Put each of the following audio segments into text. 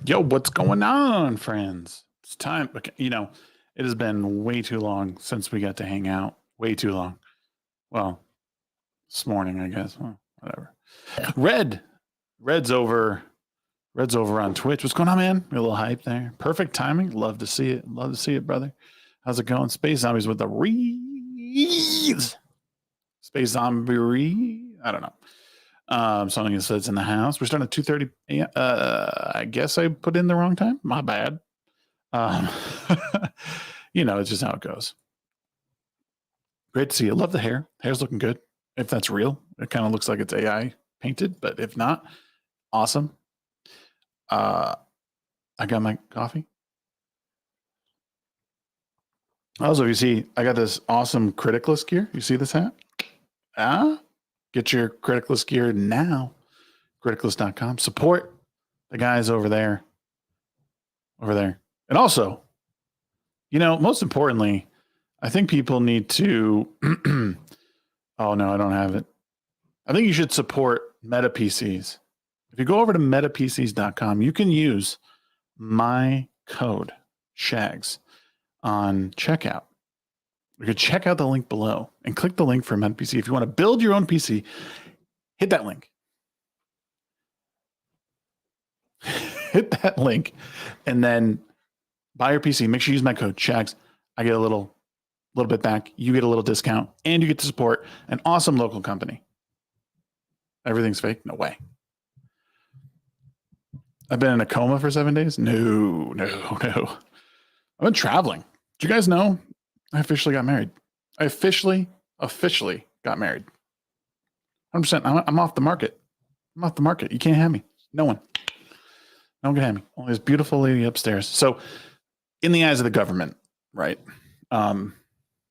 Yo, what's going on, friends? It's time. Okay, it has been way too long since we got to hang out. Way too long. Well, this morning, I guess. Well, whatever. Red. Red's over. Red's over on Twitch. What's going on, man? You're a little hype there. Perfect timing. Love to see it. Love to see it, brother. How's it going? Space Zombies with the reeds. Space Zombie. I don't know. Something that says in the house. We're starting at 2:30 a.m. I guess I put in the wrong time. My bad. Um, it's just how it goes. Great to see you. Love the hair. Hair's looking good. If that's real, it kind of looks like it's AI painted, but if not, awesome. I got my coffee. Also, you see, I got this awesome Criticless gear. You see this hat? Get your Criticless gear now. Criticless.com. Support the guys over there. And also, most importantly, I think people need to. Oh, no, I don't have it. I think you should support Meta PCs. If you go over to metapcs.com, you can use my code, SHAGS, on checkout. You could check out the link below and click the link for Meta PC. If you want to build your own PC, hit that link. Hit that link and then buy your PC. Make sure you use my code SHAGS. I get a little bit back. You get a little discount and you get to support an awesome local company. Everything's fake? No way. I've been in a coma for 7 days? No. I've been traveling. Did you guys know I officially got married? I officially got married. 100%. I'm off the market. I'm off the market. You can't have me. No one can have me. Only this beautiful lady upstairs. So in the eyes of the government, right?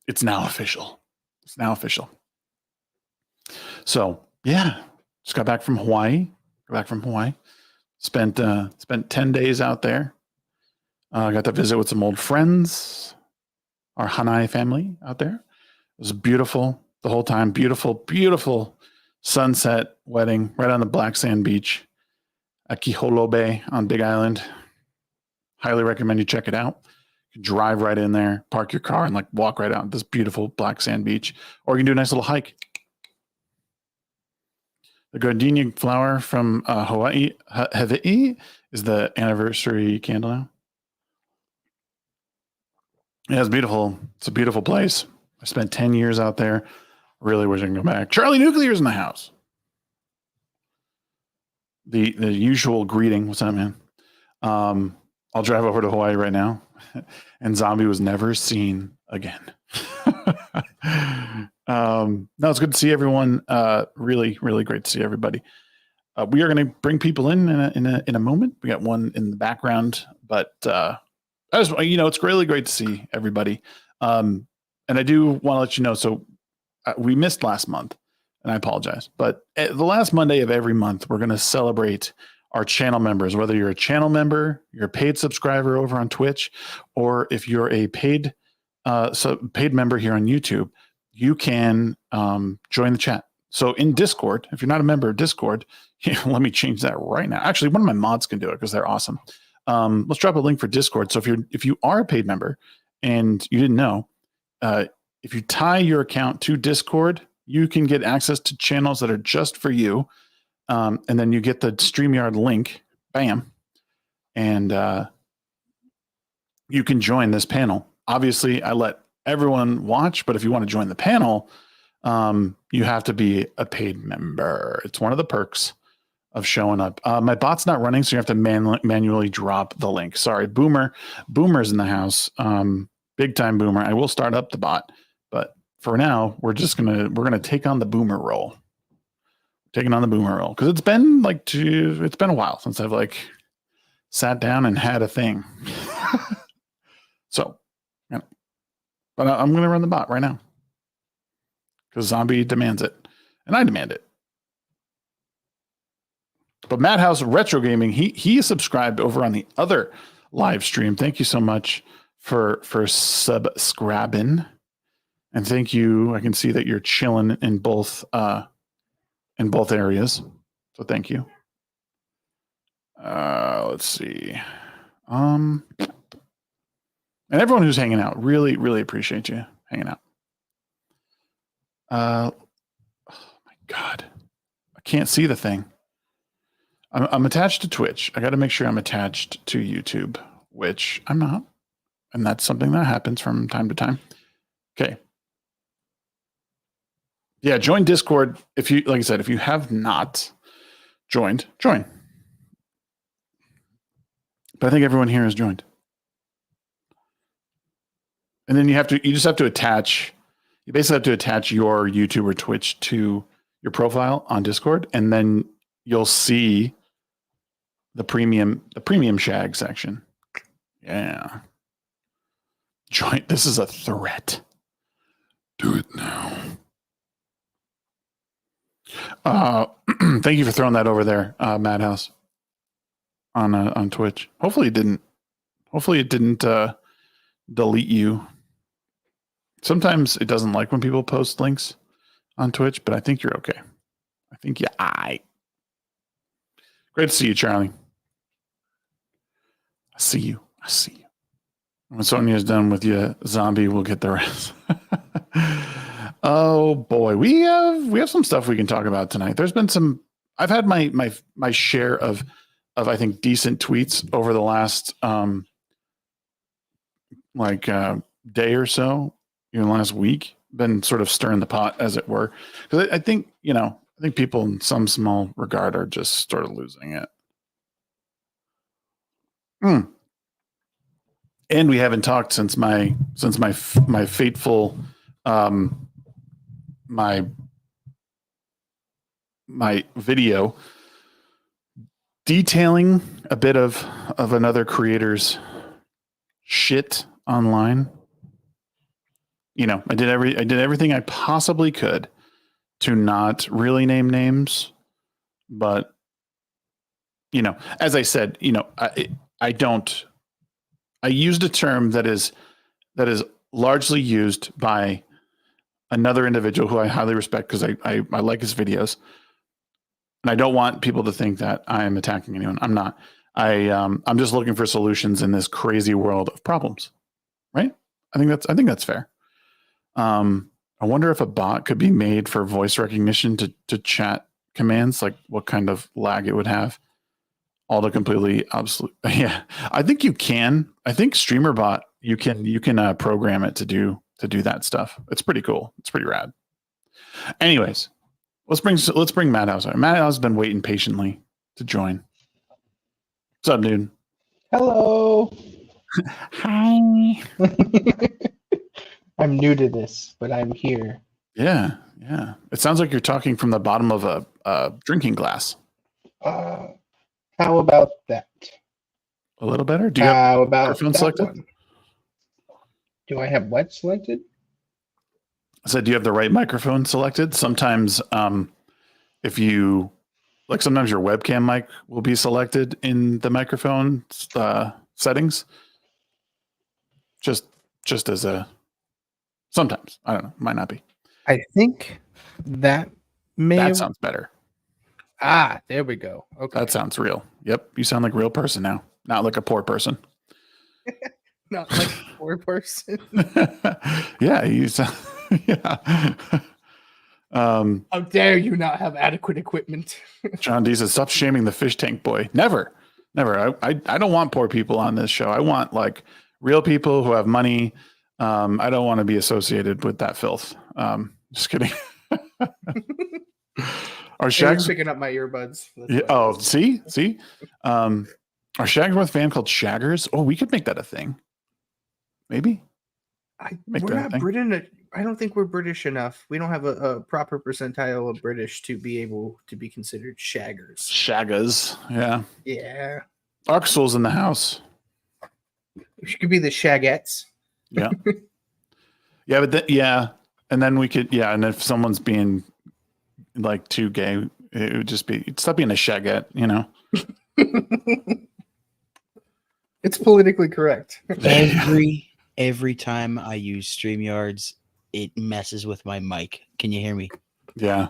It's now official. So yeah, just got back from Hawaii. Spent 10 days out there. Got to visit with some old friends, our Hanai family out there. It was beautiful the whole time. Beautiful sunset wedding right on the black sand beach at Kiholo Bay on Big Island. Highly recommend you check it out. You can drive right in there, park your car, and walk right out this beautiful black sand beach. Or you can do a nice little hike. The gardenia flower from Hawaii is the anniversary candle now. Yeah, it's beautiful. It's a beautiful place. I spent 10 years out there. Really wish I can go back. Charlie Nuclear's in the house. The usual greeting. What's up, man? I'll drive over to Hawaii right now. And Zombie was never seen again. No, it's good to see everyone. Really great to see everybody. We are going to bring people in a moment. We got one in the background, but it's really great to see everybody. And I do want to let you know. So we missed last month, and I apologize. But the last Monday of every month, we're going to celebrate our channel members. Whether you're a channel member, you're a paid subscriber over on Twitch, or if you're a paid member here on YouTube, you can join the chat. So in Discord, if you're not a member of Discord, let me change that right now. Actually, one of my mods can do it because they're awesome. Let's drop a link for Discord. So if you are a paid member and you didn't know, if you tie your account to Discord, you can get access to channels that are just for you. And then you get the StreamYard link, bam, and you can join this panel. Obviously, I let everyone watch, but if you want to join the panel, you have to be a paid member. It's one of the perks of showing up. My bot's not running, so you have to manually drop the link. Sorry, Boomer's in the house. Big time Boomer. I will start up the bot, but for now, we're gonna take on the Boomer role. Taking on the Boomer role because it's been a while since I've sat down and had a thing. So, yeah. But I'm going to run the bot right now because Zombie demands it, and I demand it. But Madhouse Retro Gaming, he is subscribed over on the other live stream. Thank you so much for subscribing, and thank you. I can see that you're chilling in both areas. So thank you. let's see. And everyone who's hanging out, really, really appreciate you hanging out. Oh my God, I can't see the thing. I'm attached to Twitch. I got to make sure I'm attached to YouTube, which I'm not. And that's something that happens from time to time. Okay. Yeah, join Discord. If you, like I said, if you have not joined, join. But I think everyone here has joined. And then you just have to attach, you basically have to attach your YouTube or Twitch to your profile on Discord, and then you'll see the premium shag section. Yeah. Join. This is a threat. Do it now. Thank you for throwing that over there, Madhouse, on Twitch. Hopefully it didn't delete you. Sometimes it doesn't like when people post links on Twitch, but I think you're okay. I think great to see you, Charlie. I see you. When Sonia's done with you, zombie, we'll get the rest. Oh boy, we have some stuff we can talk about tonight. There's been some. I've had my share of I think decent tweets over the last day or so, last week. Been sort of stirring the pot, as it were, because I think people in some small regard are just sort of losing it. And we haven't talked since my fateful my video detailing a bit of another creator's shit online. I did everything I possibly could to not really name names, but as I said, I used a term that is largely used by another individual who I highly respect because I like his videos. And I don't want people to think that I am attacking anyone. I'm not. I'm just looking for solutions in this crazy world of problems. Right? I think that's fair. I wonder if a bot could be made for voice recognition to chat commands, like what kind of lag it would have. All the completely obsolete. Yeah, I think you can. I think StreamerBot, you can program it to do that stuff. It's pretty cool. It's pretty rad. Anyways, let's bring Madhouse. Madhouse has been waiting patiently to join. What's up, dude? Hello. Hi. I'm new to this, but I'm here. Yeah. It sounds like you're talking from the bottom of a drinking glass. How about that? A little better? Do you have microphone selected? One? Do I have what selected? I said, do you have the right microphone selected? Sometimes if you sometimes your webcam mic will be selected in the microphone settings. Just as a sometimes. I don't know. Might not be. I think that sounds better. There we go. Okay. That sounds real. Yep. You sound like a real person now. Not like a poor person. Not like a poor person. Yeah, you sound yeah. How dare you not have adequate equipment? John D says, stop shaming the fish tank boy. Never. I don't want poor people on this show. I want real people who have money. I don't want to be associated with that filth. Just kidding. Our Shags picking up my earbuds. Yeah, oh, see. Our Shagsworth fan called Shaggers. Oh, we could make that a thing. Maybe. We're not British. I don't think we're British enough. We don't have a proper percentile of British to be able to be considered shaggers. Shaggas, yeah. Yeah. Arxel's in the house. We could be the Shagettes. Yeah. Yeah, but and then we could, and if someone's being too gay, it would just be, stop being a Shagette, It's politically correct. Every time I use StreamYards, it messes with my mic. Can you hear me? Yeah.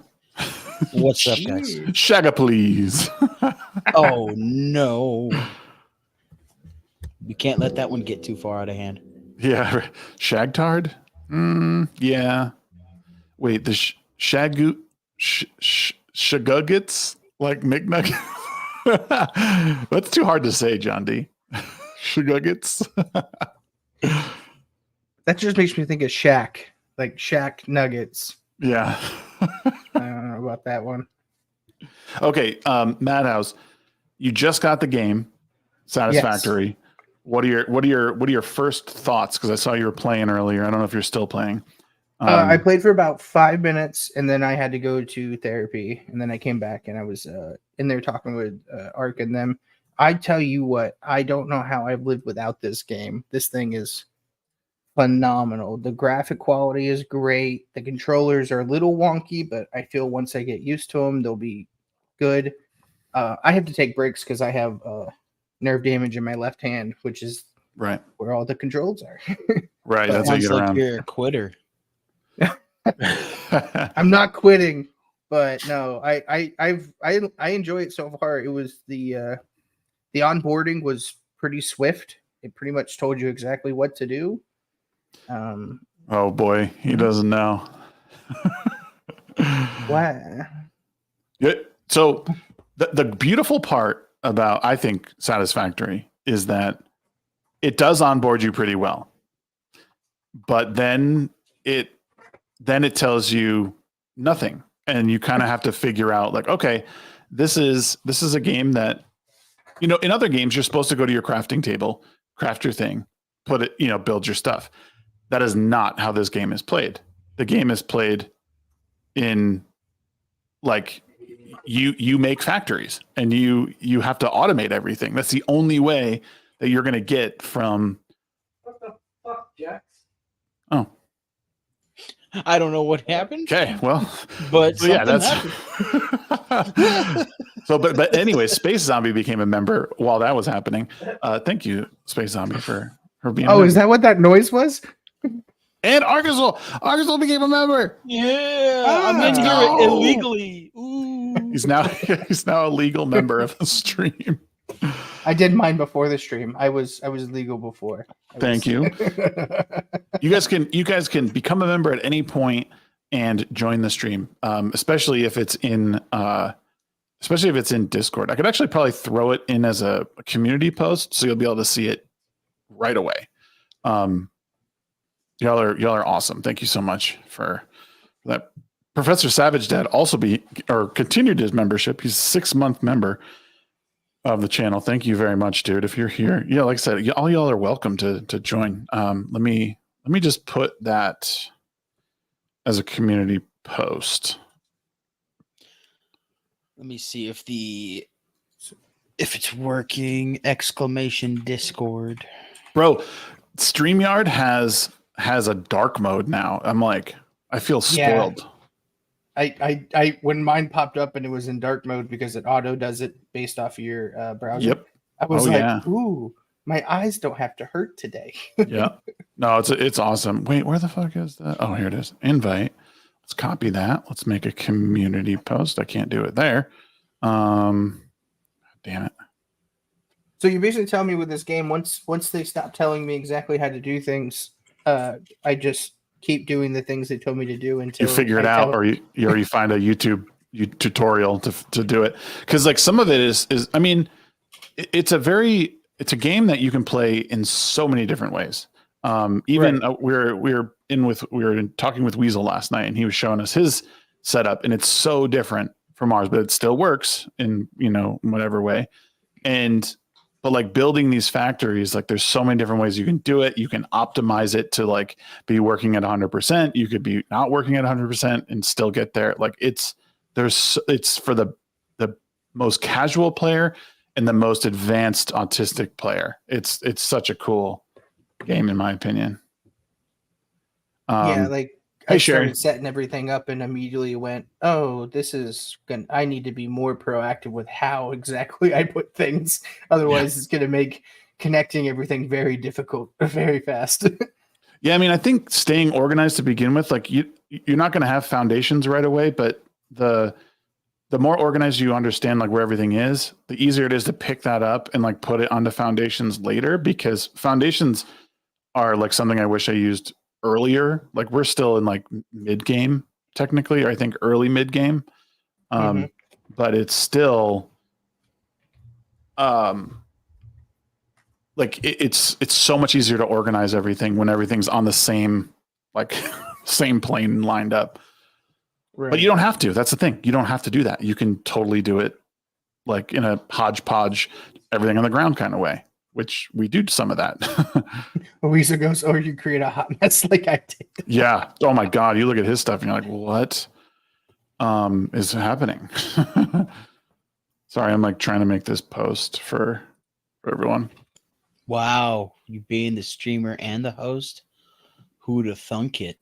What's up, guys? Shagga, please. Oh, no. We can't let that one get too far out of hand. Yeah, Shagtard. Yeah. Wait, the Shaguggets like McNugget. That's too hard to say, John D. Shaguggets. That just makes me think of Shaq, like Shaq Nuggets. Yeah. I don't know about that one. Okay, Madhouse, you just got the game, Satisfactory. Yes. What are your first thoughts? Because I saw you were playing earlier. I don't know if you're still playing. I played for about 5 minutes, and then I had to go to therapy, and then I came back, and I was in there talking with Ark and them. I tell you what, I don't know how I've lived without this game. This thing is phenomenal. The graphic quality is great. The controllers are a little wonky, but I feel once I get used to them, they'll be good. I have to take breaks because I have nerve damage in my left hand, which is right where all the controls are. Right, that's how you get around. You're a quitter. I'm not quitting, but no, I enjoy it so far. It was the onboarding was pretty swift. It pretty much told you exactly what to do. Oh boy, he doesn't know. Wow. Yeah. So the beautiful part about, I think, Satisfactory is that it does onboard you pretty well, but then it tells you nothing, and you kind of have to figure out, like, okay, this is a game that, in other games you're supposed to go to your crafting table, craft your thing, put it, build your stuff. That is not how this game is played. The game is played in, like, you make factories, and you have to automate everything. That's the only way that you're going to get from. What the fuck, Jax? Oh, I don't know what happened. Okay, well, but so yeah, that's so. But anyway, Space Zombie became a member while that was happening. Thank you, Space Zombie, for being. Oh, is that what that noise was? And Arkansas became a member. Yeah, I'm in here illegally. Ooh. He's now a legal member of the stream. I did mine before the stream. I was legal before. Thank you. You guys can become a member at any point and join the stream, especially if it's in Discord. I could actually probably throw it in as a community post, so you'll be able to see it right away. Y'all are awesome. Thank you so much for that. Professor Savage Dad also continued his membership. He's a 6-month member of the channel. Thank you very much, dude. If you're here, yeah, like I said, all y'all are welcome to join. Let me just put that as a community post. Let me see if it's working. Exclamation Discord. Bro, StreamYard has a dark mode now. I'm like, I feel spoiled. Yeah. I when mine popped up and it was in dark mode because it auto does it based off of your browser. Yep. I was ooh, my eyes don't have to hurt today. Yeah. No, it's awesome. Wait, where the fuck is that? Oh, here it is. Invite. Let's copy that. Let's make a community post. I can't do it there. Damn it. So you're basically telling me with this game, once they stop telling me exactly how to do things, I just keep doing the things they told me to do until you figure it out, or you already find a YouTube tutorial to do it. Because like some of it is I mean, it's a game that you can play in so many different ways. Even right. we were talking with Weasel last night, and he was showing us his setup, and it's so different from ours, but it still works in whatever way. But like building these factories, like there's so many different ways you can do it. You can optimize it to like be working at 100%. You could be not working at 100% and still get there. Like it's for the most casual player and the most advanced autistic player. It's such a cool game in my opinion. Yeah, like I started setting everything up and immediately went, oh, I need to be more proactive with how exactly I put things. Otherwise, It's going to make connecting everything very difficult, very fast. Yeah, I mean, I think staying organized to begin with, like you're not going to have foundations right away, but the the more organized you understand like where everything is, the easier it is to pick that up and like put it onto foundations later, because foundations are like something I wish I used earlier. Like we're still in like mid game technically, or I think early mid game. But it's still like it's so much easier to organize everything when everything's on the same like same plane lined up. Right. But you don't have to. That's the thing. You don't have to do that. You can totally do it like in a hodgepodge, everything on the ground kind of way, which we do some of that. Louisa goes, "Oh, you create a hot mess like I did." Yeah. Oh my God. You look at his stuff and you're like, what is happening? Sorry, I'm like trying to make this post for everyone. Wow, you being the streamer and the host? Who'd have thunk it?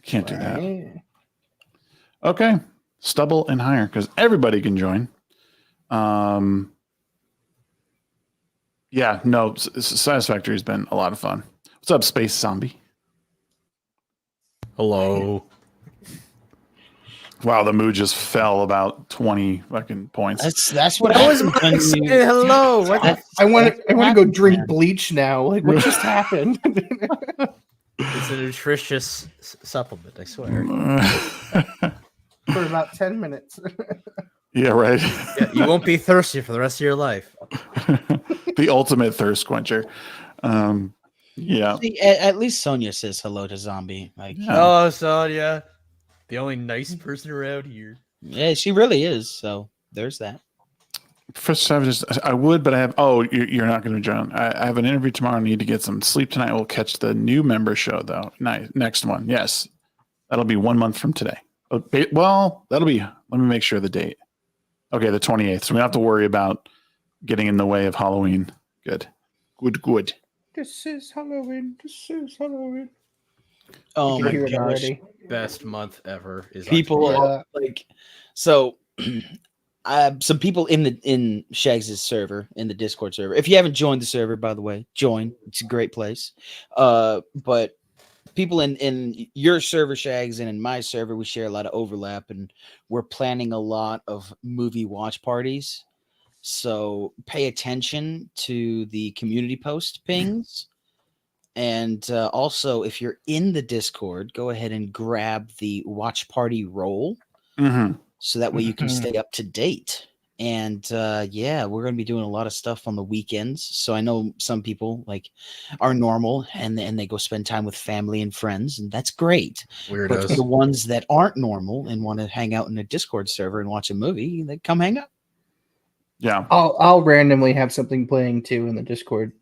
Can't do that. Okay. Stubble and higher because everybody can join. Yeah, no, Satisfactory has been a lot of fun. What's up, Space Zombie? Hello. Wow, the mood just fell about 20 fucking points. That's what That was happens my when saying you- hello. What the I want to go happened, drink man? bleach now. Like, what just happened? It's a nutritious supplement, I swear. For about 10 minutes. Yeah, right. Yeah, you won't be thirsty for the rest of your life. The ultimate thirst quencher. Yeah. See, at least Sonia says hello to Zombie. Like, Yeah. Oh, Sonia. The only nice person around here. yeah, she really is. So there's that. First Savages, I would, but I have. Oh, you're not going to join. I have an interview tomorrow. I need to get some sleep tonight. We'll catch the new member show though. Next one, yes, that'll be 1 month from today. Well, that'll be. Let me make sure the date. Okay, the 28th. So we don't have to worry about getting in the way of Halloween. Good. This is Halloween. This is Halloween. Oh You my can hear it gosh. already. Best month ever is People October. like so some people in Shags' server, in the Discord server. If you haven't joined the server, by the way, join. It's a great place. But people in your server, Shags, and in my server, we share a lot of overlap, and we're planning a lot of movie watch parties. So pay attention to the community post pings. And also, if you're in the Discord, go ahead and grab the watch party role. So that way you can stay up to date. And yeah, we're going to be doing a lot of stuff on the weekends. So I know some people like are normal and they go spend time with family and friends, and that's great. But for the Weirdos. ones that aren't normal and want to hang out in a Discord server and watch a movie, they come hang out. Yeah. I'll randomly have something playing too in the Discord.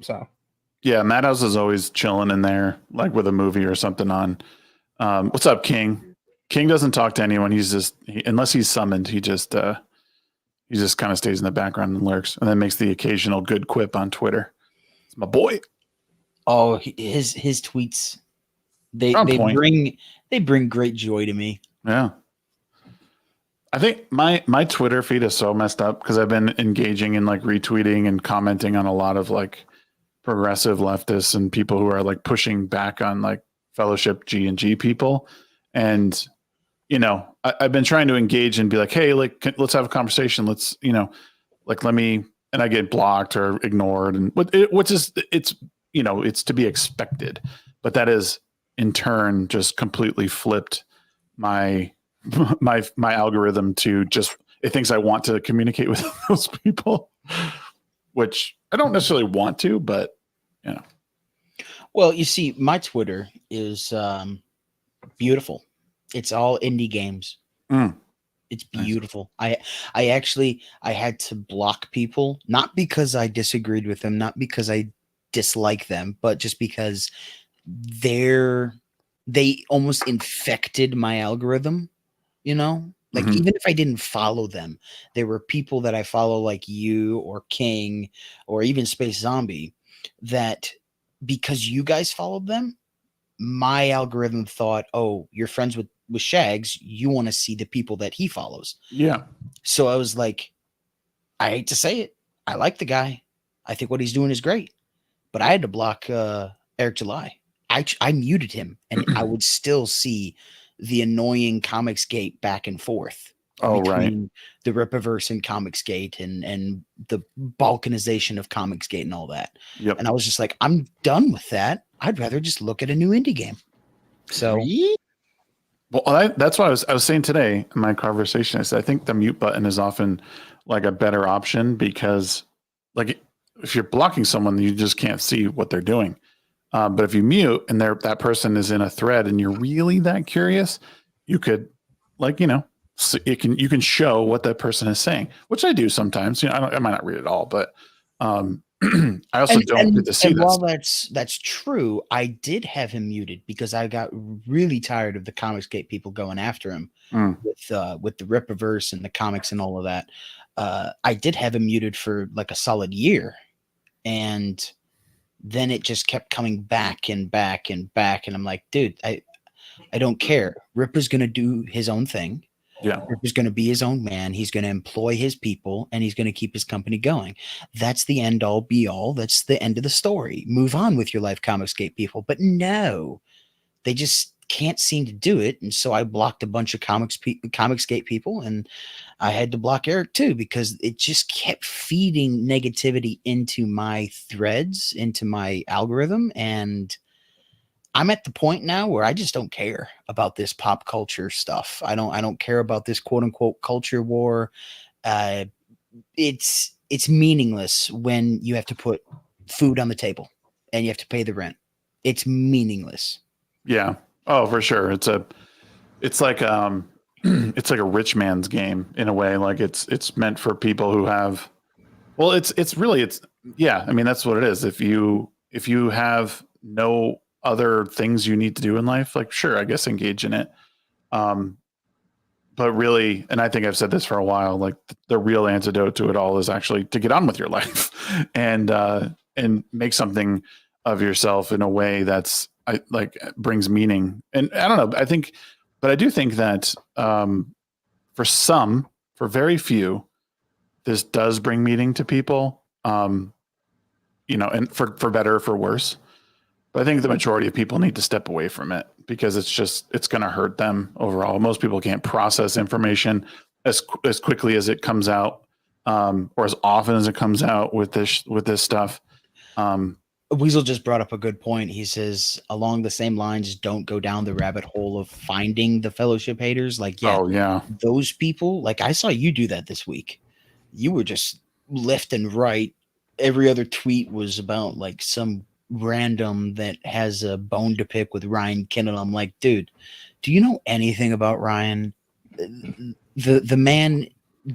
So Yeah, Madhouse is always chilling in there, like with a movie or something on. What's up, King? King doesn't talk to anyone. He's just unless he's summoned, he just kind of stays in the background and lurks, and then makes the occasional good quip on Twitter. It's my boy. Oh, his tweets they On point. bring great joy to me. Yeah. I think my Twitter feed is so messed up because I've been engaging in like retweeting and commenting on a lot of like progressive leftists and people who are like pushing back on like Fellowship G&G people. And, you know, I've been trying to engage and be like, hey, like, let's have a conversation. Let's, you know, like, and I get blocked or ignored, and which is, it's, you know, it's to be expected, but that is in turn just completely flipped my algorithm to just, it thinks I want to communicate with those people, which I don't necessarily want to, but you know. Well, you see, my Twitter is beautiful. It's all indie games. It's beautiful. Nice. I had to block people, not because I disagreed with them, not because I dislike them, but just because they almost infected my algorithm, you know? Like, even if I didn't follow them, there were people that I follow, like you or King or even Space Zombie, that because you guys followed them, my algorithm thought, oh, you're friends with Shags, you want to see the people that he follows. Yeah. So I was like, I hate to say it, I like the guy. I think what he's doing is great. But I had to block Eric July. I muted him, and I would still see the annoying Comicsgate back and forth. Oh, right. between the Rippaverse and Comicsgate and the balkanization of Comicsgate and all that. Yep. And I was just like, I'm done with that. I'd rather just look at a new indie game. So Well, that's what I was saying today in my conversation. I said I think the mute button is often like a better option because, like, if you're blocking someone, you just can't see what they're doing. But if you mute and that person is in a thread and you're really that curious, you could, like, you can show what that person is saying, which I do sometimes. I might not read it all, but I also don't get to see and this. while that's true, I did have him muted because I got really tired of the Comicsgate people going after him with the Rippaverse and the comics and all of that. I did have him muted for like a solid year, and then it just kept coming back and back and back, and I'm like, dude, I don't care. Ripper's gonna do his own thing. Yeah. Ripper's going to be his own man. He's going to employ his people, and he's going to keep his company going. That's the end all be all. That's the end of the story. Move on with your life, Comicsgate people. But no, they just can't seem to do it. And so I blocked a bunch of Comicsgate people, and I had to block Eric too, because it just kept feeding negativity into my threads, into my algorithm. And I'm at the point now where I just don't care about this pop culture stuff. I don't care about this quote unquote culture war. It's meaningless when you have to put food on the table and you have to pay the rent. It's meaningless. Yeah. Oh, for sure. It's like it's like a rich man's game in a way. Like it's meant for people who have, well, it's yeah. I mean, that's what it is. If you have no other things you need to do in life, like, sure, I guess engage in it. But really, and I think I've said this for a while, like the real antidote to it all is actually to get on with your life and make something of yourself in a way that's brings meaning. And I don't know, I do think that for very few, this does bring meaning to people, and for better or for worse. But I think the majority of people need to step away from it because it's going to hurt them overall. Most people can't process information as quickly as it comes out, or as often as it comes out with this stuff. Weasel just brought up a good point. He says, along the same lines, don't go down the rabbit hole of finding the Fellowship haters. Like, yeah, oh yeah, those people. Like, I saw you do that this week. You were just left and right. Every other tweet was about like some random that has a bone to pick with Ryan Kindle. I'm like, dude, do you know anything about Ryan? The man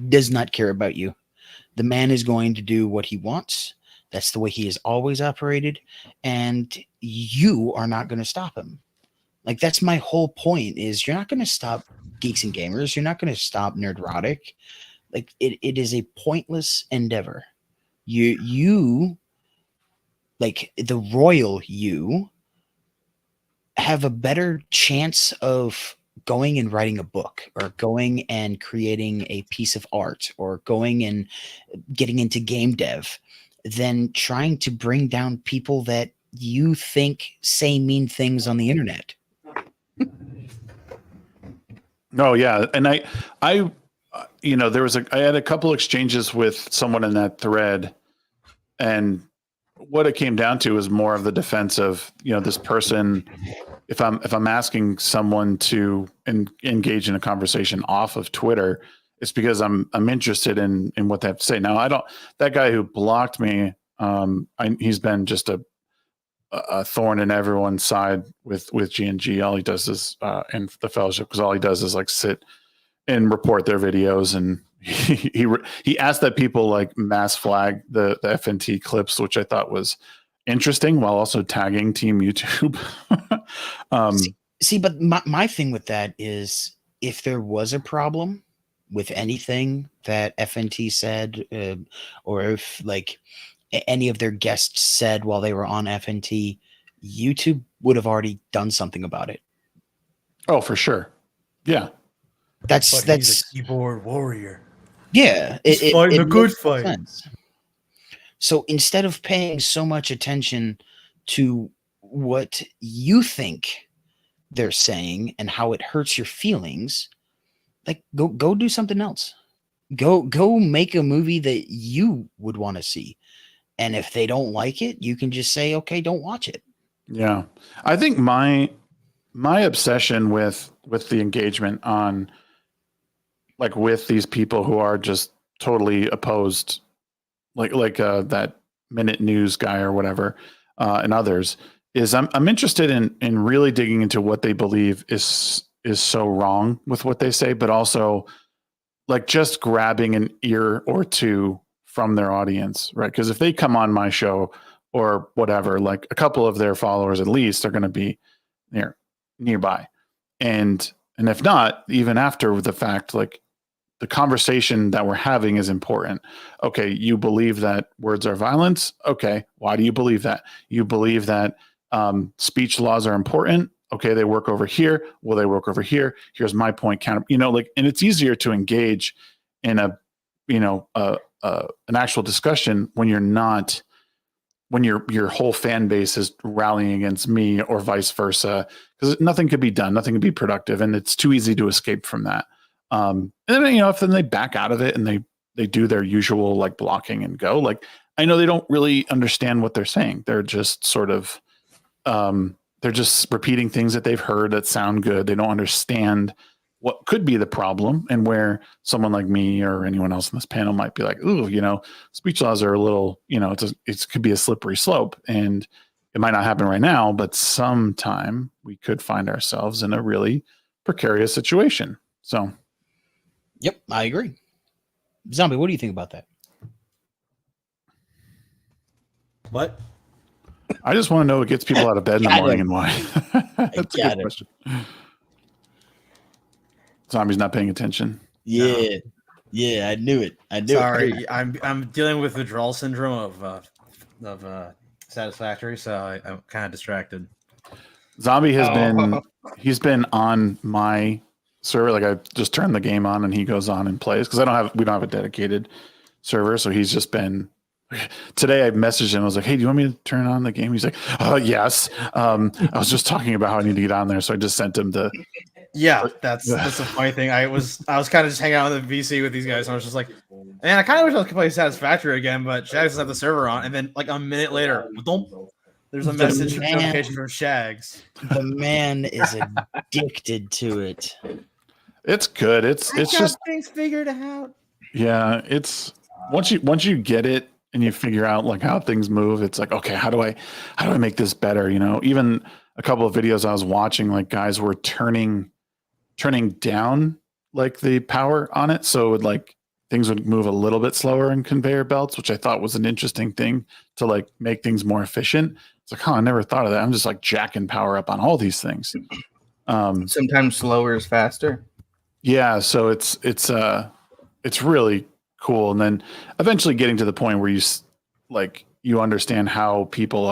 does not care about you. The man is going to do what he wants. That's the way he has always operated, and you are not going to stop him. Like, that's my whole point, is you're not going to stop Geeks and Gamers. You're not going to stop Nerdrotic. Like, it is a pointless endeavor. You like the royal you have a better chance of going and writing a book, or going and creating a piece of art, or going and getting into game dev than trying to bring down people that you think say mean things on the internet. No, yeah. And I I had a couple exchanges with someone in that thread, and what it came down to is more of the defense of, this person. If I'm asking someone to engage in a conversation off of Twitter, it's because I'm interested in what they have to say. Now, that guy who blocked me, he's been just a thorn in everyone's side with G&G. All he does is in the Fellowship, because all he does is like sit and report their videos, and he asked that people like mass flag the FNT clips, which I thought was interesting, while also tagging Team YouTube. But my thing with that is, if there was a problem with anything that FNT said, or if like any of their guests said while they were on FNT, YouTube would have already done something about it. Oh, for sure. Yeah. He's a keyboard warrior. Yeah. He's fighting a good fight. Sense. So instead of paying so much attention to what you think they're saying and how it hurts your feelings, like go do something else. Go make a movie that you would want to see. And if they don't like it, you can just say, okay, don't watch it. Yeah. I think my obsession with the engagement on like with these people who are just totally opposed, like that Minute News guy or whatever, and others, is I'm interested in really digging into what they believe is so wrong with what they say, but also like just grabbing an ear or two from their audience, right? Because if they come on my show or whatever, like a couple of their followers at least are going to be nearby, and if not, even after the fact, like the conversation that we're having is important. Okay, you believe that words are violence. Okay, why do you believe that? You believe that speech laws are important. Okay, they work over here. Will they work over here? Here's my point. Counter, like, and it's easier to engage in a, an actual discussion when you're not, when your whole fan base is rallying against me or vice versa, because nothing could be done, nothing could be productive, and it's too easy to escape from that. And then, if then they back out of it and they do their usual like blocking and go, like, I know they don't really understand what they're saying. They're just sort of, they're just repeating things that they've heard that sound good. They don't understand what could be the problem, and where someone like me or anyone else in this panel might be like, ooh, speech laws are a little, it could be a slippery slope, and it might not happen right now, but sometime we could find ourselves in a really precarious situation. So. Yep, I agree. Zombie, what do you think about that? What? I just want to know what gets people out of bed in the morning and why. That's a good question. Zombie's not paying attention. Yeah, I knew it. Sorry, I'm dealing with withdrawal syndrome of Satisfactory, so I'm kind of distracted. Zombie has he's been on my server. Like, I just turned the game on and he goes on and plays, because we don't have a dedicated server, so he's just been. Today I messaged him. I was like, "Hey, do you want me to turn on the game?" He's like, "Yes." I was just talking about how I need to get on there, so I just sent him the. Yeah, that's the funny thing. I was kind of just hanging out on the VC with these guys, and I was just like, man, I kind of wish I could play Satisfactory again, but Shags doesn't have the server on. And then like a minute later, there's a message notification from Shags. The man is addicted to it. It's good. It's just things figured out. Yeah, it's once you get it and you figure out like how things move, it's like, okay, how do I make this better? Even a couple of videos I was watching, like guys were turning down like the power on it, so it would, like, things would move a little bit slower in conveyor belts, which I thought was an interesting thing to like make things more efficient. It's like, I never thought of that. I'm just like jacking power up on all these things. Sometimes slower is faster. Yeah, so it's really cool, and then eventually getting to the point where you understand how people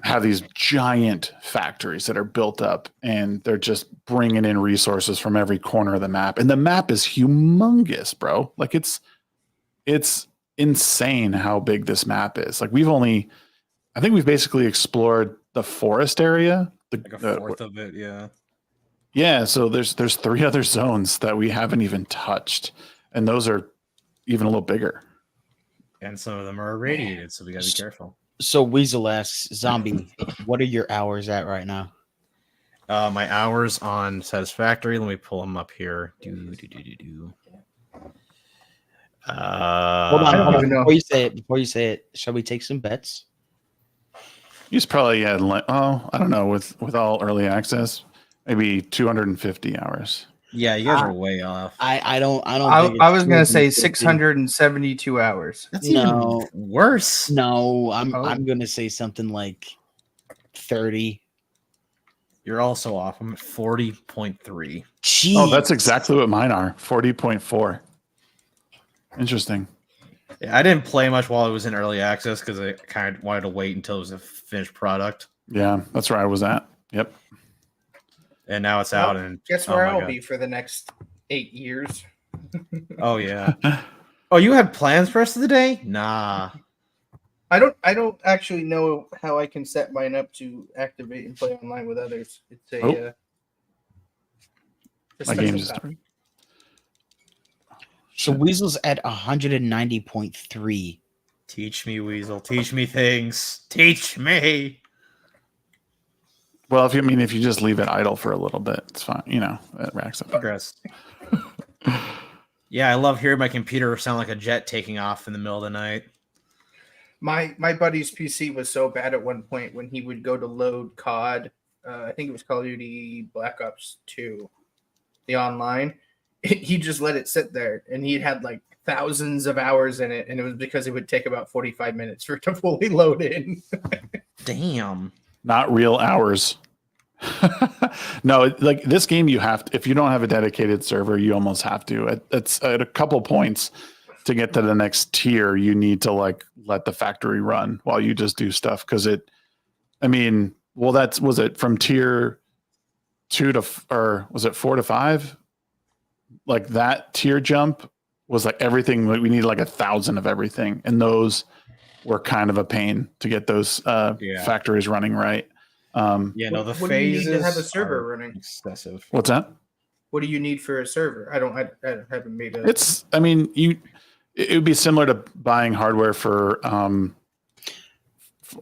have these giant factories that are built up, and they're just bringing in resources from every corner of the map, and the map is humongous, bro. Like, it's insane how big this map is. Like, I think we've basically explored the forest area, Like a fourth of it, yeah. Yeah, so there's 3 other zones that we haven't even touched, and those are even a little bigger. And some of them are irradiated, so we gotta be careful. So Weasel asks, Zombie, what are your hours at right now? My hours on Satisfactory. Let me pull them up here. Hold on. Before you say it, shall we take some bets? He's probably at, I don't know, with all early access, maybe 250 hours. Yeah, you guys are way off. I don't. I was gonna say 672 hours. That's even worse. No, I'm gonna say something like 30. You're also off. I'm at 40.3. Jeez. Oh, that's exactly what mine are. 40.4. Interesting. Yeah, I didn't play much while it was in early access because I kind of wanted to wait until it was a finished product. Yeah, that's where I was at. Yep. And now it's out. And guess where I'll be for the next 8 years. Oh yeah. Oh, you had plans for the rest of the day? Nah. I don't actually know how I can set mine up to activate and play online with others. It's a my game just started. So Weasel's at 190.3. Teach me, Weasel. Teach me things. Teach me. Well, if you just leave it idle for a little bit, it's fine. You know, it racks up. Progress. Yeah, I love hearing my computer sound like a jet taking off in the middle of the night. My buddy's PC was so bad at one point when he would go to load COD. I think it was Call of Duty Black Ops 2, the online. He just let it sit there, and he had like thousands of hours in it, and it was because it would take about 45 minutes for it to fully load in. Damn. Not real hours. No, like this game, you have to, if you don't have a dedicated server, you almost have to. It's at a couple points to get to the next tier. You need to like let the factory run while you just do stuff because was it from tier 2 to or was it 4 to 5? Like that tier jump was like everything. We need like 1,000 of everything, and those were kind of a pain to get those factories running right. The What phases do you need to have a server running? excessive. What's that? What do you need for a server? I haven't made a. It would be similar to buying hardware for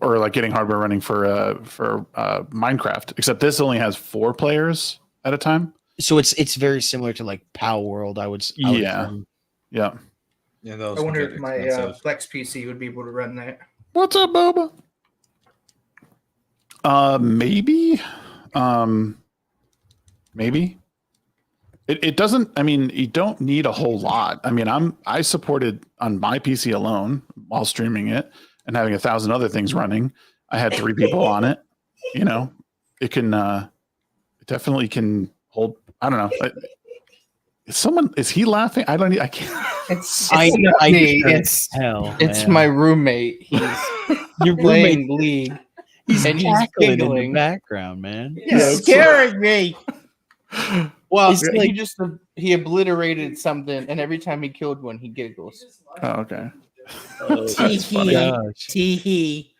or like getting hardware running for Minecraft, except this only has 4 players at a time. So it's very similar to like Pow World. I would Yeah. assume. Yeah. Yeah, those I can wonder get if my expensive. Flex PC would be able to run that. What's up, Boba? Maybe. Maybe. It doesn't. I mean, you don't need a whole lot. I mean, I supported on my PC alone while streaming it and having 1,000 other things running. I had 3 people on it. You know, it can. It definitely can hold. I don't know. Is he laughing? I can't. It's I not me. sure It's hell, it's man. my roommate. He's Your playing League. He's and he's cackling in the giggling. background, man. He's scaring me. Well, It's he like- just he obliterated something, and every time he killed one, he giggles. Oh, okay. That's funny. Gosh. Tee-hee.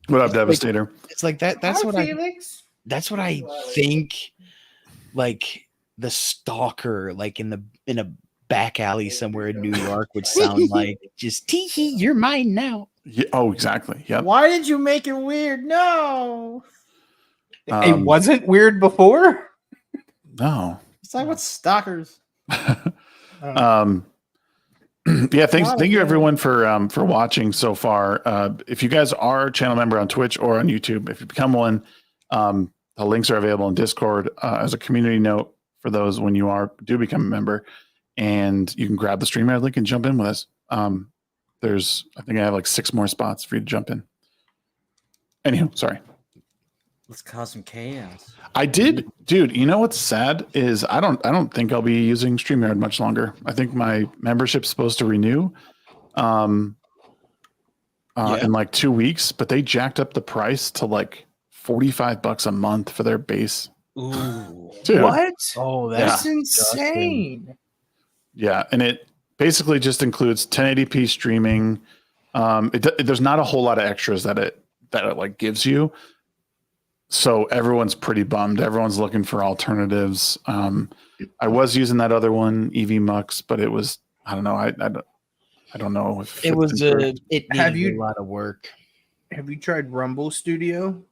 What up, Devastator? It's like that. That's what I think. Like the stalker, like in a back alley somewhere in New York, would sound like. Just tee hee, you're mine now. Yeah, oh, exactly. Yep. Why did you make it weird? No. It wasn't weird before. No. It's like with stalkers. Yeah, thank you everyone for watching so far. If you guys are a channel member on Twitch or on YouTube, if you become one, the links are available in Discord as a community note for those when you do become a member, and you can grab the StreamYard link and jump in with us. I think I have like 6 more spots for you to jump in. Anywho, sorry. Let's cause some chaos. I did, dude. You know what's sad is I don't think I'll be using StreamYard much longer. I think my membership's supposed to renew in like 2 weeks, but they jacked up the price to like $45 a month for their base. Ooh. Dude. What? Oh, That's insane. Yeah, and it basically just includes 1080p streaming. There's not a whole lot of extras that it like gives you. So everyone's pretty bummed. Everyone's looking for alternatives. I was using that other one, EV Mux, but it was, I don't know. I don't know if it was it needed a lot of work. Have you tried Rumble Studio?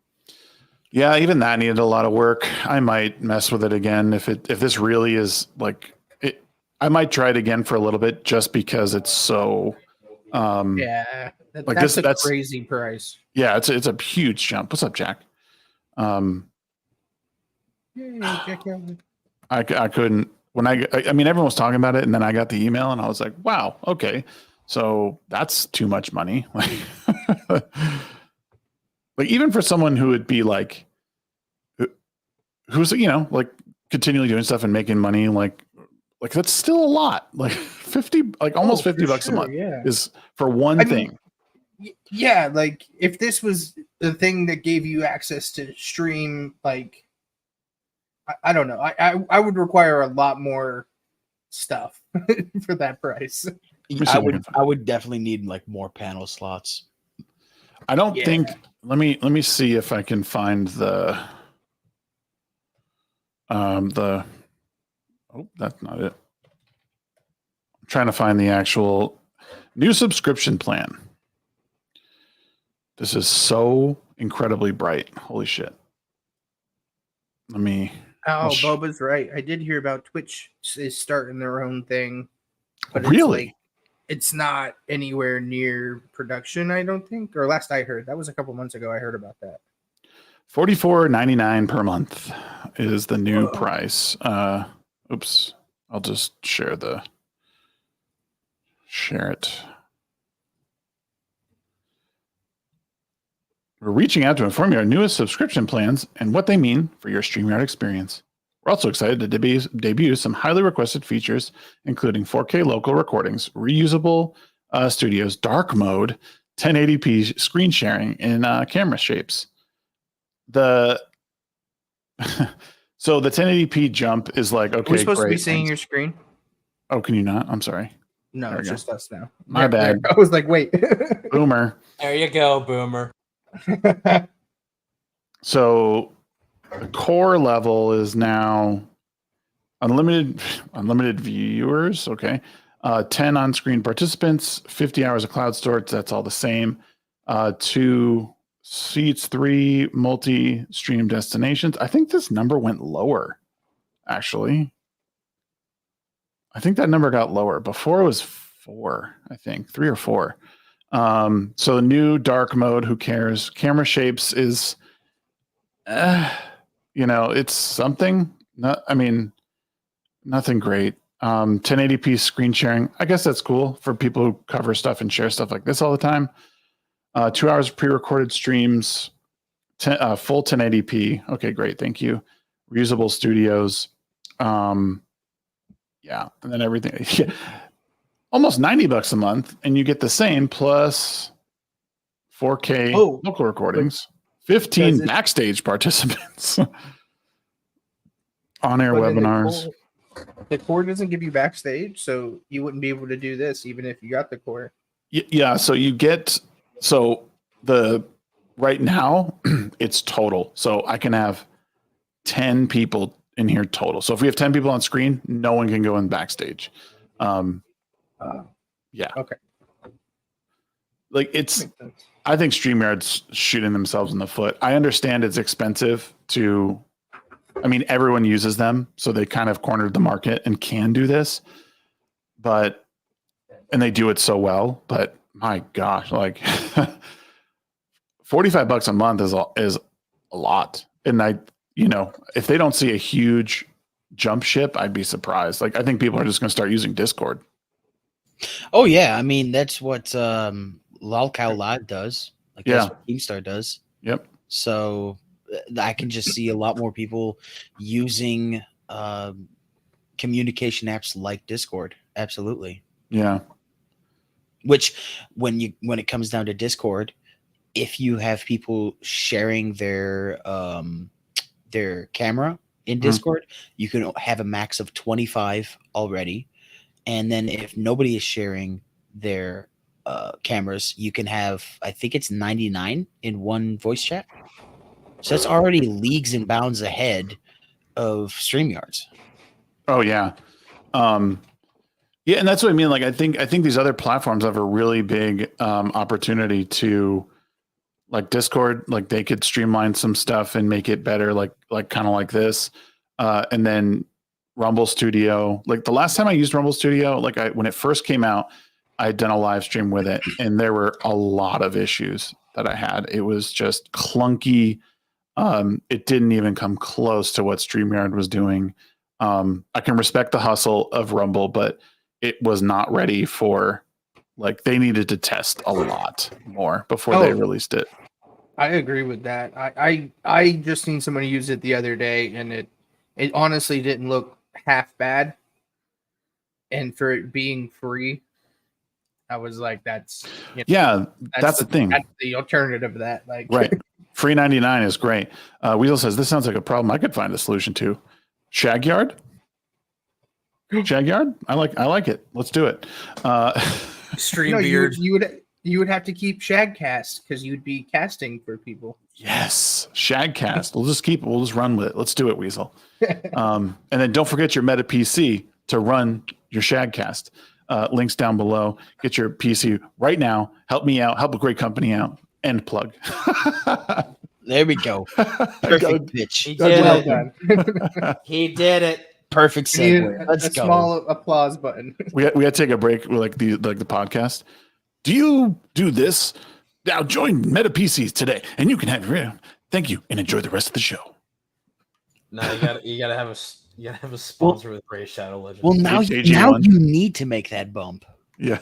Yeah, even that needed a lot of work. I might mess with it again if this really is like it. I might try it again for a little bit just because it's so. Yeah, like that's that's crazy price. Yeah, it's a huge jump. What's up, Jack? Jack, I couldn't when I mean everyone was talking about it, and then I got the email and I was like, wow, okay, so that's too much money. Like even for someone who would be like who's like continually doing stuff and making money, like that's still a lot. Like 50, like almost $50 a month is for one thing. Yeah, like if this was the thing that gave you access to stream, like I don't know. I would require a lot more stuff for that price. I would definitely need like more panel slots. I don't think. Let me see if I can find the. Oh, that's not it. trying to find the actual new subscription plan. This is so incredibly bright. Holy shit. Let me. Oh, Boba's right. I did hear about Twitch is starting their own thing, but Really? it's not anywhere near production, I don't think. Or last I heard, that was a couple months ago. I heard about that. $44.99 per month is the new price. Oops. I'll just share it. We're reaching out to inform you our newest subscription plans and what they mean for your StreamYard experience. We're also excited to debut some highly requested features, including 4K local recordings, reusable studios, dark mode, 1080p screen sharing, and camera shapes. So the 1080p jump is like, okay, We're supposed to be great, seeing thanks. your screen? Oh, can you not? I'm sorry. No, There we it's go. just us now. My bad. I was like, wait. Boomer. There you go, Boomer. So the core level is now unlimited viewers. Okay. 10 on-screen participants, 50 hours of cloud storage. That's all the same. 2 seats, 3 multi-stream destinations. I think this number went lower, actually. I think that number got lower. Before it was 4, I think 3 or 4. So the new dark mode, who cares? Camera shapes is, it's something. Nothing great. 1080p screen sharing. I guess that's cool for people who cover stuff and share stuff like this all the time. 2 hours of pre-recorded streams, full 1080p. Okay, great. Thank you. Reusable studios. Yeah. And then everything. Yeah. Almost $90 a month, and you get the same plus 4K local recordings, 15 backstage participants, on-air webinars. The core doesn't give you backstage, so you wouldn't be able to do this even if you got the core. Yeah, so right now it's total. So I can have 10 people in here total. So if we have 10 people on screen, no one can go in backstage. Yeah. Okay. Like I think StreamYard's shooting themselves in the foot. I understand it's expensive everyone uses them, so they kind of cornered the market and can do this, and they do it so well, but my gosh, like $45 a month is a lot. And if they don't see a huge jump ship, I'd be surprised. Like, I think people are just going to start using Discord. Oh yeah, that's what Lolcow Live does. Like that's what Keemstar does. Yep. So I can just see a lot more people using communication apps like Discord. Absolutely. Yeah. Which when it comes down to Discord, if you have people sharing their camera in Discord, you can have a max of 25 already. And then if nobody is sharing their cameras, you can have, I think it's 99 in one voice chat. So that's already leagues and bounds ahead of StreamYards. Oh yeah. Yeah, and that's what I mean. Like, I think these other platforms have a really big opportunity to, like Discord, like they could streamline some stuff and make it better, like kind of like this. And then Rumble Studio, like the last time I used Rumble Studio, when it first came out, I had done a live stream with it, and there were a lot of issues that I had. It was just clunky. It didn't even come close to what StreamYard was doing. I can respect the hustle of Rumble, but it was not ready for, they needed to test a lot more before they released it. I agree with that. I just seen somebody use it the other day, and it honestly didn't look half bad. And for it being free, I was like, that's the thing. That's the alternative of that. Right. Free 99 is great. Weasel says, this sounds like a problem I could find a solution to. ShagYard? ShagYard? I like it. Let's do it. Stream beard. You would have to keep SHAGCAST because you'd be casting for people. Yes, SHAGCAST. We'll just run with it. Let's do it, Weasel. And then don't forget your Meta PC to run your SHAGCAST. Links down below. Get your PC right now. Help me out. Help a great company out. End plug. There we go. Perfect pitch. He Well did it. done. He did it. Perfect We need segue. Let's a go. small applause button. We had to take a break with like the podcast. Do you do this? Now join Meta PCs today, and you can have thank you and enjoy the rest of the show. No, you gotta have a sponsor with Brave Shadow Legends. Well, now AG1. you need to make that bump. Yeah.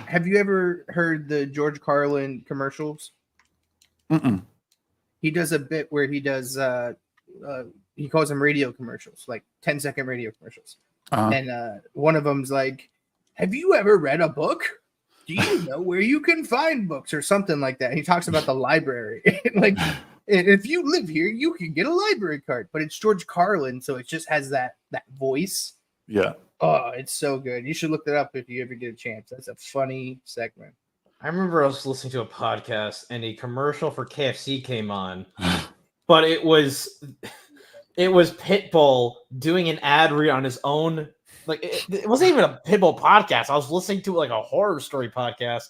Have you ever heard the George Carlin commercials? Mm-mm. He does a bit where he does he calls them radio commercials, like 10-second radio commercials. Uh-huh. And one of them's like, have you ever read a book? Do you know where you can find books or something like that? He talks about the library. Like, if you live here, you can get a library card. But it's George Carlin, so it just has that voice. Yeah. Oh, it's so good. You should look that up if you ever get a chance. That's a funny segment. I remember I was listening to a podcast and a commercial for KFC came on, but it was Pitbull doing an ad read on his own. Like it wasn't even a Pitbull podcast. I was listening to like a horror story podcast,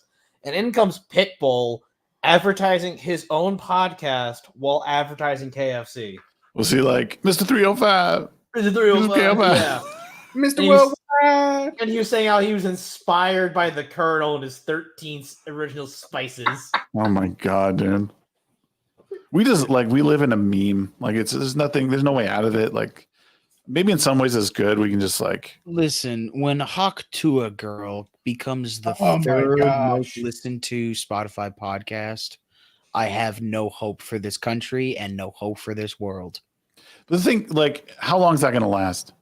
and in comes Pitbull advertising his own podcast while advertising KFC. Was he like Mr. 305? Mr. 305, yeah. Mr. Worldwide. And he was saying how he was inspired by the Colonel and his 13 original spices. Oh my god, dude. We just like we live in a meme. Like there's no way out of it. Like maybe in some ways it's good. We can just like Listen, when Hawk Tua Girl becomes the Oh my third gosh. most listened to Spotify podcast, I have no hope for this country and no hope for this world. the thing. Like, how long is that going to last?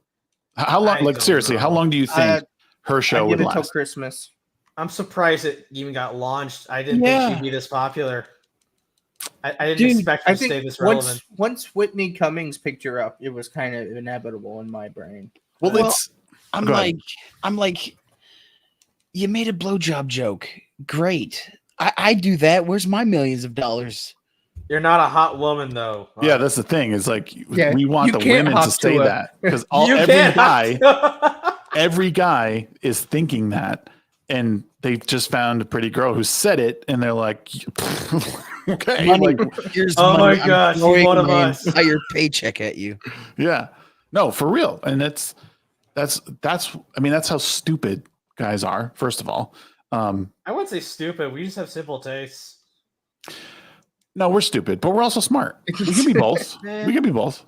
How long? I Like don't seriously, know. how long do you think her I show give would it till last? Christmas. I'm surprised it even got launched. I didn't think she'd be this popular. I didn't Dude, expect her I to stay think this relevant. once Whitney Cummings picked her up, it was kind of inevitable in my brain. Well, I'm Go ahead. like, you made a blowjob joke. Great. I do that. Where's my millions of dollars? You're not a hot woman, though. yeah, that's the thing. Is like Yeah, we want you the can't women to hop say to a- that because You every guy is thinking that, and they just found a pretty girl who said it, and they're like, okay, Money. like, Here's Oh money. my I'm gosh, throwing one of my us. entire paycheck at you. yeah, no, for real, and that's I mean that's how stupid guys are. First of all, I wouldn't say stupid. We just have simple tastes. no, we're stupid, but we're also smart. We can be both. We can be both.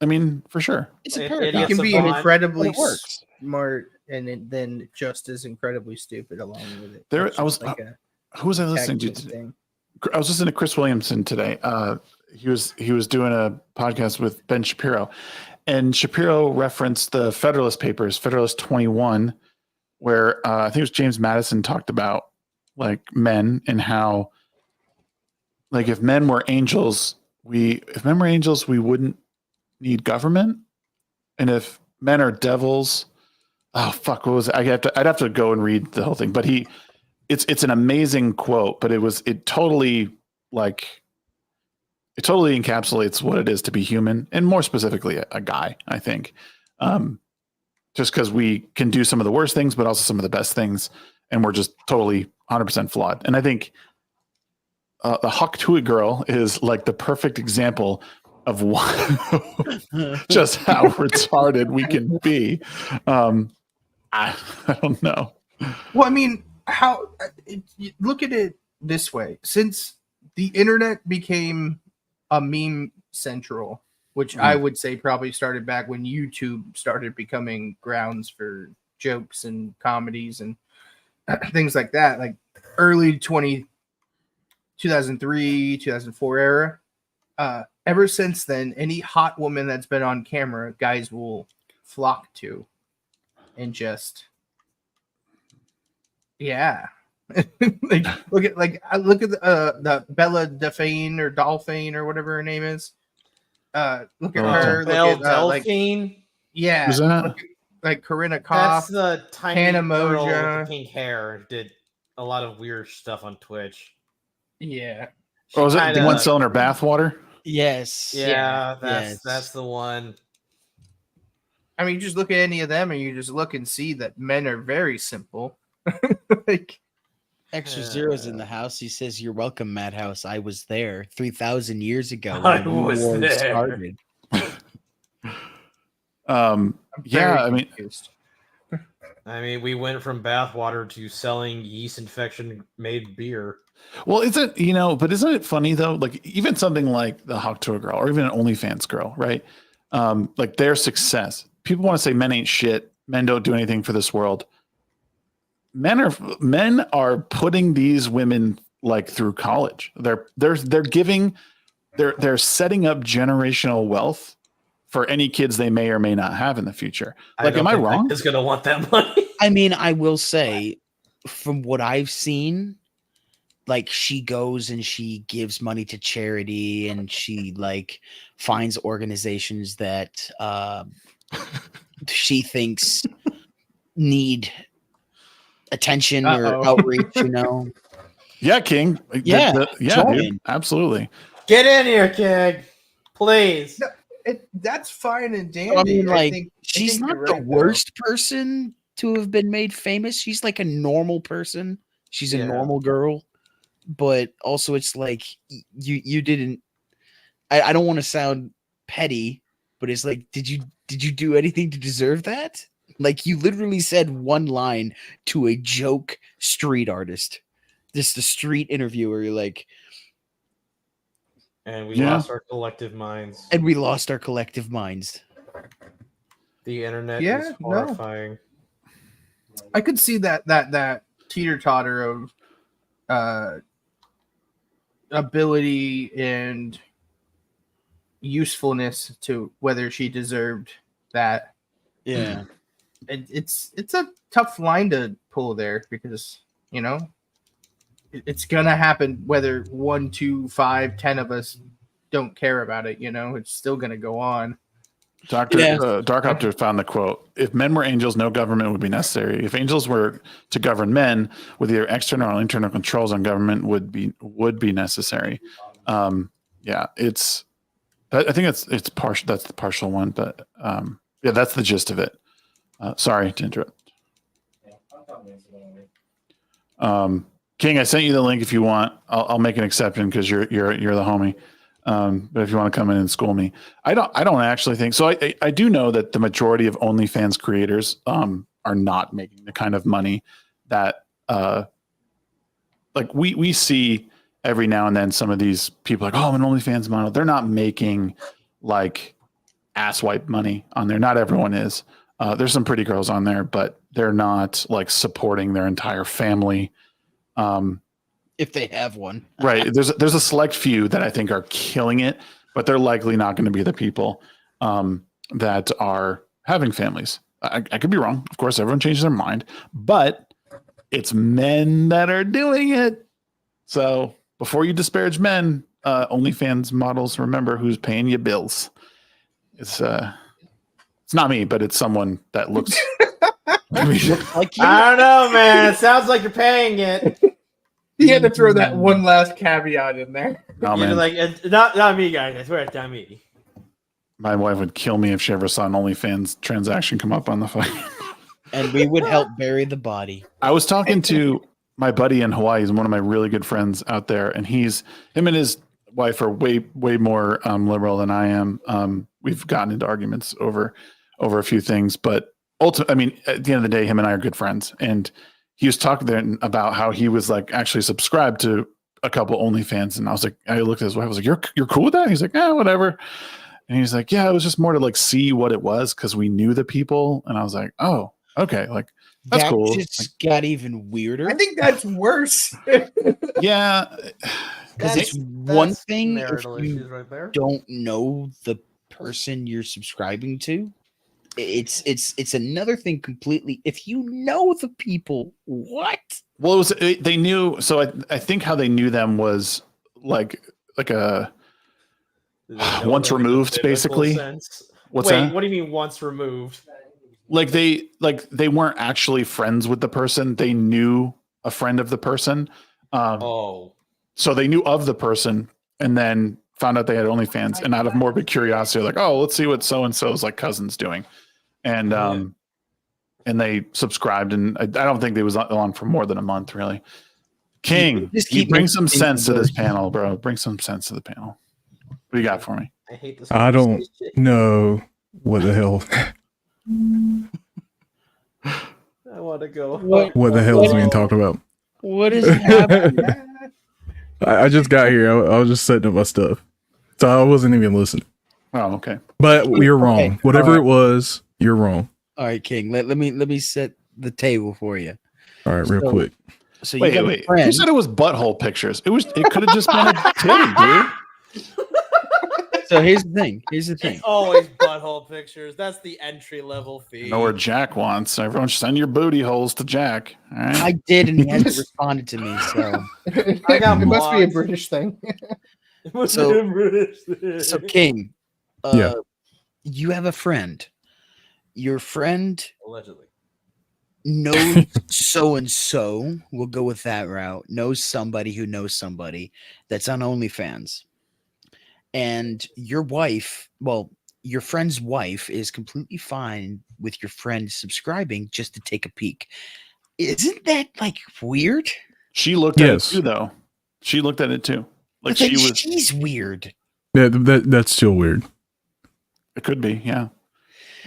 I mean, for sure. It's a It- paradox. You Idiots can be savant, incredibly but it works. smart and then just as incredibly stupid along with it. There- That's I was- just like a Who was I listening tag to team today? thing. I was listening to Chris Williamson today. He was doing a podcast with Ben Shapiro, and Shapiro referenced the Federalist Papers, Federalist 21, where I think it was James Madison talked about like men and how like if men were angels, we wouldn't need government, and if men are devils, oh fuck, what was it? I'd have to go and read the whole thing, but it's an amazing quote, but it totally encapsulates what it is to be human, and more specifically a guy, I think. Just because we can do some of the worst things, but also some of the best things, and we're just totally 100% flawed. And I think the Hawk Tuah girl is like the perfect example of what, just how retarded we can be. I don't know. Well, I mean, look at it this way. Since the internet became a meme central, which I would say probably started back when YouTube started becoming grounds for jokes and comedies and things like that, like early 2003, 2004 era. Ever since then, any hot woman that's been on camera, guys will flock to and just, yeah. look at the Bella Delphine or Dolphine or whatever her name is. Look at her. Belle Look at Delphine. yeah, Who's that? look at Corinna That's Koff. the tiny Hannah girl with Moja. the pink hair. Did a lot of weird stuff on Twitch. Yeah, Oh, was it the kinda- one selling her bathwater? Yes. Yeah, Yes. that's the one. I mean, you just look at any of them and you just look and see that men are very simple. Like, Extra Zero's in the house. He says, "You're welcome, Madhouse. I was there 3,000 years ago I when the was war there." started." I'm Yeah, very I mean, confused. I mean, we went from bathwater to selling yeast infection made beer. well, but isn't it funny though? Like even something like the Hawk Tuah girl or even an OnlyFans girl, right? Like their success. People want to say men ain't shit. Men don't do anything for this world. Men are putting these women like through college. They're setting up generational wealth for any kids they may or may not have in the future. Like, am I wrong? Is gonna want that money. I mean, I will say, from what I've seen, like she goes and she gives money to charity, and she like finds organizations that she thinks need attention or outreach. Yeah, King. Yeah, Dude, absolutely. Get in here, kid. Please. No, that's fine and dandy. I mean, like, she's she's not the worst person to have been made famous. She's like a normal person. She's a normal girl, but also it's like you didn't. I don't want to sound petty, but it's like, did you do anything to deserve that? Like, you literally said one line to a joke street artist, just a street interviewer. You're like, and we lost our collective minds. And we lost our collective minds. The internet is horrifying. I could see that teeter-totter of ability and usefulness to whether she deserved that. Yeah. It's a tough line to pull there because, it's gonna happen whether 1, 2, 5, 10 of us don't care about it. It's still gonna go on. Darkopter found the quote: "If men were angels, no government would be necessary. If angels were to govern men, with either external or internal controls on government would be necessary." Yeah, it's. I think it's partial. That's the partial one, but yeah, that's the gist of it. Sorry to interrupt. King, I sent you the link if you want. I'll make an exception because you're the homie. But if you want to come in and school me, I don't actually think so. I do know that the majority of OnlyFans creators are not making the kind of money that like we see every now and then. Some of these people like, oh, I'm an OnlyFans model. They're not making like ass wipe money on there. Not everyone is. There's some pretty girls on there, but they're not like supporting their entire family. If they have one. Right. There's a select few that I think are killing it, but they're likely not going to be the people that are having families. I could be wrong. Of course, everyone changes their mind, but it's men that are doing it. So before you disparage men, OnlyFans models, remember who's paying you bills. It's not me, but it's someone that looks like you. I don't know, man. It sounds like you're paying it. You had to throw that one last caveat in there. Oh, man. Like, it's not me, guys. I swear it's not me. My wife would kill me if she ever saw an OnlyFans transaction come up on the phone. And we would help bury the body. I was talking to my buddy in Hawaii. He's one of my really good friends out there, and him and his wife are way more liberal than I am. We've gotten into arguments over a few things, but ultimately, I mean, at the end of the day, him and I are good friends. And he was talking there about how he was like actually subscribed to a couple OnlyFans, and I looked at his wife. I was like, "You're cool with that?" He's like, "Yeah, whatever." And he's like, "Yeah, it was just more to like see what it was because we knew the people." And I was like, "Oh, okay, like that's that cool." Just got even weirder. I think that's worse. Yeah, because it's one thing if you right there. don't know the person you're subscribing to. It's another thing completely. If you know the people, what? Well, they knew. So I think how they knew them was like a once removed, basically. What's that? What do you mean once removed? Like they weren't actually friends with the person. They knew a friend of the person. So they knew of the person and then found out they had OnlyFans. And out of morbid curiosity, like, oh, let's see what so and so's like cousin's doing. and they subscribed, and I don't think they was on for more than a month, really. King, Just you keep bring making some things sense to this worse. panel, bro. Bring some sense to the panel. What do you got for me? I hate this. I don't conversation. know what the hell. I want to go. What the hell is being talked about? What is happening? I just got here. I was just setting up my stuff, so I wasn't even listening. Oh, okay. But you're wrong. Okay, Whatever alright. it was, you're wrong. All right, King. Let me set the table for you. All right, real So- quick. So you Wait, got a wait. Who friend. said it was butthole pictures? It could have just been a titty, dude. So here's the thing. It's always butthole pictures. That's the entry level fee. I know where Jack wants. Everyone send your booty holes to Jack. All right. I did, and he hasn't responded to me. So, I got it must be a blocked. British thing. so King, Yeah. you have a friend. Your friend Allegedly. knows so and so. We'll go with that route. Knows somebody who knows somebody that's on OnlyFans, and your wife. Well, your friend's wife is completely fine with your friend subscribing just to take a peek. Isn't that like weird? She looked at it Yes. too, though. She looked at it too. Like But then she was. she's weird. Yeah, that's still weird. It could be, yeah.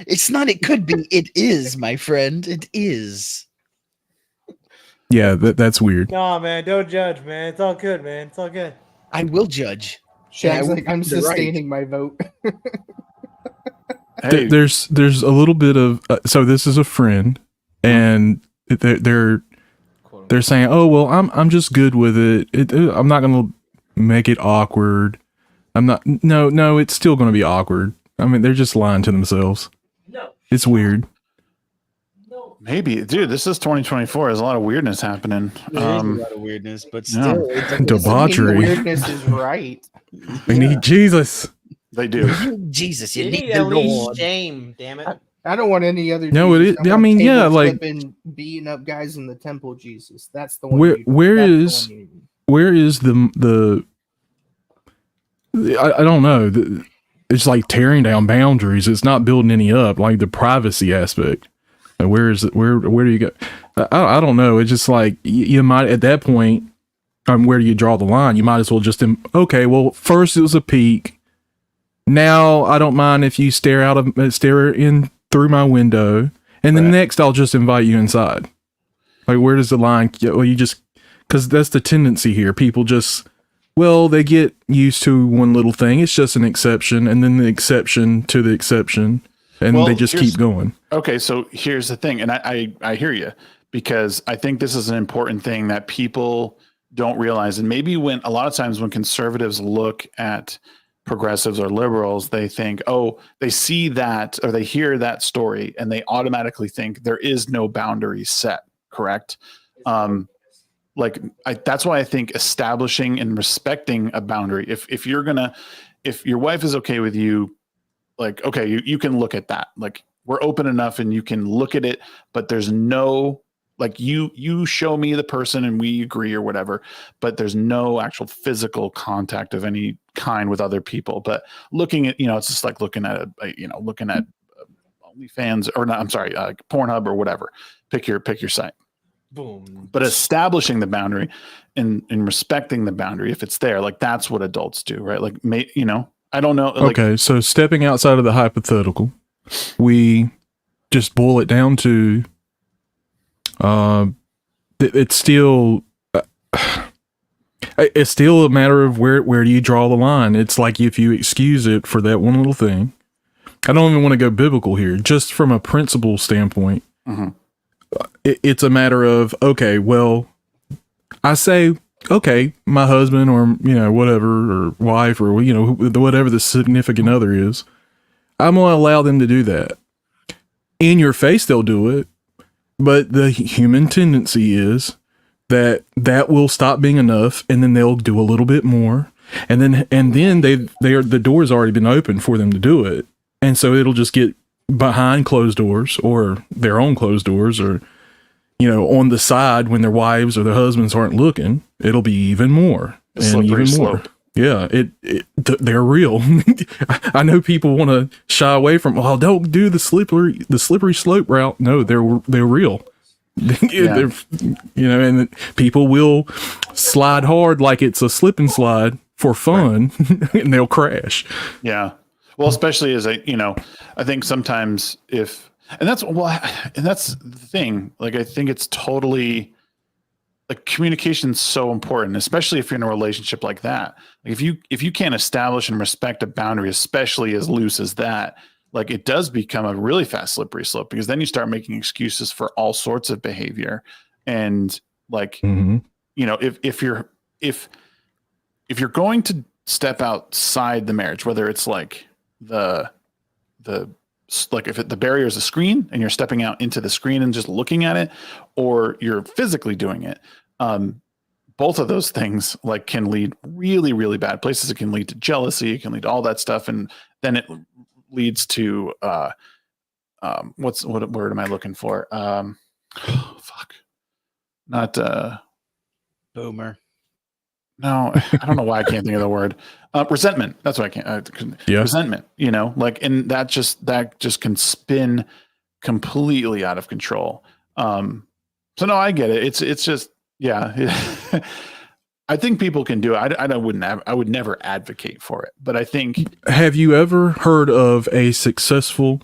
It's not. It could be. It is, my friend. It is. Yeah, that's weird. Nah, man, don't judge, man. It's all good, man. It's all good. I will judge. Shag's I like, I'm would be right. sustaining my vote. Hey, There's a little bit of so this is a friend, and they're saying, oh well, I'm just good with it. I'm not gonna make it awkward. I'm not. No, it's still gonna be awkward. I mean, they're just lying to themselves. No. It's weird. No. maybe, dude. This is 2024. There's a lot of weirdness happening. There is a lot of weirdness, but yeah. still, it doesn't- Debauchery. The weirdness is right. We need Jesus. They do. Jesus, you You need need the at least Lord. shame, damn it. I don't want any other. No, Jesus. I want mean, table yeah, like- flipping, beating up guys in the temple. Jesus, that's the one. Where- you- where that's the is- one you need. Where is the I don't know. It's like tearing down boundaries. It's not building any up, like the privacy aspect. And where is it? Where do you go? I don't know. It's just like you might at that point. Where do you draw the line? You might as well just okay. Well, first it was a peek. Now I don't mind if you stare in through my window, and then Right. next I'll just invite you inside. Like where does the line? Well, you just because that's the tendency here. People just they get used to one little thing. It's just an exception, and then the exception to the exception, and Well, they just here's- keep going. Okay, so here's the thing, and I hear you, because I think this is an important thing that people don't realize. And maybe when a lot of times when conservatives look at progressives or liberals, they think, oh, they see that or they hear that story and they automatically think there is no boundary set, correct? That's why I think establishing and respecting a boundary, if your wife is okay with you, like, okay, you can look at that. Like, we're open enough and you can look at it, but there's no, like, you show me the person and we agree or whatever, but there's no actual physical contact of any kind with other people. But looking at, it's just like looking at OnlyFans or not, I'm sorry, Pornhub or whatever. Pick your site. Boom. But establishing the boundary and respecting the boundary, if it's there, like, that's what adults do, right? Like, I don't know. Like, Okay, so stepping outside of the hypothetical, we just boil it down to it's still a matter of where do you draw the line. It's like if you excuse it for that one little thing. I don't even want to go biblical here. Just from a principle standpoint, mhm. It's a matter of, okay, well, I say, okay, my husband or whatever, or wife, or whatever the significant other is, I'm gonna allow them to do that. In your face they'll do it, but the human tendency is that will stop being enough, and then they'll do a little bit more, and then the door's already been open for them to do it, and so it'll just get behind closed doors or their own closed doors, or on the side when their wives or their husbands aren't looking. It'll be even more and Slippery even more. slope. Yeah, they're real. I know people want to shy away from, well, don't do the slippery slope route. No, they're real. They're, and people will slide hard like it's a slip and slide for fun, and they'll crash. Yeah. Well, especially as I think sometimes and that's the thing. Like, I think it's totally, like, communication is so important, especially if you're in a relationship like that. Like, if you can't establish and respect a boundary, especially as loose as that, like, it does become a really fast slippery slope, because then you start making excuses for all sorts of behavior. And like, if you're going to step outside the marriage, whether it's like the if the barrier is a screen and you're stepping out into the screen and just looking at it, or you're physically doing it, both of those things like can lead really, really bad places. It can lead to jealousy. It can lead to all that stuff. And then it leads to, what word am I looking for? Boomer. No, I don't know why I can't think of the word. Resentment. That's what I can't. Resentment. And that just can spin completely out of control. So no, I get it. It's just, yeah. I think people can do it. I would never advocate for it, but I think. Have you ever heard of a successful?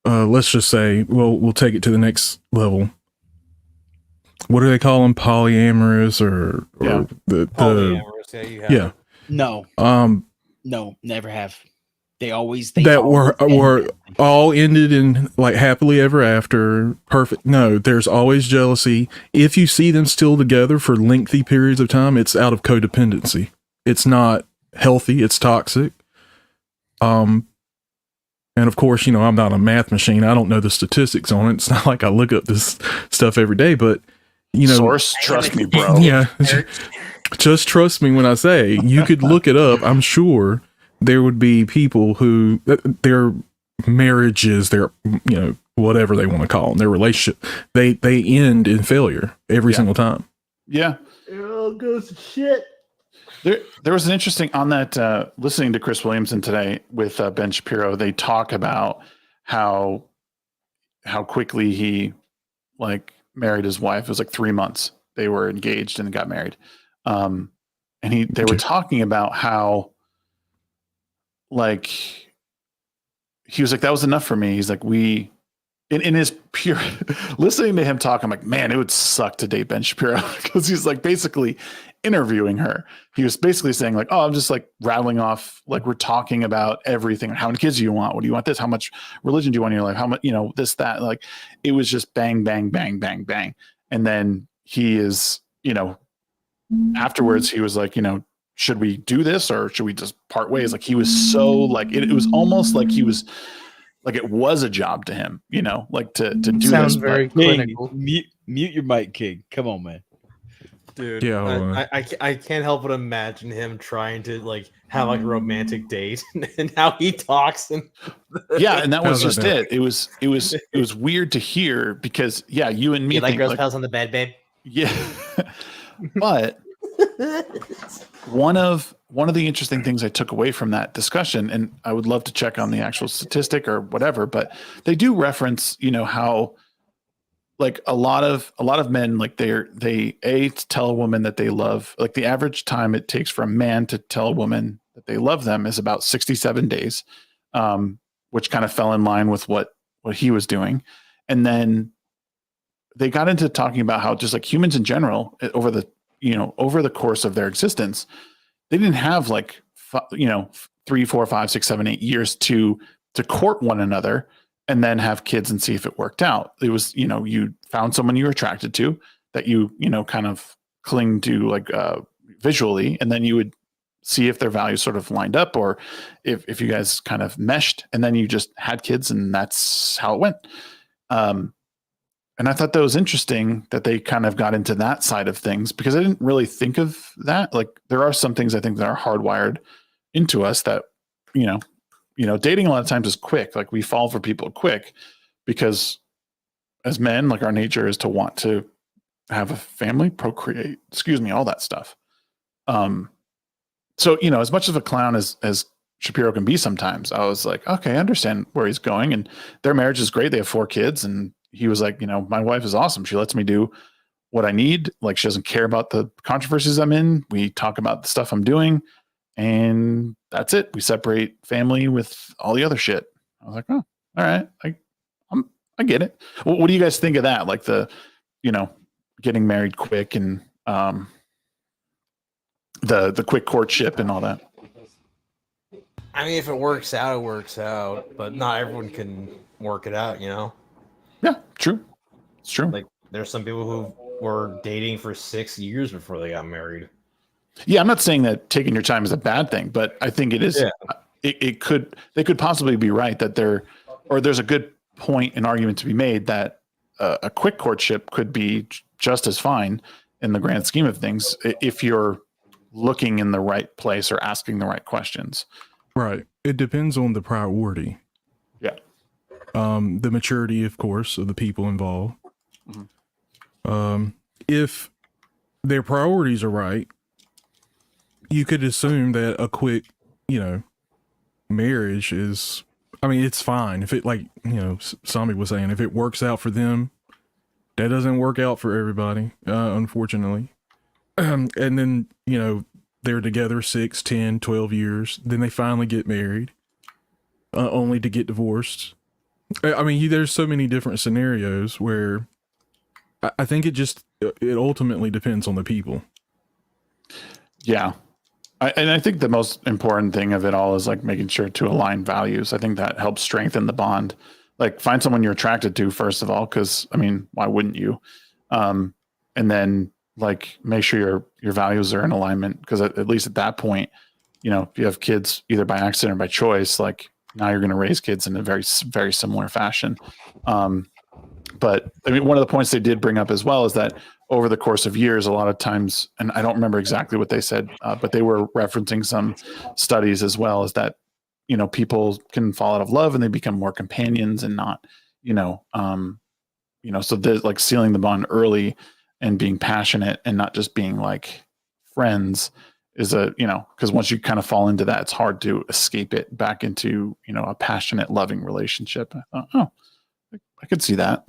Let's just say, we'll take it to the next level. What do they call them? Polyamorous or the polyamorous? Yeah. No. No, never have. They were all ended in like happily ever after. Perfect. No, there's always jealousy. If you see them still together for lengthy periods of time, it's out of codependency. It's not healthy. It's toxic. And of course, I'm not a math machine. I don't know the statistics on it. It's not like I look up this stuff every day, but source, trust me, bro. Yeah. Just trust me when I say you could look it up. I'm sure there would be people who their marriages, their, whatever they want to call them, their relationship, they end in failure every single time. Yeah. It all goes to shit. There was an interesting on that, listening to Chris Williamson today with Ben Shapiro, they talk about how quickly he married his wife. It was like 3 months. They were engaged and got married. And they were talking about how, he was like, that was enough for me. He's like, in his pure listening to him talk, I'm like, man, it would suck to date Ben Shapiro, because he's like basically interviewing her. He was basically saying like, oh, I'm just like rattling off, like, we're talking about everything. How many kids do you want? What do you want? This? How much religion do you want in your life? How much, this, that, like, it was just bang, bang, bang, bang, bang. And then he is, afterwards he was like, should we do this or should we just part ways? Like, he was so like, it was almost like he was like, it was a job to him, to do Sounds this. very clinical. Mute your mic, King. Come on, man. Dude, Yeah, I can't help but imagine him trying to have a romantic date and how he talks and Yeah, and that was How's just that? it. It was weird to hear, because you and me you like think, girls' pals on the bed, babe. yeah. But one of the interesting things I took away from that discussion, and I would love to check on the actual statistic or whatever, but they do reference, how a lot of men, like they tell a woman that they love, like the average time it takes for a man to tell a woman that they love them is about 67 days, which kind of fell in line with what he was doing. And then they got into talking about how just like humans in general, over the course of their existence, they didn't have 3, 4, 5, 6, 7, 8 years to court one another and then have kids and see if it worked out. It was, you found someone you were attracted to that you kind of cling to visually, and then you would see if their values sort of lined up, or if you guys kind of meshed, and then you just had kids, and that's how it went. And I thought that was interesting that they kind of got into that side of things, because I didn't really think of that. Like, there are some things I think that are hardwired into us that, dating a lot of times is quick. Like, we fall for people quick because as men, like, our nature is to want to have a family, procreate, all that stuff. So, you know, as much of a clown as Shapiro can be sometimes, I was like, okay, I understand where he's going. And their marriage is great. They have 4 kids. And he was like, you know, my wife is awesome. She lets me do what I need. Like, she doesn't care about the controversies I'm in. We talk about the stuff I'm doing, and that's it. We separate family with all the other shit. I was like, oh, all right. I get it. What do you guys think of that? Like the, you know, getting married quick and the quick courtship and all that. I mean, if it works out, it works out. But not everyone can work it out, you know? Yeah, true. It's true. Like, there's some people who were dating for 6 years before they got married. Yeah, I'm not saying that taking your time is a bad thing, but I think it is. Yeah. They could possibly be right that there's a good point and argument to be made that a quick courtship could be just as fine in the grand scheme of things if you're looking in the right place or asking the right questions. Right. It depends on the priority. Yeah. The maturity, of course, of the people involved. Mm-hmm. If their priorities are right, you could assume that a quick, you know, marriage is, I mean, it's fine. If it, like, you know, Sami was saying, if it works out for them, that doesn't work out for everybody, unfortunately. And then, you know, they're together 6, 10, 12 years. Then they finally get married, only to get divorced. I mean, there's so many different scenarios where I think it ultimately depends on the people. Yeah. And I think the most important thing of it all is like making sure to align values. I think that helps strengthen the bond. Like, find someone you're attracted to, first of all, because I mean, why wouldn't you? And then like make sure your values are in alignment, because at least at that point, you know, if you have kids either by accident or by choice, like now you're going to raise kids in a very, very similar fashion. But I mean, one of the points they did bring up as well is that over the course of years, a lot of times, and I don't remember exactly what they said, but they were referencing some studies as well, is that, you know, people can fall out of love and they become more companions and not, so there's like sealing the bond early and being passionate and not just being like friends is because once you kind of fall into that, it's hard to escape it back into, a passionate, loving relationship. I thought, I could see that,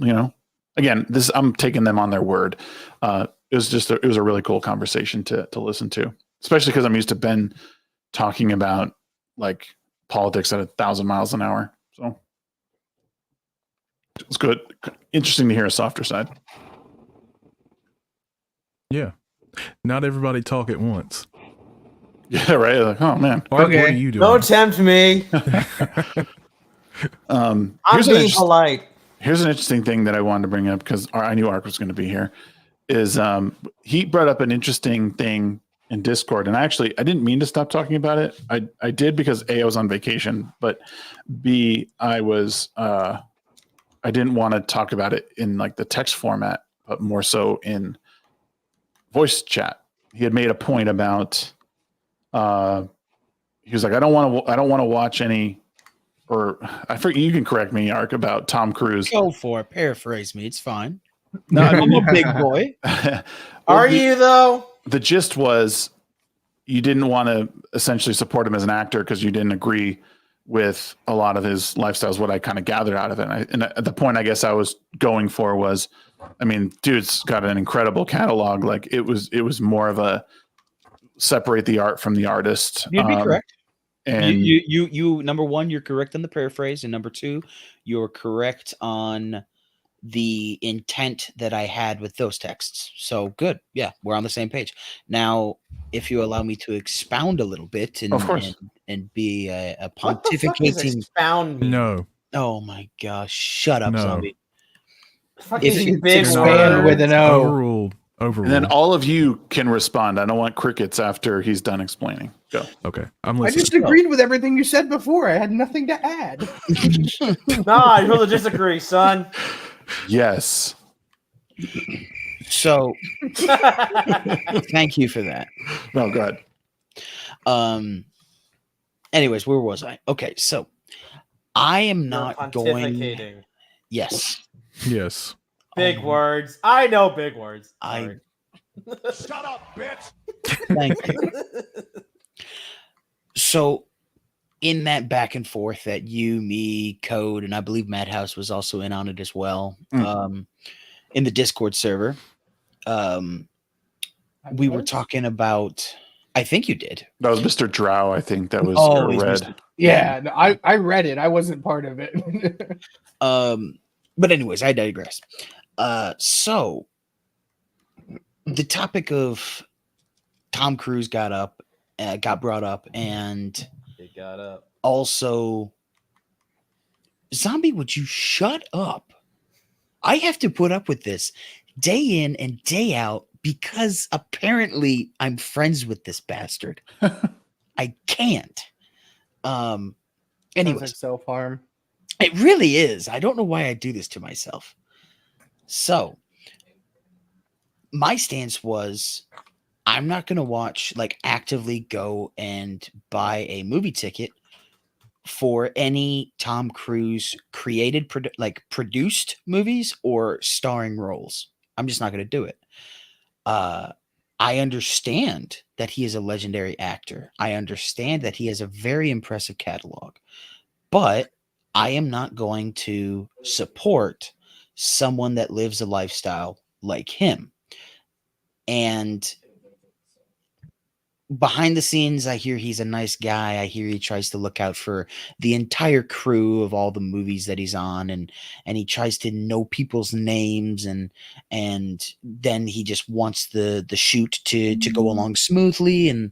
again, I'm taking them on their word. It was a really cool conversation to listen to, especially because I'm used to Ben talking about like politics at 1,000 miles an hour. So it's good. Interesting to hear a softer side. Yeah. Not everybody talk at once. Yeah, right. Like, oh man. What Okay. are you doing? Don't tempt me. I'm being polite. Here's an interesting thing that I wanted to bring up because I knew Ark was going to be here. Is he brought up an interesting thing in Discord, and I didn't mean to stop talking about it. I did because A, I was on vacation, but B, I didn't want to talk about it in like the text format, but more so in voice chat. He had made a point about he was like, I don't want to watch any, or I forget, you can correct me, Ark, about Tom Cruise. Go for it. Paraphrase me. It's fine. No, I'm a big boy. Are you though? The gist was you didn't want to essentially support him as an actor because you didn't agree with a lot of his lifestyles, what I kind of gathered out of it. And the point I guess I was going for was, I mean, dude's got an incredible catalog. Like it was more of a separate the art from the artist. You'd be correct. And you number one, you're correct on the paraphrase, and number two, you're correct on the intent that I had with those texts. So good. Yeah, we're on the same page. Now, if you allow me to expound a little bit and of course. and be a What the fuck is pontificating. expound me? No. Oh my gosh, shut up, No. zombie. Fuck If is you big expand word. with an O. Overruled. And then all of you can respond. I don't want crickets after he's done explaining. Go. Okay. I'm I listening. just agreed with everything you said before. I had nothing to add. Nah, I really disagree, son. Yes. So thank you for that. No, go ahead. Anyways, where was I? Okay, so I am not going. Pontificating. Yes. Yes. Big words. I know big words. I Shut up, bitch. Thank you. So, in that back and forth that you, me, Code, and I believe Madhouse was also in on it as well, in the Discord server, we were talking about. I think you did. That was Mr. Drow, I think. That was Always Red. Mr. Yeah, no, I read it. I wasn't part of it. But anyways, I digress. So the topic of Tom Cruise got brought up, and It got up. also, Zombie, would you shut up? I have to put up with this day in and day out because apparently I'm friends with this bastard. I can't. Anyways, Anyways, self-harm. it really is. I don't know why I do this to myself. So, my stance was I'm not going to actively go and buy a movie ticket for any Tom Cruise created, produced movies or starring roles. I'm just not going to do it. I understand that he is a legendary actor. I understand that he has a very impressive catalog, but I am not going to support someone that lives a lifestyle like him. And behind the scenes, I hear he's a nice guy. I hear he tries to look out for the entire crew of all the movies that he's on, and he tries to know people's names, and then he just wants the shoot to go along smoothly, and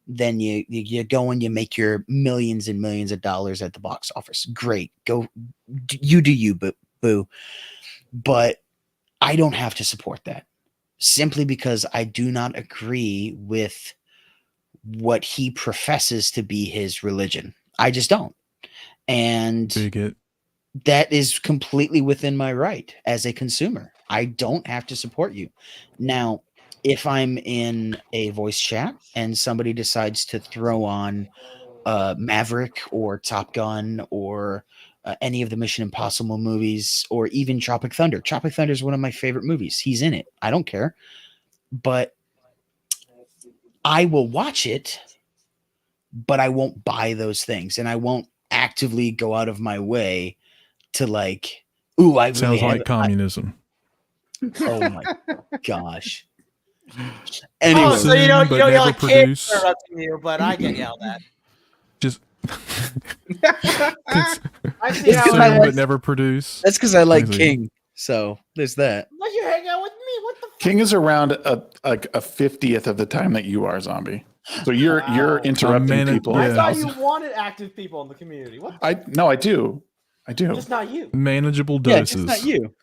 then you go and you make your millions and millions of dollars at the box office. Great, go, you do you, boo. But I don't have to support that simply because I do not agree with what he professes to be his religion. I just don't. And that is completely within my right as a consumer. I don't have to support you. Now, if I'm in a voice chat and somebody decides to throw on Maverick or Top Gun or any of the Mission Impossible movies, or even Tropic Thunder. Tropic Thunder is one of my favorite movies. He's in it. I don't care. But I will watch it, but I won't buy those things, and I won't actively go out of my way to I really sounds like communism. Oh my gosh. Anyway, Anyway, so you don't yell at kids produce. interrupting you, but I get yelled at. Just I see how I consume like- but never produce. that's because I like Crazy. King. So there's that. Why'd you hang out with me? What the fuck? King is around a 50th of the time that you are, Zombie. So you're Wow. interrupting people. Yeah. I thought you wanted active people in the community. What? I do. Just not you. Manageable Yeah, doses. just not you.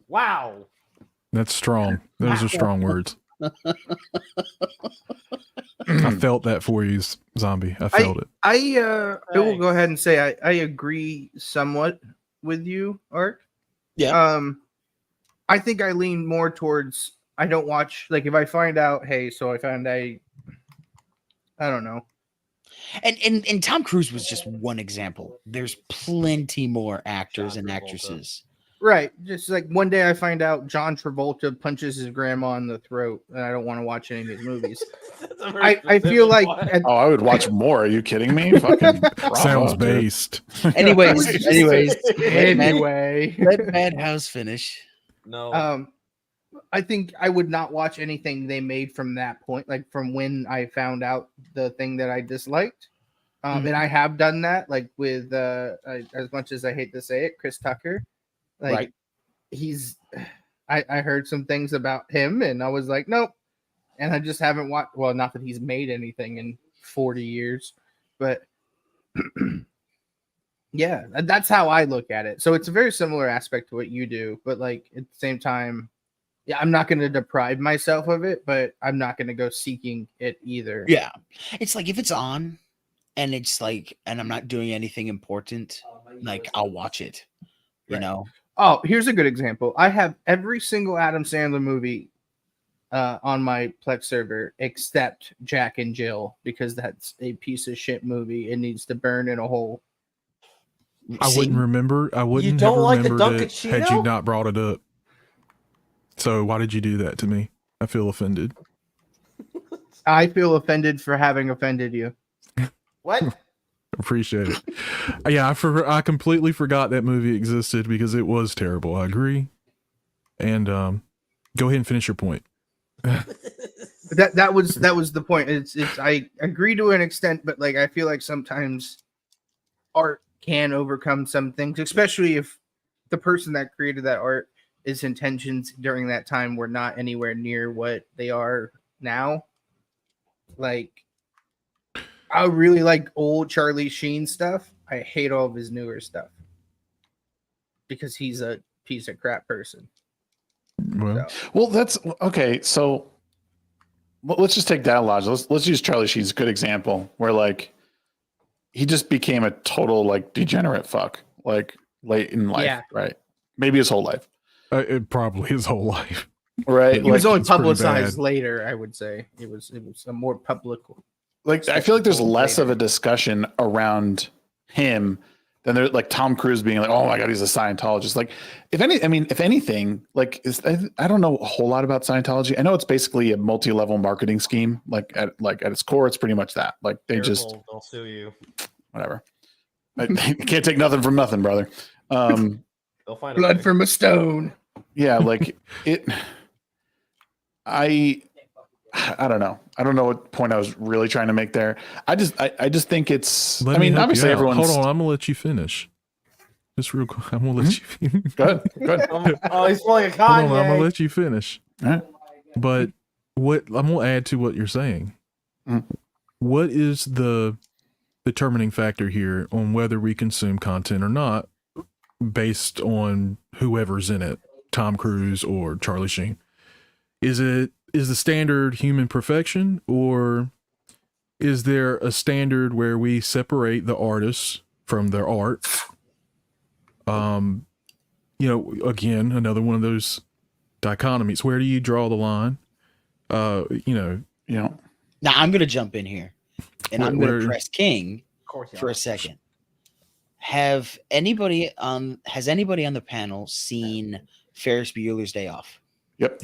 Wow. That's strong. Those are strong words. I felt that for you, Zombie. I felt it. I will Thanks. go ahead and say I agree somewhat with you, Art. Yeah. I think I lean more towards I don't watch, like, if I find out, hey, so I found I don't know. And Tom Cruise was just one example. There's plenty more actors and John Travolta. actresses. Right. Just like one day I find out John Travolta punches his grandma in the throat and I don't want to watch any of his movies. That's a very I feel like specific at, Oh, I would watch more. Are you kidding me? Fucking bravo, Sounds dude. based. Anyways, anyway. let Madhouse finish. one. No. I think I would not watch anything they made from that point, like from when I found out the thing that I disliked. And I have done that, like with as much as I hate to say it, Chris Tucker. Like Right. he's I heard some things about him and I was like, nope. And I just haven't watched, well, not that he's made anything in 40 years, but yeah, that's how I look at it. So it's a very similar aspect to what you do, but like at the same time, yeah, I'm not going to deprive myself of it, but I'm not going to go seeking it either. Yeah. It's like if it's on and it's like, and I'm not doing anything important, like I'll watch it. You Right. know? Oh, here's a good example. I have every single Adam Sandler movie on my Plex server except Jack and Jill because that's a piece of shit movie. It needs to burn in a hole. I See? wouldn't remember. I wouldn't don't have like the remembered it Dunkachino? had you not brought it up. So why did you do that to me? I feel offended. I feel offended for having offended you. What? Appreciate it. Yeah, I completely forgot that movie existed because it was terrible. I agree. And go ahead and finish your point. That was the point. It's I agree to an extent, but like I feel like sometimes art can overcome some things, especially if the person that created that art, his intentions during that time were not anywhere near what they are now. Like, I really like old Charlie Sheen stuff. I hate all of his newer stuff because he's a piece of crap person. Well, So, Well, that's okay. So let's just take that logic. Let's use Charlie Sheen's a good example where like he just became a total like degenerate fuck like late in life, Yeah. right? Maybe his whole life, it probably his whole life. right? he was Like, only it's pretty publicized bad. later, I would say. It was a more public. like I feel like there's spectacle less of a later. discussion around him than there like Tom Cruise being like, oh my god, he's a Scientologist. Like, if anything, like I don't know a whole lot about Scientology. I know it's basically a multi-level marketing scheme. Like at its core, it's pretty much that. Like they just Careful, they'll sue you. whatever. I can't take nothing from nothing, brother. They'll find a Blood way. from a stone. Yeah, like it. I don't know. I don't know what point I was really trying to make there. I just think it's. Let I me mean, help you obviously out. everyone's. Hold on, I'm gonna let you finish. Just real quick, I'm gonna let you finish. Good. Oh, he's pulling a Hold on, I'm gonna Kanye. let you finish. All right. But what I'm gonna add to what you're saying. Mm. What is the determining factor here on whether we consume content or not, based on whoever's in it, Tom Cruise or Charlie Sheen? Is the standard human perfection, or is there a standard where we separate the artists from their art? Again, another one of those dichotomies. Where do you draw the line? Yeah. Now I'm going to jump in here, and I'm going Where- to press King for a second. Has anybody on the panel seen Ferris Bueller's Day Off? Yep.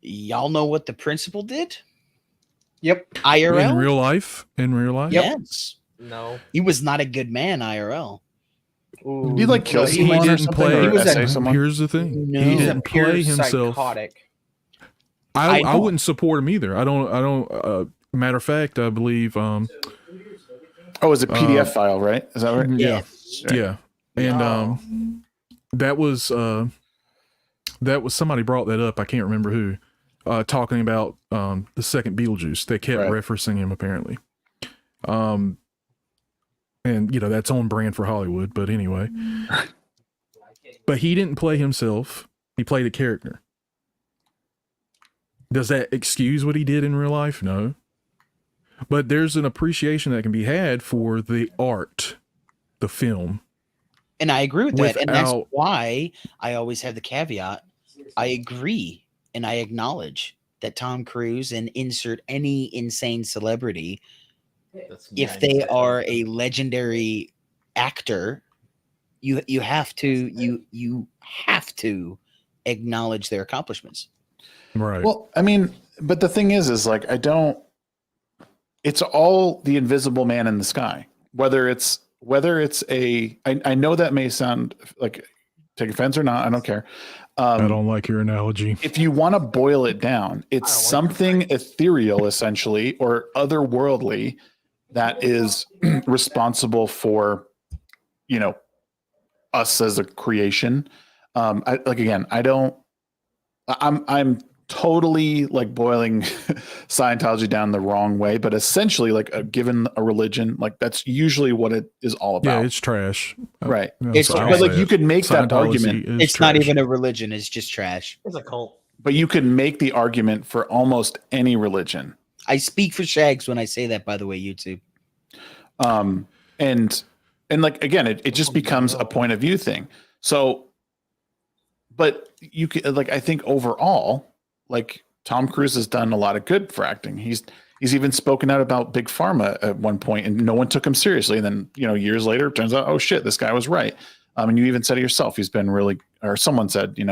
Y'all know what the principal did? Yep. IRL? In real life? Yes. No. He was not a good man, IRL. Ooh, Did he like kill no, someone He or didn't something? play. Or He was essay a- someone? Here's the thing. No. He He's a didn't pure play himself. psychotic. I I know. wouldn't support him either. I don't. Matter of fact, I believe. Oh, it's a PDF file, right? Is that right? Yeah. Yes. Yeah. And that was somebody brought that up. I can't remember who. Talking about the second Beetlejuice. They kept Right. referencing him apparently. And that's on brand for Hollywood. But anyway, but he didn't play himself. He played a character. Does that excuse what he did in real life? No. But there's an appreciation that can be had for the art, the film. And I agree with that. And that's Without- why I always have the caveat. I agree and I acknowledge that Tom Cruise and insert any insane celebrity, if they are a legendary actor, you have to acknowledge their accomplishments. Right. Well, I mean, but the thing is like it's all the invisible man in the sky. Whether it's I know that may sound like take offense or not, I don't care. I don't like your analogy. If you want to boil it down, it's something ethereal essentially or otherworldly that is responsible for, us as a creation. I'm totally like boiling Scientology down the wrong way, but essentially given a religion, like that's usually what it is all about. Yeah, it's trash. Right. It's I'll But say like you it. could make that Scientology argument, is It's not trash. even a religion, it's just trash. It's a cult. but you could make the argument for almost any religion. I speak for Shags when I say that, by the way, YouTube. And like again, it just becomes a point of view thing. So, but you could like I think overall, like Tom Cruise has done a lot of good for acting. He's even spoken out about big pharma at one point, and no one took him seriously. And then years later, it turns out, oh shit, this guy was right. And you even said it yourself. He's been really, or someone said, he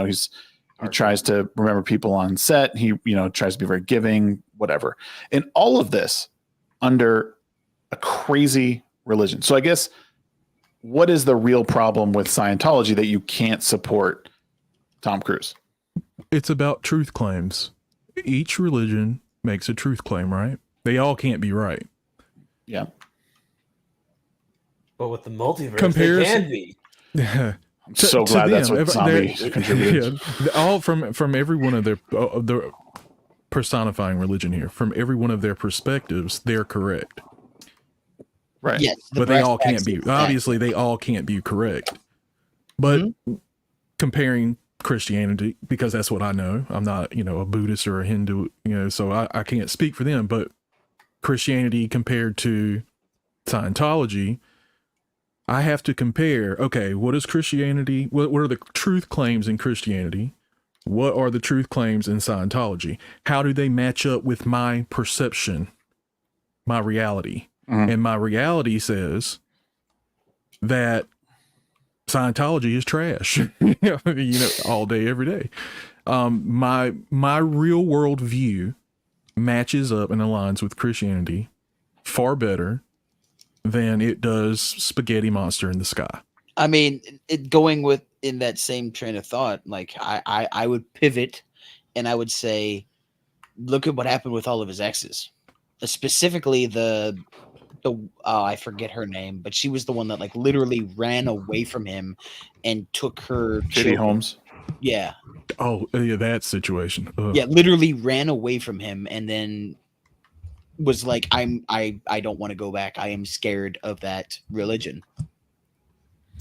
tries to remember people on set. He tries to be very giving, whatever. And all of this under a crazy religion. So I guess what is the real problem with Scientology that you can't support Tom Cruise? It's about truth claims. Each religion makes a truth claim, right? They all can't be right. Yeah. But with the multiverse, Comparison- they can be. I'm so glad that's what Zombie contributed. All from every one of their personifying religion here, from every one of their perspectives, they're correct. Right. Yes, But they all can't be. Obviously, they all can't be correct. But comparing Christianity, because that's what I know. I'm not, a Buddhist or a Hindu, so I can't speak for them. But Christianity compared to Scientology, I have to compare, okay, what is Christianity? What are the truth claims in Christianity? What are the truth claims in Scientology? How do they match up with my perception, my reality? And my reality says that Scientology is trash, all day, every day. My real world view matches up and aligns with Christianity far better than it does Spaghetti Monster in the Sky. I mean, going with in that same train of thought, like I would pivot and I would say, look at what happened with all of his exes, specifically the I forget her name, but she was the one that like literally ran away from him and took her Katie Holmes. Yeah. Oh, yeah, that situation. Ugh. Yeah, literally ran away from him and then was like, I don't want to go back. I am scared of that religion.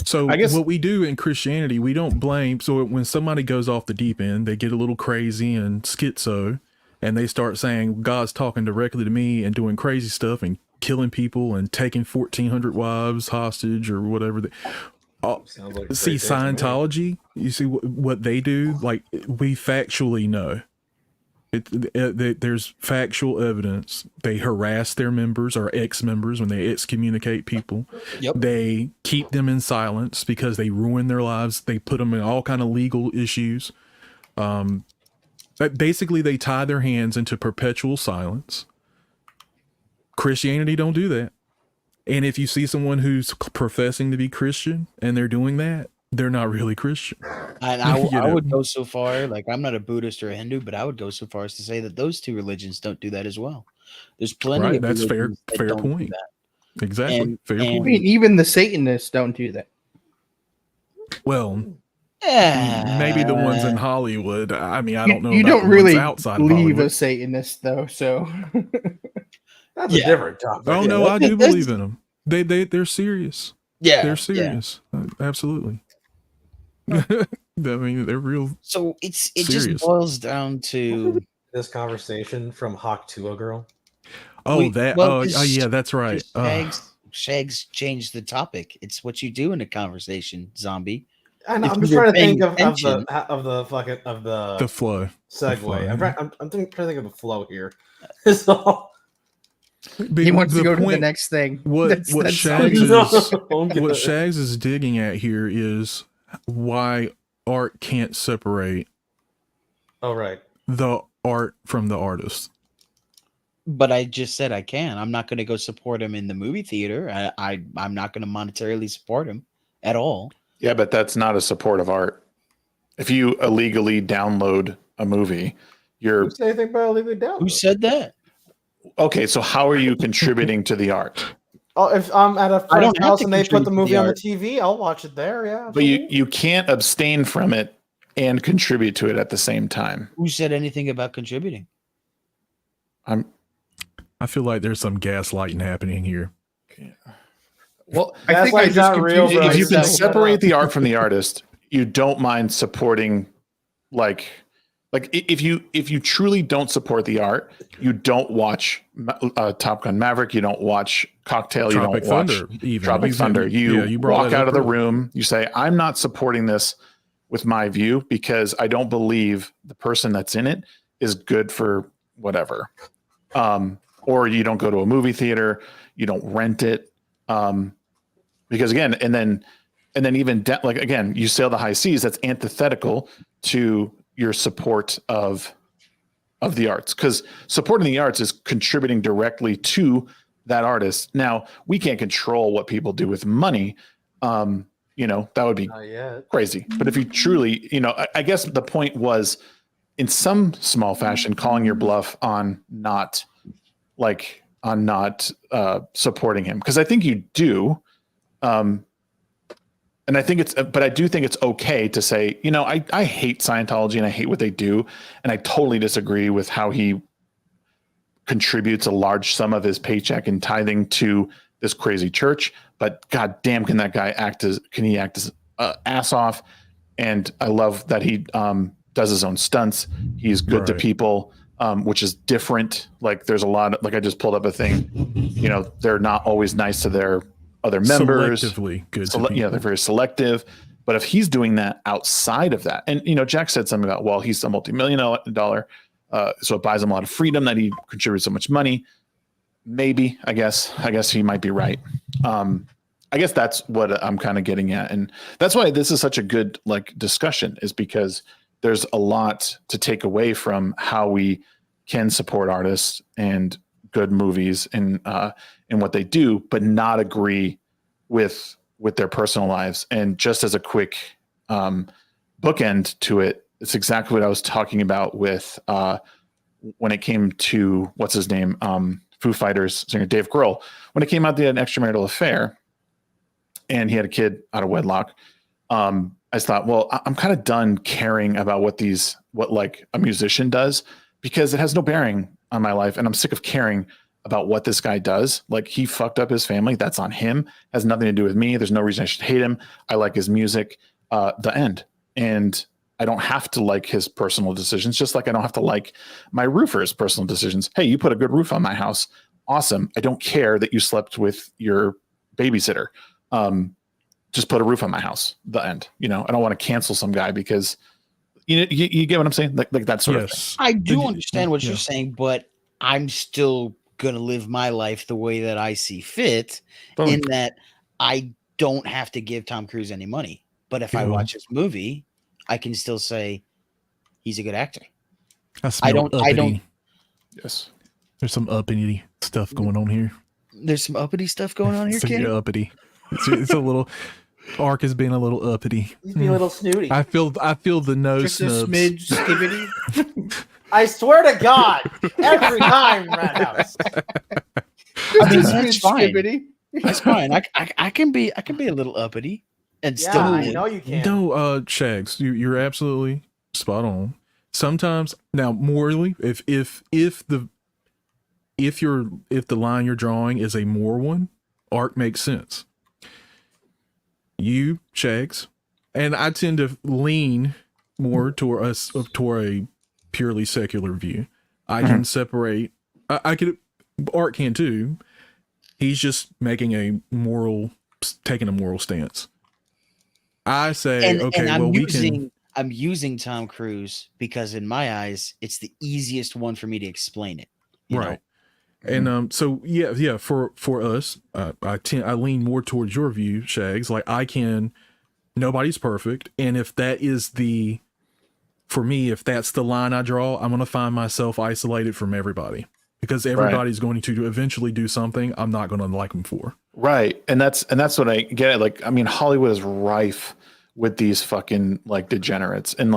So I guess what we do in Christianity, we don't blame. So when somebody goes off the deep end, they get a little crazy and schizo, and they start saying God's talking directly to me and doing crazy stuff and killing people and taking 1,400 wives hostage or whatever. Sounds like See, Scientology, you see what they do? Like, we factually know. There's factual evidence. They harass their members or ex-members when they excommunicate people. Yep. They keep them in silence because they ruin their lives. They put them in all kind of legal issues. Basically, they tie their hands into perpetual silence. Christianity don't do that. And if you see someone who's professing to be Christian and they're doing that, they're not really Christian. And I would go so far, like I'm not a Buddhist or a Hindu, but I would go so far as to say that those two religions don't do that as well. There's plenty Right, of that's fair religions that don't do point. that. Exactly. Fair I point. mean, even the Satanists don't do that. Well, maybe the ones in Hollywood. I mean, I don't know. You about don't the really ones outside of believe Hollywood. a Satanist, though. So That's a different topic. Oh no, I do believe in them. They're serious. Yeah, They're serious. Absolutely. I mean, they're real. So it serious. just boils down to This conversation from Hawk to a girl. Oh, yeah, that's right. Shags changed the topic. It's what you do in a conversation, zombie. I know, If I'm just you were trying to think paying of attention- the flow. segue. flow, I'm yeah. trying to think of the flow here. So he wants to go to the next thing. What what Shags is digging at here is why art can't separate Oh right. the art from the artist. But I just said I can. I'm not going to go support him in the movie theater. I'm not going to monetarily support him at all. Yeah, but that's not a support of art. If you illegally download a movie, you're Who said anything about illegally download? Who said that? okay. So how are you contributing to the art? Oh, if I'm at a I don't friend's have house to and they put contribute the to movie the on the art. TV, I'll watch it there. Yeah, But you absolutely. can't abstain from it and contribute to it at the same time. Who said anything about contributing? I feel like there's some gaslighting happening here. Well, I think I Gaslight's just not real, confused bro. if you can myself. separate the art from the artist, you don't mind supporting like if you truly don't support the art, you don't watch Top Gun Maverick, you don't watch Cocktail, Tropic you don't Thunder, watch even. Tropic Thunder. You brought walk that out up of the earlier. room, you say, I'm not supporting this with my view because I don't believe the person that's in it is good for whatever. Or you don't go to a movie theater, you don't rent it. Because again, and then even like again, you sail the high seas. That's antithetical to your support of of the arts, because supporting the arts is contributing directly to that artist. Now, we can't control what people do with money. You know, that would be Not yet. crazy. But if you truly, you know, I guess the point was in some small fashion calling your bluff on not supporting him, because I think you do. And I think but I do think it's okay to say, you know, I hate Scientology and I hate what they do. And I totally disagree with how he contributes a large sum of his paycheck in tithing to this crazy church. But God damn, can that guy act as ass off? And I love that he does his own stunts. He's good to people, which is different. Like there's a lot, like I just pulled up a thing, you know, they're not always nice to their other members. Selectively good. Yeah, they're very selective. But if he's doing that outside of that, and you know, Jack said something about, well, he's a multi-million-dollar, so it buys him a lot of freedom that he contributes so much money. Maybe, I guess he might be right. I guess that's what I'm kind of getting at, and that's why this is such a good like discussion, is because there's a lot to take away from how we can support artists and good movies and what they do, but not agree with their personal lives. And just as a quick bookend to it, it's exactly what I was talking about with when it came to what's his name, Foo Fighters singer Dave Grohl. When it came out, they had an extramarital affair, and he had a kid out of wedlock. I just thought, well, I'm kind of done caring about what like a musician does, because it has no bearing on my life, and I'm sick of caring about what this guy does. Like, he fucked up his family. That's on him. Has nothing to do with me. There's no reason I should hate him. I like his music. The end. And I don't have to like his personal decisions, just like I don't have to like my roofer's personal decisions. Hey, you put a good roof on my house. Awesome. I don't care that you slept with your babysitter. Just put a roof on my house. The end. You know, I don't want to cancel some guy because you get what I'm saying? Like that sort of thing. I do understand what you're saying, but I'm still going to live my life the way that I see fit, in that I don't have to give Tom Cruise any money. But if I watch his movie, I can still say he's a good actor. I don't. Yes. There's some uppity stuff going on here. There's some uppity stuff going on here, Ken. Uppity. It's a little. Ark is being a little uppity. He's being a little snooty. I feel the nose Just a snubs. smidge skibbity. I swear to God, every time, Rathouse. I mean, that's fine. Skibbity. That's fine. I can be a little uppity and Yeah, still. I know you can. No, Shags, you're absolutely spot on. Sometimes, now morally, if the line you're drawing is a moral one, Ark makes sense. You, Shags, and I tend to lean more toward a purely secular view. I can separate. I could. Art can too. He's just taking a moral stance. I say, I'm using Tom Cruise because in my eyes, it's the easiest one for me to explain it. You know? And so yeah, for us, I lean more towards your view, Shags. Like, nobody's perfect, and if that is if that's the line I draw, I'm gonna find myself isolated from everybody, because everybody's going to eventually do something I'm not gonna like them for. Right, and that's what I get at. Like, I mean, Hollywood is rife with these fucking like degenerates, and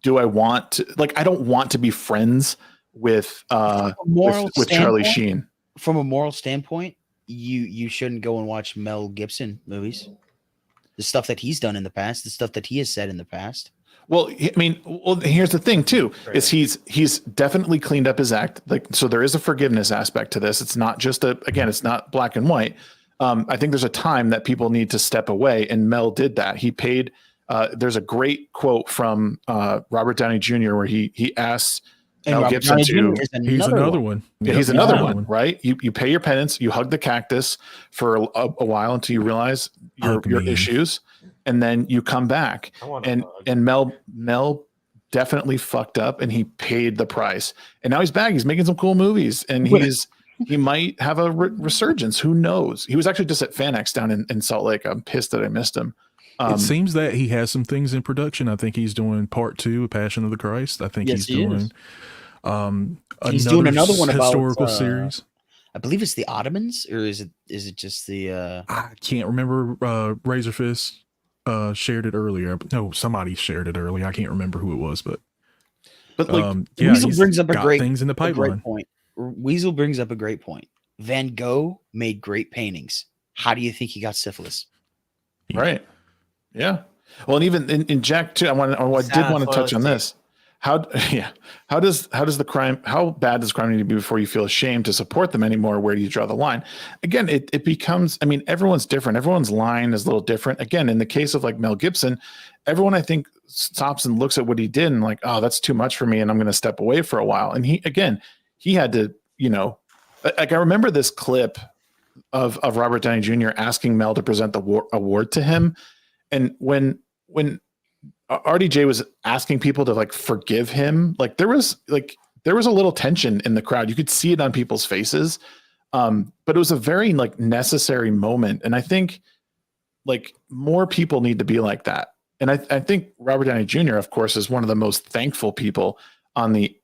do I want to, like, I don't want to be friends with Charlie Sheen. From a moral standpoint, you shouldn't go and watch Mel Gibson movies. The stuff that he's done in the past, the stuff that he has said in the past. Well, I mean, here's the thing too, is he's definitely cleaned up his act. Like, so there is a forgiveness aspect to this. It's not just it's not black and white. I think there's a time that people need to step away, and Mel did that. He paid. There's a great quote from Robert Downey Jr. where he asked Mel Gibson to. He's another one. Yeah, he's another one, right? You pay your penance. You hug the cactus for a while until you realize your issues, and then you come back. And Mel definitely fucked up, and he paid the price. And now he's back. He's making some cool movies, and he might have a resurgence. Who knows? He was actually just at FanX down in Salt Lake. I'm pissed that I missed him. It seems that he has some things in production. I think he's doing part 2 of Passion of the Christ. I think Yes, he's he doing is. He's doing another one about historical series. I believe it's the Ottomans, or is it just the? I can't remember. Razor Fist shared it earlier. No, somebody shared it earlier. I can't remember who it was, but like Weasel he's brings up a got great things in the great pipeline. point. Weasel brings up a great point. Van Gogh made great paintings. How do you think he got syphilis? Right. Yeah. Well, and even in Jack too, I did want to touch on this. How does the crime, how bad does crime need to be before you feel ashamed to support them anymore? Where do you draw the line? Again, it becomes, I mean, everyone's different. Everyone's line is a little different. Again, in the case of like Mel Gibson, everyone I think stops and looks at what he did and like, oh, that's too much for me, and I'm going to step away for a while. And he had to, like I remember this clip of Robert Downey Jr. asking Mel to present the award to him. And when RDJ was asking people to like forgive him, like there was a little tension in the crowd. You could see it on people's faces. But it was a very like necessary moment. And I think like more people need to be like that. And I think Robert Downey Jr., of course, is one of the most thankful people on the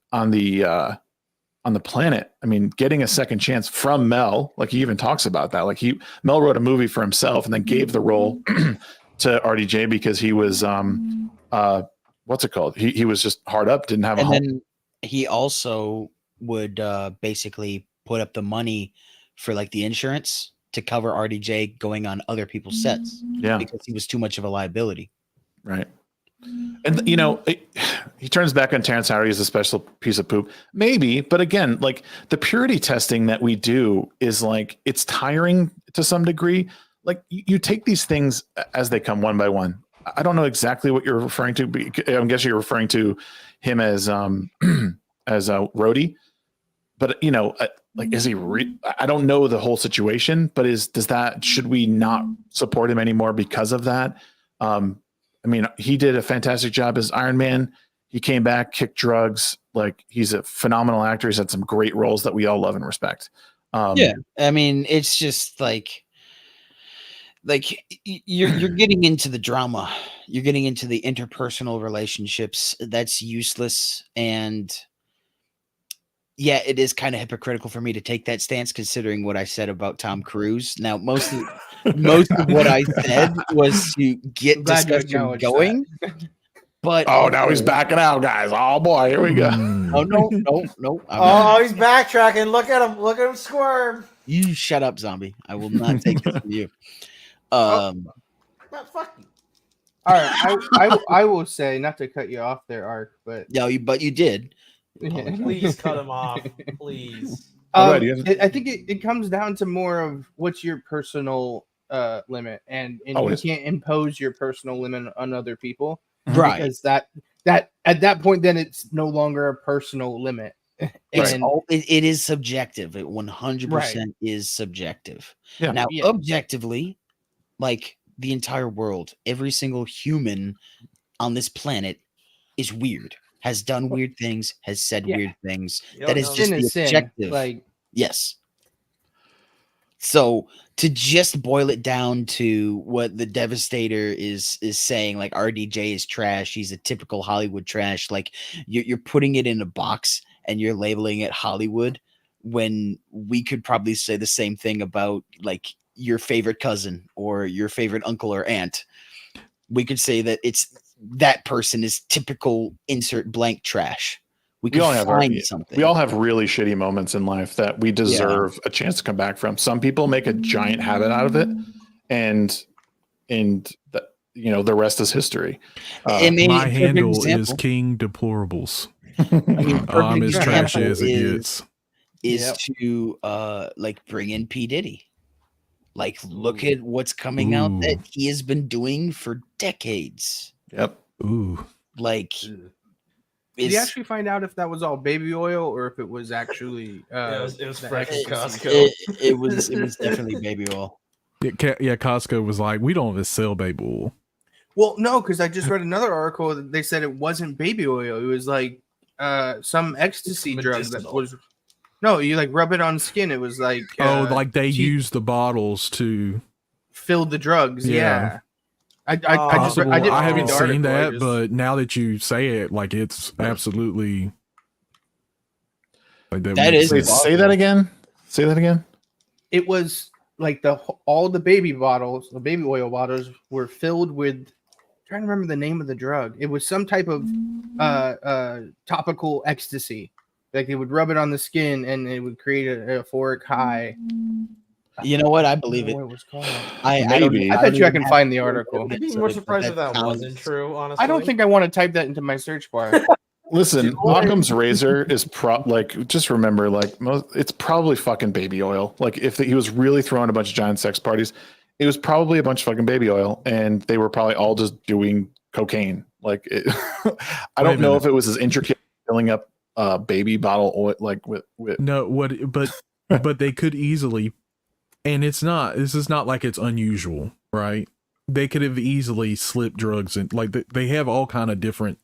planet. I mean, getting a second chance from Mel, like he even talks about that. Like Mel wrote a movie for himself and then gave the role to RDJ because he was what's it called? He was just hard up, didn't have a home. Then he also would basically put up the money for like the insurance to cover RDJ going on other people's sets. Yeah. Because he was too much of a liability. Right. And he turns back on Terrence Howard as a special piece of poop. Maybe, but again, like the purity testing that we do is like it's tiring to some degree. Like you take these things as they come one by one. I don't know exactly what you're referring to. I'm guessing you're referring to him as Rhodey, but like is he? I don't know the whole situation, but should we not support him anymore because of that? I mean, he did a fantastic job as Iron Man. He came back, kicked drugs. Like he's a phenomenal actor. He's had some great roles that we all love and respect. Yeah, I mean, it's just like you're getting into the drama. You're getting into the interpersonal relationships. That's useless. And yeah, it is kind of hypocritical for me to take that stance, considering what I said about Tom Cruise. Now, most of what I said was to get discussion going. But now he's backing out, guys. Oh boy, here we go. Oh no! He's backtracking. Look at him squirm. You shut up, zombie. I will not take this from you. Fuck you. All right, I will say, not to cut you off there, Ark, but but you did. yeah. Please cut him off, please. I think it comes down to more of what's your personal limit, and you can't impose your personal limit on other people, right? Because that at that point, then it's no longer a personal limit. It is subjective. It 100% is subjective. Yeah. Now, objectively, like the entire world, every single human on this planet is weird, has done weird things, has said weird things. That is just the objective. Like, yes. So to just boil it down to what the Devastator is saying, like RDJ is trash. He's a typical Hollywood trash. Like you're putting it in a box and you're labeling it Hollywood, when we could probably say the same thing about like your favorite cousin or your favorite uncle or aunt. We could say that that person is typical insert blank trash. We all have something. We all have really shitty moments in life that we deserve a chance to come back from. Some people make a giant habit out of it, and the rest is history. My handle is King Deplorables. I'm as trashy as it gets. To like bring in P. Diddy. Like, look at what's coming out that he has been doing for decades. Yep. Ooh. Like, did you actually find out if that was all baby oil or if it was actually it was fresh from Costco? It was definitely baby oil. Yeah, Costco was like, we don't just sell baby oil. Well, no, because I just read another article that they said it wasn't baby oil. It was like some ecstasy drug that was. No, you like rub it on skin. It was like like they use the bottles to fill the drugs. Yeah. I just Possible. I didn't I read haven't the seen article, I that, just- but now that you say it, like it's absolutely like That makes is Wait, sense. say that again. Say that again. it was like all the baby bottles, the baby oil bottles were filled with. I'm trying to remember the name of the drug. It was some type of topical ecstasy. Like they would rub it on the skin and it would create a euphoric high. You know what? I I don't believe know it. what it was called. I Maybe. I don't bet you I even can have find the to article. I'd be so more that- surprised that if that sounds- wasn't true, honestly. I don't think I want to type that into my search bar. Listen, Occam's razor is like just remember, like it's probably fucking baby oil. Like if he was really throwing a bunch of giant sex parties, it was probably a bunch of fucking baby oil, and they were probably all just doing cocaine. Like I don't know if it was as intricate filling up baby bottle oil like with No, but they could easily, and it's not. This is not like it's unusual, right? They could have easily slipped drugs in. Like they have all kind of different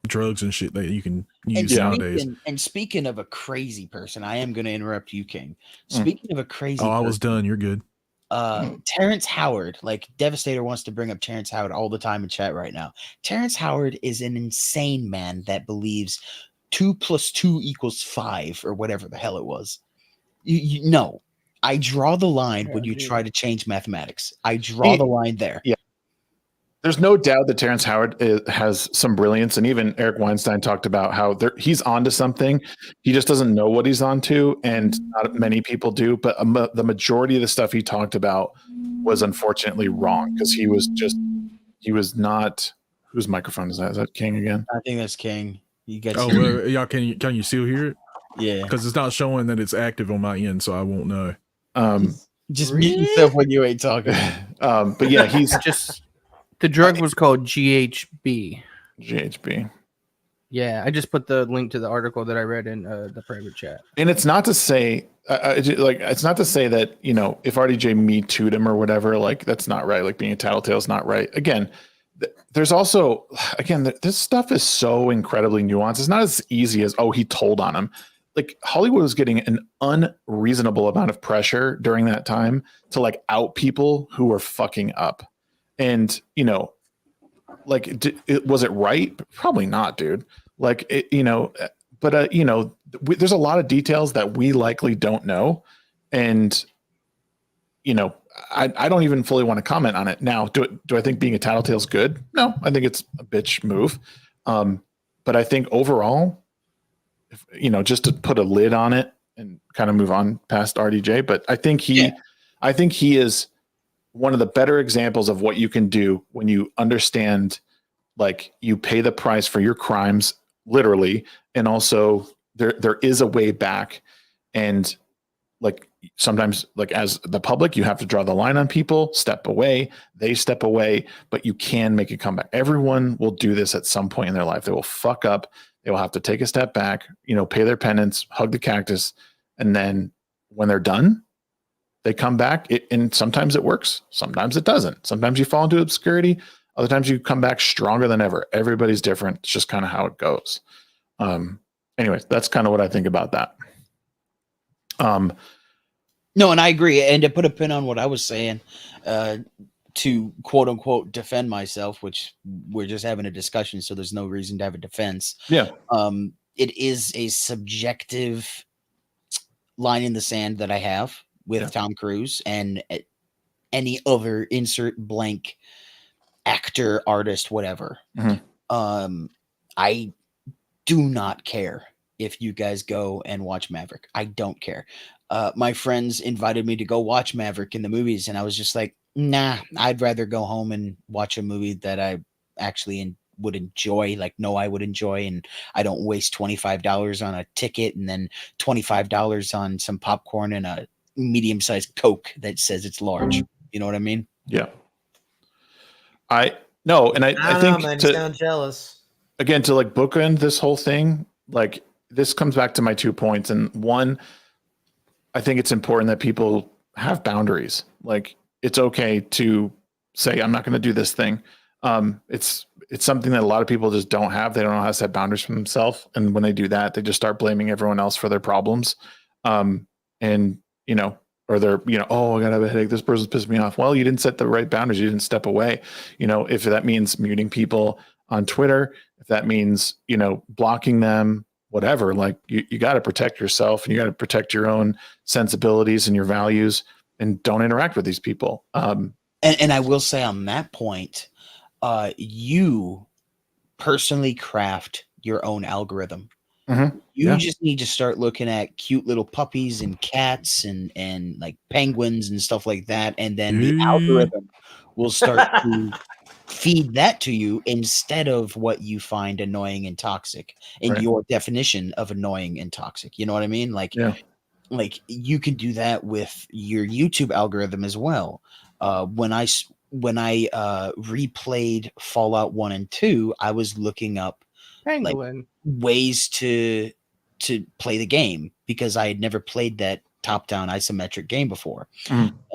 drugs and shit that you can use nowadays. And speaking of a crazy person, I am going to interrupt you, King. Speaking of a crazy Oh, I was person, done. You're good. Terrence Howard, like Devastator wants to bring up Terrence Howard all the time in chat right now. Terrence Howard is an insane man that believes 2 + 2 = 5 or whatever the hell it was. You know, I draw the line when you try to change mathematics. I draw the line there. Yeah. There's no doubt that Terrence Howard has some brilliance, and even Eric Weinstein talked about how he's onto something. He just doesn't know what he's onto, and not many people do. But the majority of the stuff he talked about was unfortunately wrong because he was not. Whose microphone is that? Is that King again? I think that's King. You guys, Oh, y'all can you still hear it? yeah. Because it's not showing that it's active on my end, so I won't know. Just mute yourself when you ain't talking. But yeah, he's Just the drug was called GHB. GHB. Yeah, I just put the link to the article that I read in the private chat. And it's not to say, it's not to say that, you know, if RDJ Me Too'd him or whatever, like that's not right. Like being a tattletale is not right. Again, there's also, again, this stuff is so incredibly nuanced. It's not as easy as, oh, he told on him. Like Hollywood was getting an unreasonable amount of pressure during that time to like out people who were fucking up. And, you know, like, was it right? Probably not, dude. Like, you know, but, you know, there's a lot of details that we likely don't know. And, you know, I don't even fully want to comment on it. Now, do I think being a tattletale is good? No, I think it's a bitch move. But I think overall, if, you know, just to put a lid on it and kind of move on past RDJ, but I think he is one of the better examples of what you can do when you understand, like you pay the price for your crimes, literally, and also there is a way back. And like sometimes, like as the public, you have to draw the line on people, step away, they step away, but you can make a comeback. Everyone will do this at some point in their life. They will fuck up. They will have to take a step back, you know, pay their penance, hug the cactus, and then when they're done, they come back. And sometimes it works. Sometimes it doesn't. Sometimes you fall into obscurity. Other times you come back stronger than ever. Everybody's different. It's just kind of how it goes. Anyways, that's kind of what I think about that. No, and I agree. And to put a pin on what I was saying, to quote unquote defend myself, which we're just having a discussion, so there's no reason to have a defense. Yeah. It is a subjective line in the sand that I have with Tom Cruise and any other insert blank actor, artist, whatever. I do not care if you guys go and watch Maverick. I don't care. My friends invited me to go watch Maverick in the movies, and I was just like, nah, I'd rather go home and watch a movie that I actually would enjoy, like I would enjoy, and I don't waste $25 on a ticket and then $25 on some popcorn and a medium-sized Coke that says it's large. You know what I mean? Yeah. I think man, you sound jealous. Again, to like bookend this whole thing, like this comes back to my 2 points. And one, I think it's important that people have boundaries. Like it's okay to say, I'm not going to do this thing. It's something that a lot of people just don't have. They don't know how to set boundaries for themselves. And when they do that, they just start blaming everyone else for their problems. And you know, or they're, oh, I got to have a headache. This person's pissed me off. Well, you didn't set the right boundaries. You didn't step away. If that means muting people on Twitter, if that means, blocking them, whatever, like you got to protect yourself and you got to protect your own sensibilities and your values and don't interact with these people. And I will say on that point, you personally craft your own algorithm. Mm-hmm. You just need to start looking at cute little puppies and cats and like penguins and stuff like that. And then the algorithm will start to feed that to you instead of what you find annoying and toxic in your definition of annoying and toxic. You know what I mean? Like you can do that with your YouTube algorithm as well. When I replayed Fallout 1 and 2, I was looking up Penguin ways to play the game because I had never played that top-down isometric game before.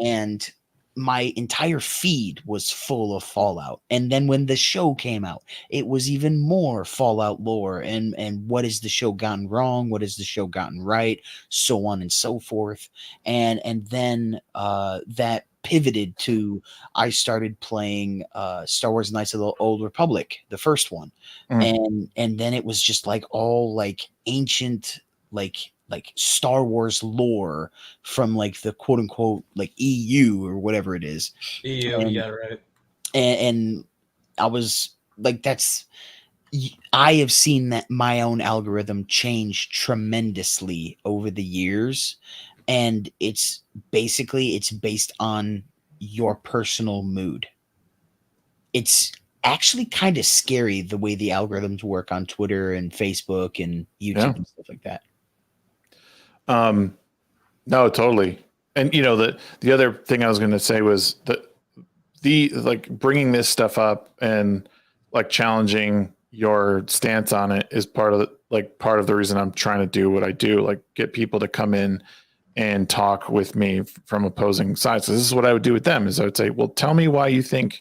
And my entire feed was full of Fallout. And then when the show came out, it was even more Fallout lore and what has the show gotten wrong? What has the show gotten right? So on and so forth. And then that pivoted to I started playing Star Wars Knights of the Old Republic, the first one. And then it was just like all like ancient like Star Wars lore from like the quote unquote like EU or whatever it is. EU, right. And I was like, I have seen that my own algorithm change tremendously over the years. And it's based on your personal mood. It's actually kind of scary the way the algorithms work on Twitter and Facebook and YouTube and stuff like that. No, totally. And the other thing I was going to say was that the like bringing this stuff up and like challenging your stance on it is part of the reason I'm trying to do what I do, like get people to come in and talk with me from opposing sides. So this is what I would do with them is I would say, well, tell me why you think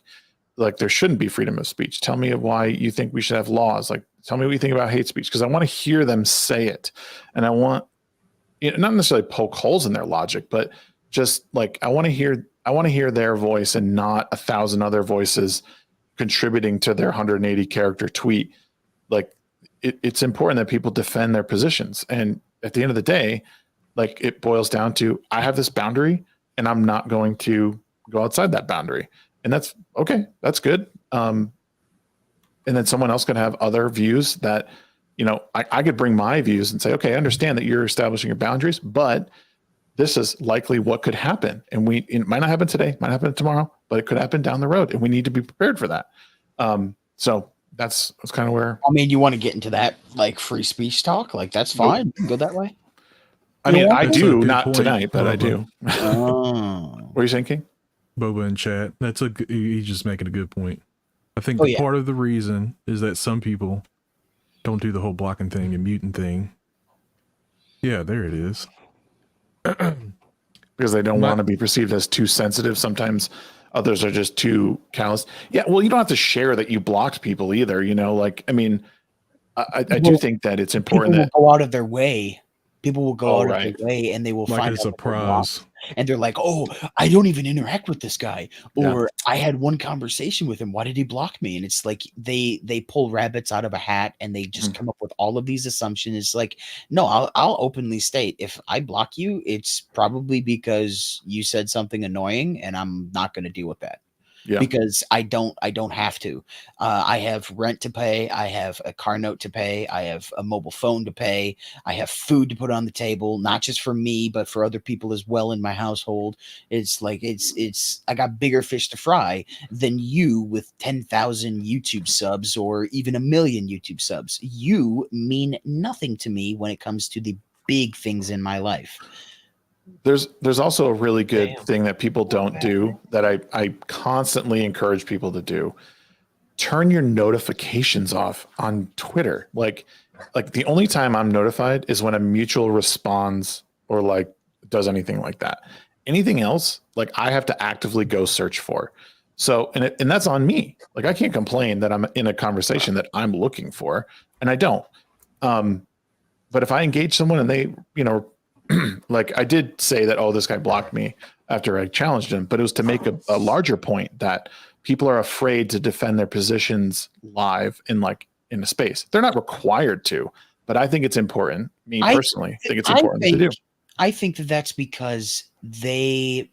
like there shouldn't be freedom of speech. Tell me why you think we should have laws. Like, tell me what you think about hate speech. Cause I want to hear them say it. And I want, not necessarily poke holes in their logic, but just like, I want to hear their voice and not 1,000 other voices contributing to their 180 character tweet. Like it's important that people defend their positions. And at the end of the day, like it boils down to, I have this boundary and I'm not going to go outside that boundary. And that's okay. That's good. And then someone else can have other views that, I could bring my views and say, okay, I understand that you're establishing your boundaries, but this is likely what could happen. And it might not happen today, might happen tomorrow, but it could happen down the road. And we need to be prepared for that. So that's kind of where, I mean, you want to get into that like free speech talk? Like that's fine. You can go that way. I mean, I That's a do, good not point, tonight, but I Boba. do. What are you saying, King? Boba in chat. He's just making a good point. I think part of the reason is that some people don't do the whole blocking thing and muting thing. Yeah, there it is. Because they don't want to be perceived as too sensitive. Sometimes others are just too callous. Yeah, well, you don't have to share that you blocked people either. Like, I mean, I do think that it's important that go out of their way. People will go out of their way and they will like find a surprise. And they're like, oh, I don't even interact with this guy. Or I had one conversation with him. Why did he block me? And it's like they pull rabbits out of a hat and they just come up with all of these assumptions. It's like, no, I'll openly state if I block you, it's probably because you said something annoying and I'm not going to deal with that. Because I don't have to. I have rent to pay. I have a car note to pay. I have a mobile phone to pay. I have food to put on the table, not just for me, but for other people as well in my household. It's like, I got bigger fish to fry than you with 10,000 YouTube subs or even 1 million YouTube subs. You mean nothing to me when it comes to the big things in my life. There's also a really good thing that people don't do that I constantly encourage people to do. Turn your notifications off on Twitter. Like the only time I'm notified is when a mutual responds or like does anything like that. Anything else, like I have to actively go search for. So, and that's on me. Like I can't complain that I'm in a conversation that I'm looking for and I don't. But if I engage someone and they, like I did say that, oh, this guy blocked me after I challenged him, but it was to make a larger point that people are afraid to defend their positions live in a space. They're not required to, but I think it's important. Me personally, think it's important to do. I think that that's because they've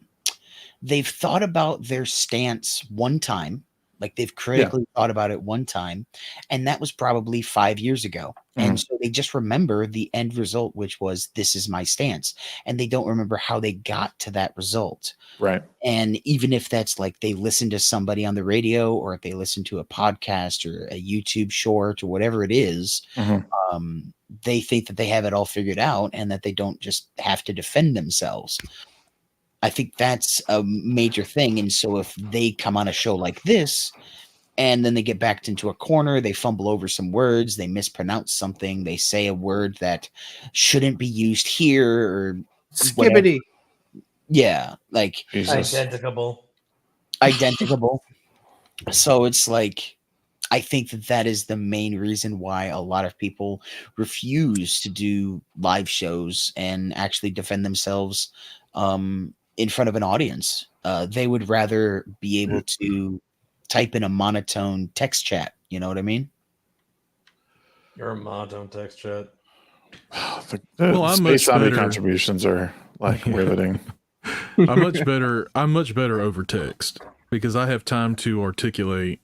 thought about their stance one time, like they've critically thought about it one time, and that was probably 5 years ago. And so they just remember the end result, which was, this is my stance. And they don't remember how they got to that result. Right. And even if that's like they listen to somebody on the radio, or if they listen to a podcast or a YouTube short or whatever it is, they think that they have it all figured out and that they don't just have to defend themselves. I think that's a major thing. And so if they come on a show like this, and then they get backed into a corner, they fumble over some words, they mispronounce something, they say a word that shouldn't be used here, or Skibbity. Yeah, like Identicable. So it's like, I think that is the main reason why a lot of people refuse to do live shows and actually defend themselves in front of an audience. They would rather be able to type in a monotone text chat. You know what I mean? You're a monotone text chat. The Space Zombie contributions are like riveting. I'm much better over text because I have time to articulate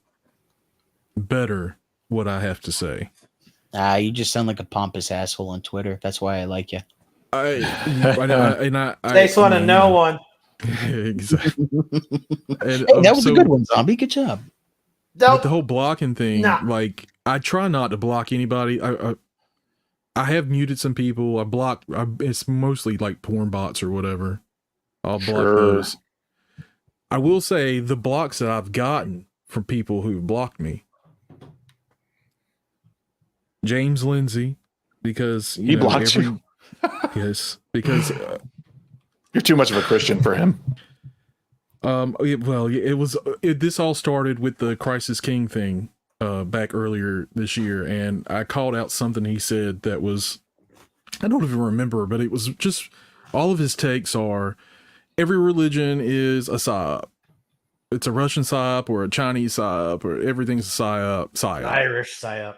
better what I have to say. You just sound like a pompous asshole on Twitter. That's why I like you. I Takes one and no one. Exactly. And, Hey, that was a good one, Zombie. Good job. With the whole blocking thing, like I try not to block anybody. I have muted some people. I block. It's mostly like porn bots or whatever. I'll block those. I will say the blocks that I've gotten from people who blocked me. James Lindsay, because he blocks you. Yes, because you're too much of a Christian for him. This all started with the Crisis King thing back earlier this year, and I called out something he said that was, I don't even remember, but it was just, all of his takes are, every religion is a psyop. It's a Russian psyop or a Chinese psyop, or everything's a psyop. Irish psyop.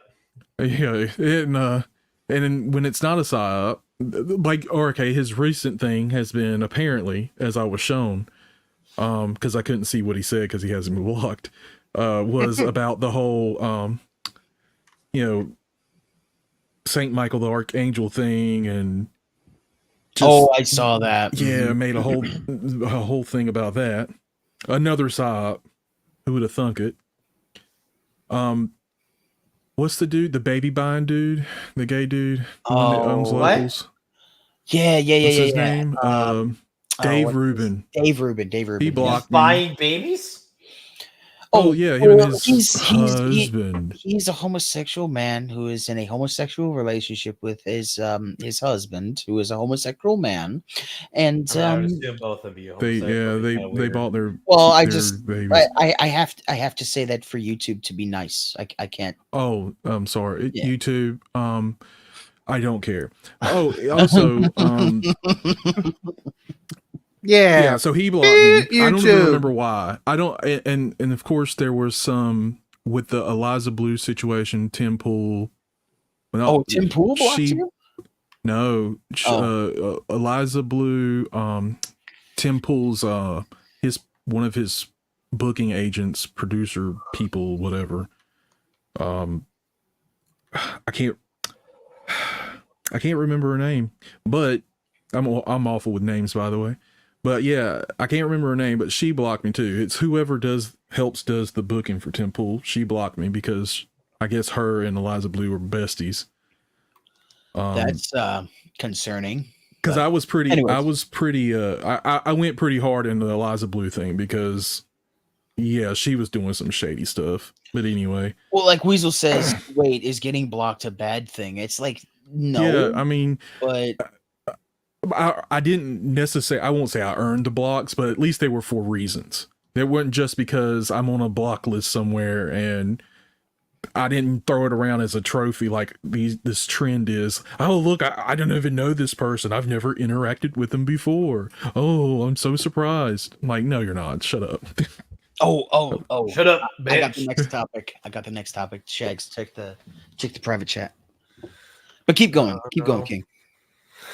Yeah, and then when it's not a psyop, like, or okay, his recent thing has been, apparently, as I was shown, because I couldn't see what he said because he hasn't been blocked, was about the whole, Saint Michael the Archangel thing, and I saw that. Yeah, made a whole thing about that. Another psyop. Who would have thunk it? What's the dude? The baby buying dude? The gay dude? The one that owns locals? Yeah. What's his name? Dave Rubin. Dave Rubin. He blocked me. Buying babies? Oh yeah, him and his husband. He's a homosexual man who is in a homosexual relationship with his husband, who is a homosexual man, and I would assume both of you. They bought their. Well, I have to say that for YouTube to be nice, I can't. Oh, I'm sorry, YouTube. I don't care. Oh, also, yeah. So he blocked me. I don't even remember why. I don't. And of course there was some with the Eliza Blue situation. Tim Pool. Tim Pool blocked you? No, Eliza Blue. Tim Pool's one of his booking agents, producer people, whatever. I can't remember her name, but I'm awful with names, by the way. But yeah, I can't remember her name, but she blocked me too. It's whoever does the booking for Tim Pool. She blocked me because I guess her and Eliza Blue were besties. That's concerning. Because I went pretty hard into the Eliza Blue thing because she was doing some shady stuff. But anyway. Well, like Weasel says, wait, is getting blocked a bad thing? It's like, no. Yeah, I mean, but I didn't necessarily, I won't say I earned the blocks, but at least they were for reasons. They weren't just because I'm on a block list somewhere and I didn't throw it around as a trophy like this trend is. Oh, look, I don't even know this person. I've never interacted with them before. Oh, I'm so surprised. I'm like, no, you're not. Shut up. Oh! Shut up, I got the bitch. next topic. Shags, check the private chat. But keep going, King.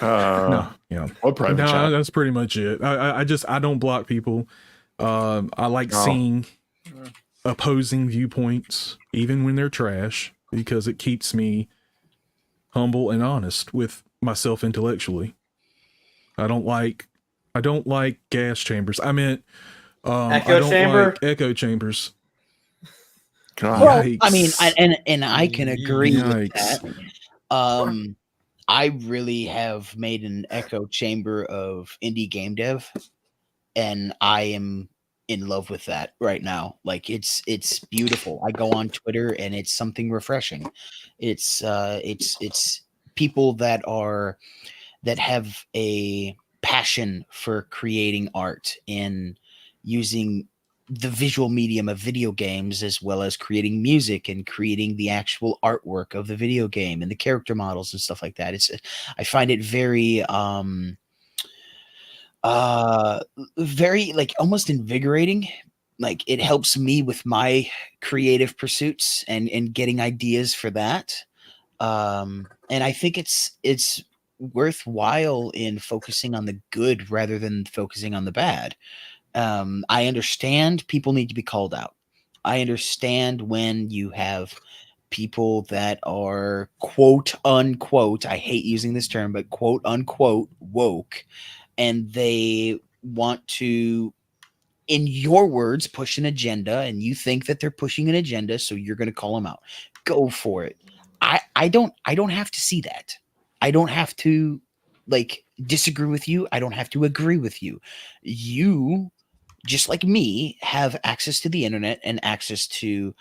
No, yeah. What private No, chat? that's pretty much it. I don't block people. I like seeing opposing viewpoints, even when they're trash, because it keeps me humble and honest with myself intellectually. I don't like gas chambers. I meant Echo I don't chamber? like echo chambers. God. Well, Yikes. I mean, and I can agree with Yikes. that. I really have made an echo chamber of indie game dev, and I am in love with that right now. Like it's beautiful. I go on Twitter and it's something refreshing. It's people that have a passion for creating art and using the visual medium of video games, as well as creating music and creating the actual artwork of the video game and the character models and stuff like that. I find it very very like almost invigorating. Like it helps me with my creative pursuits and getting ideas for that. And I think it's worthwhile in focusing on the good rather than focusing on the bad. I understand people need to be called out. I understand when you have people that are quote unquote, I hate using this term, but quote unquote woke, and they want to, in your words, push an agenda, and you think that they're pushing an agenda, so you're going to call them out. Go for it. I don't have to see that. I don't have to like disagree with you. I don't have to agree with you. You, just like me, have access to the internet and access to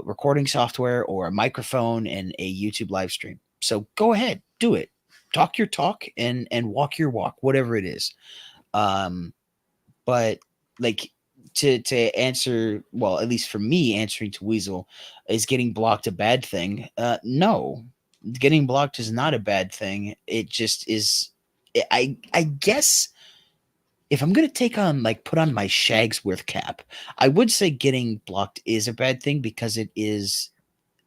recording software or a microphone and a YouTube live stream. So go ahead, do it. Talk your talk and walk your walk, whatever it is. But like to answer, well, at least for me, answering to Weasel, is getting blocked a bad thing? No, getting blocked is not a bad thing. It just is. I guess if I'm gonna put on my Shagsworth cap, I would say getting blocked is a bad thing because it is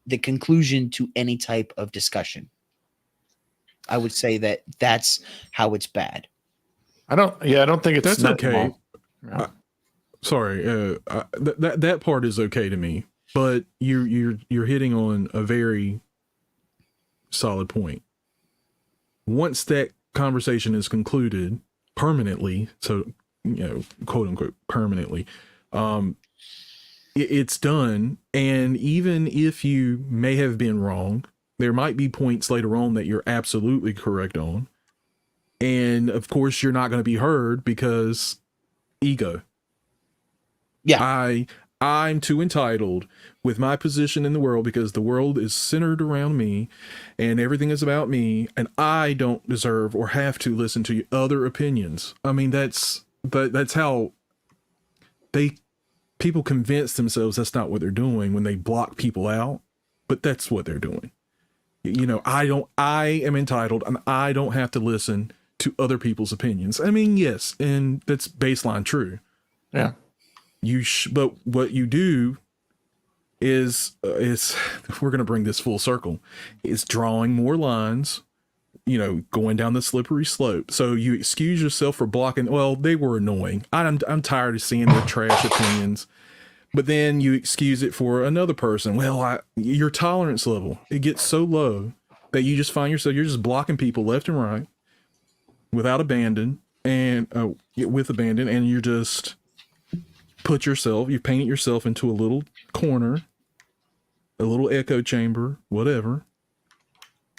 the conclusion to any type of discussion. I would say that's how it's bad. I don't think it's That's okay. Yeah. Sorry, that part is okay to me, but you're hitting on a very solid point. Once that conversation is concluded permanently, so quote unquote permanently, it's done. And even if you may have been wrong, there might be points later on that you're absolutely correct on, and of course you're not going to be heard because ego. Yeah. I'm too entitled with my position in the world because the world is centered around me and everything is about me, and I don't deserve or have to listen to other opinions. I mean, that's how people convince themselves that's not what they're doing when they block people out, but that's what they're doing. I am entitled and I don't have to listen to other people's opinions. I mean, yes, and that's baseline true. Yeah. But what you do is we're going to bring this full circle, is drawing more lines, going down the slippery slope. So you excuse yourself for blocking. Well, they were annoying. I'm tired of seeing their trash opinions. But then you excuse it for another person. Well, your tolerance level, it gets so low that you just find yourself, you're just blocking people left and right without abandon and with abandon. And you're just you've painted yourself into a little corner, a little echo chamber, whatever.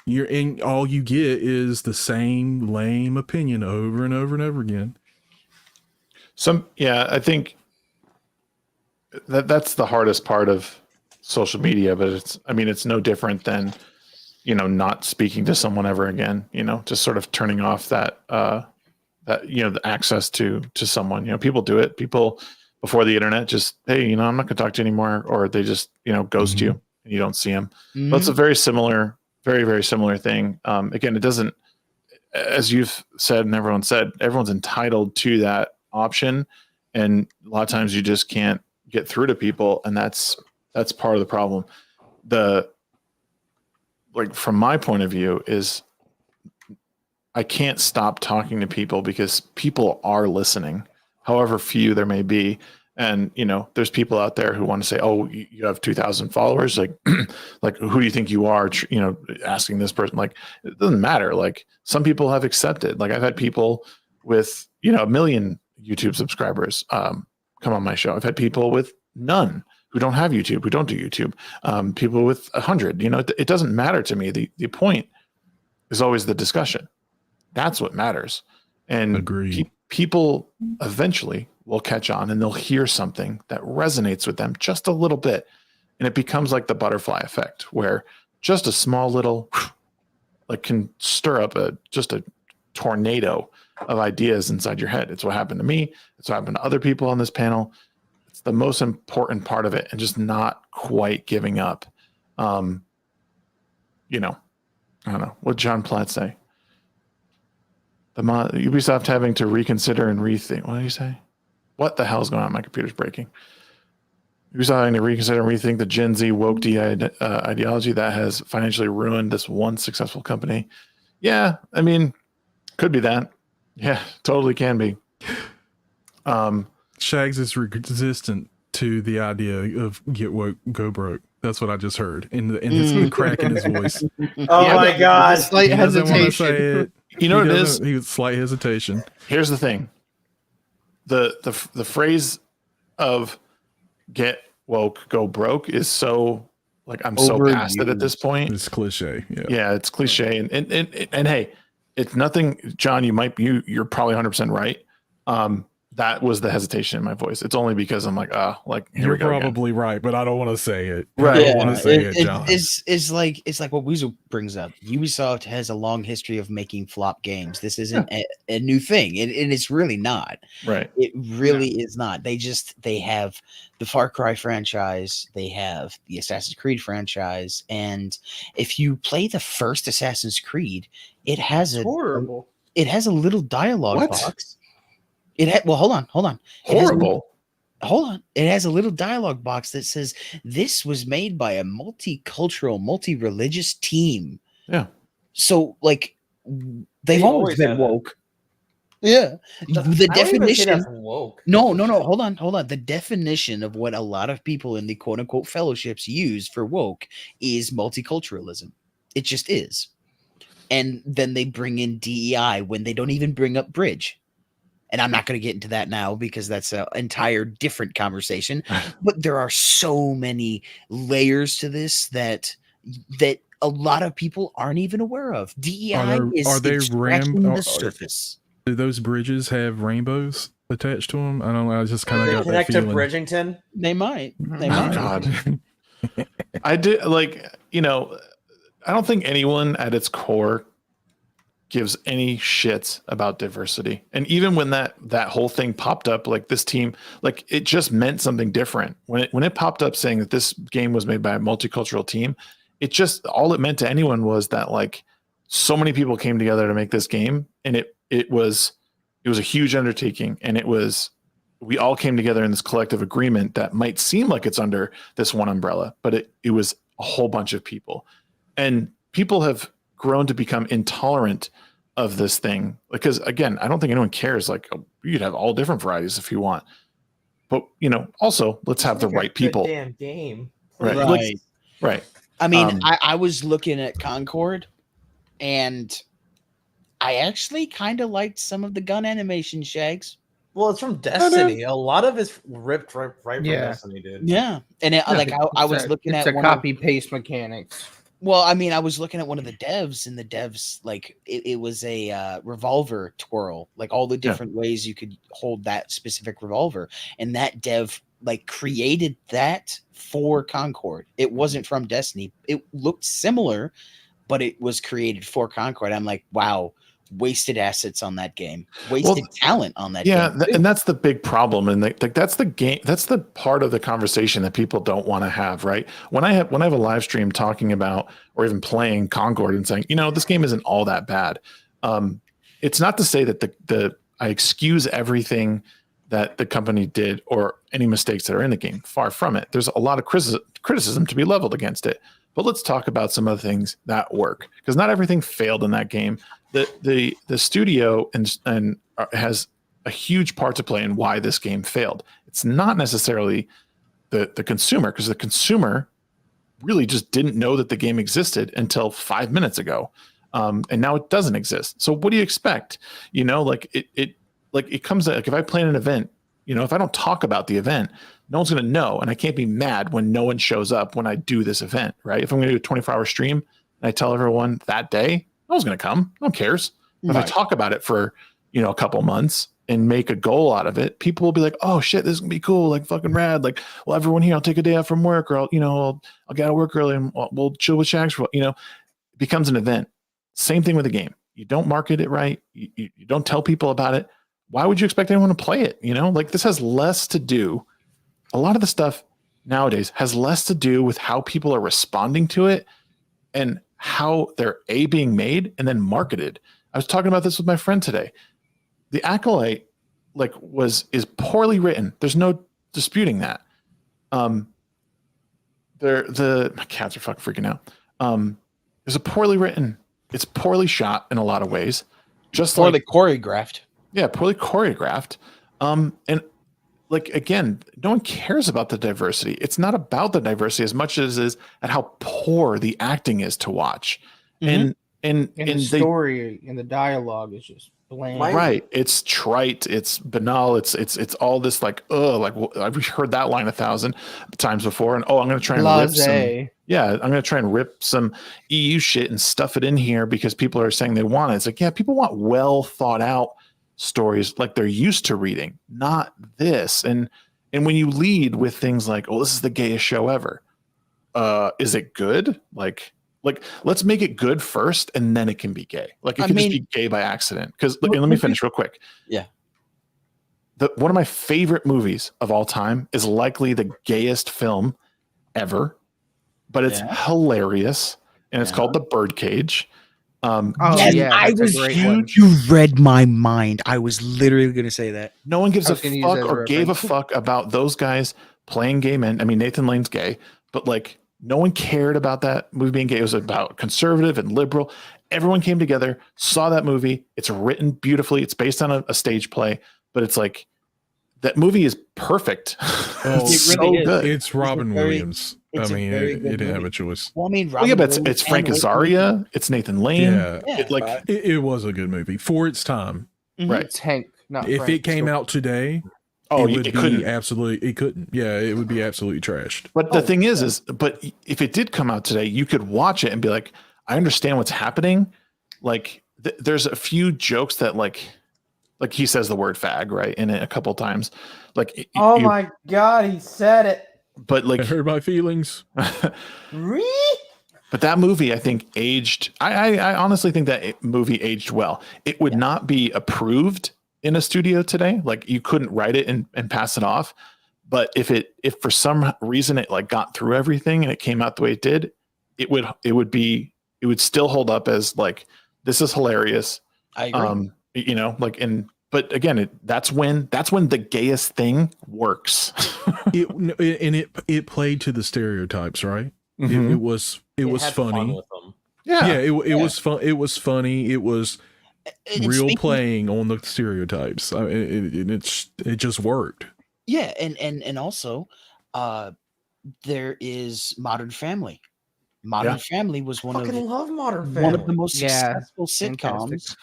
All you get is the same lame opinion over and over and over again. I think that's the hardest part of social media, but it's no different than, not speaking to someone ever again, just sort of turning off that the access to someone. People do it. People before the internet just, hey, I'm not gonna talk to you anymore, or they just, ghost you. and you don't see them. Mhm. But it's a very similar, very, very similar thing. Again, it doesn't, as you've said and everyone said, everyone's entitled to that option. And a lot of times you just can't get through to people. And that's part of the problem. From my point of view is I can't stop talking to people because people are listening, however few there may be. And, there's people out there who want to say, oh, you have 2,000 followers. Like, like, who do you think you are? Asking this person, like, it doesn't matter. Like, some people have accepted, like, I've had people with, 1 million YouTube subscribers, come on my show. I've had people with none who don't have YouTube, who don't do YouTube, people with 100, it doesn't matter to me. The point is always the discussion. That's what matters. And Agreed. People eventually will catch on and they'll hear something that resonates with them just a little bit. And it becomes like the butterfly effect, where just a small little can stir up just a tornado of ideas inside your head. It's what happened to me. It's what happened to other people on this panel. It's the most important part of it, and just not quite giving up. I don't know. What did John Platt say? Ubisoft having to reconsider and rethink. What did he say? What the hell's going on? My computer's breaking. Ubisoft having to reconsider and rethink the Gen Z woke ideology that has financially ruined this one successful company. Yeah, I mean, could be that. Yeah, totally can be. Shags is resistant to the idea of get woke, go broke. That's what I just heard. And the crack in his voice. Oh my god. Slight He doesn't want to say hesitation. it. You know what it is? He was slight hesitation. Here's the thing. The phrase of get woke, go broke is so I'm so past it at this point. It's cliche. Yeah. Yeah, it's cliche. And hey, it's nothing, John, you're probably 100% right. That was the hesitation in my voice. It's only because I'm like, here You're we go probably right, but I don't want to say it. Right. I don't want to say it, John. It's like what Weasel brings up. Ubisoft has a long history of making flop games. This isn't a new thing, and it's really not. Right. It really is not. They have the Far Cry franchise, they have the Assassin's Creed franchise, and if you play the first Assassin's Creed, it has Horrible. It has a little dialogue What? box. Hold on. Horrible. Hold on. It has a little dialogue box that says this was made by a multicultural, multi-religious team. Yeah. So they've always been woke. Yeah. The definition. Woke. No. Hold on. The definition of what a lot of people in the quote unquote fellowships use for woke is multiculturalism. It just is. And then they bring in DEI when they don't even bring up bridge. And I'm not going to get into that now because that's an entire different conversation. But there are so many layers to this that a lot of people aren't even aware of. DEI is scratching the surface. Do those bridges have rainbows attached to them? I don't know. I just kind of got that Connect to feeling. Bridgington. They might. They Oh, might. God. I did I don't think anyone at its core gives any shits about diversity. And even when that whole thing popped up, this team, it just meant something different. When it popped up saying that this game was made by a multicultural team, it just, all it meant to anyone was that so many people came together to make this game. And it was a huge undertaking. And we all came together in this collective agreement that might seem like it's under this one umbrella, but it was a whole bunch of people. And people have grown to become intolerant of this thing because, again, I don't think anyone cares. You could have all different varieties if you want, but also let's have the right people. Damn game. Right. Right. I mean, I was looking at Concord, and I actually kind of liked some of the gun animation, Shags. Well, it's from Destiny. A lot of it's ripped right from Destiny, dude. Yeah, and I was looking at a copy paste mechanics. Well, I mean, I was looking at one of the devs, and the devs it was a revolver twirl, all the different ways you could hold that specific revolver, and that dev created that for Concord. It wasn't from Destiny. It looked similar, but it was created for Concord. I'm like, wow, wasted assets on that game, wasted talent on that Yeah, game. too. and that's the big problem, and that's the game. That's the part of the conversation that people don't want to have, right? When I have a live stream talking about or even playing Concord and saying, this game isn't all that bad. It's not to say that I excuse everything that the company did or any mistakes that are in the game. Far from it. There's a lot of criticism to be leveled against it. But let's talk about some other things that work, because not everything failed in that game. The studio and has a huge part to play in why this game failed. It's not necessarily the consumer, because the consumer really just didn't know that the game existed until 5 minutes ago, and now it doesn't exist. So what do you expect? It comes like if I plan an event, if I don't talk about the event, no one's going to know, and I can't be mad when no one shows up when I do this event, right? If I'm going to do a 24-hour stream and I tell everyone that day, no one's going to come. No one cares. If I talk about it for a couple months and make a goal out of it, people will be like, "Oh shit, this is gonna be cool, like fucking rad." Like, well, everyone here, I'll take a day off from work, or I'll get out of work early and we'll chill with SHAGCAST. It becomes an event. Same thing with the game. You don't market it right. You don't tell people about it. Why would you expect anyone to play it? This has less to do. A lot of the stuff nowadays has less to do with how people are responding to it and how they're being made and then marketed. I was talking about this with my friend today. The Acolyte is poorly written. There's no disputing that. My cats are fucking freaking out. It's poorly written. It's poorly shot in a lot of ways. Just poorly choreographed. Yeah, poorly choreographed. And again, no one cares about the diversity. It's not about the diversity as much as it is at how poor the acting is to watch. Mm-hmm. And the story and the dialogue is just bland. Right. It's trite. It's banal. It's all this I've heard that line 1,000 times before. And I'm going to try and rip some. Yeah, I'm going to try and rip some EU shit and stuff it in here because people are saying they want it. It's like, yeah, people want well thought out stories like they're used to reading, not this. And when you lead with things like, "Oh, this is the gayest show ever," is it good? Like let's make it good first, and then it can be gay. It could just be gay by accident. Because let me finish real quick. Yeah, one of my favorite movies of all time is likely the gayest film ever, but it's hilarious, and it's called The Birdcage. I was huge. You read my mind. I was literally going to say that. No one gives a fuck or gave a fuck about those guys playing gay men. I mean, Nathan Lane's gay, but no one cared about that movie being gay. It was about conservative and liberal. Everyone came together, saw that movie. It's written beautifully. It's based on a stage play, but it's that movie is perfect. It's really so good. It's Robin Williams. I mean, it didn't have a choice. Well, I mean, but it's Frank Azaria. It's Nathan Lane. Yeah. It was a good movie for its time. Right. It's Hank, not if Frank. it came out today, it couldn't. Absolutely, it couldn't. Yeah, it would be absolutely trashed. But the thing is, but if it did come out today, you could watch it and be like, I understand what's happening. There's a few jokes that he says the word fag right in it a couple times. My God, he said it. But I hurt my feelings. But that movie, I think, aged. I honestly think that movie aged well. It would not be approved in a studio today. You couldn't write it and pass it off. But if for some reason it got through everything and it came out the way it did, it would still hold up as this is hilarious. I agree. But again, that's when the gayest thing works. it played to the stereotypes, right? Mm-hmm. It was funny. Yeah, it was fun. It was funny. It was real playing on the stereotypes. It just worked. Yeah, and also, there is Modern Family. Modern Family was one of the most successful sitcoms. Fantastic.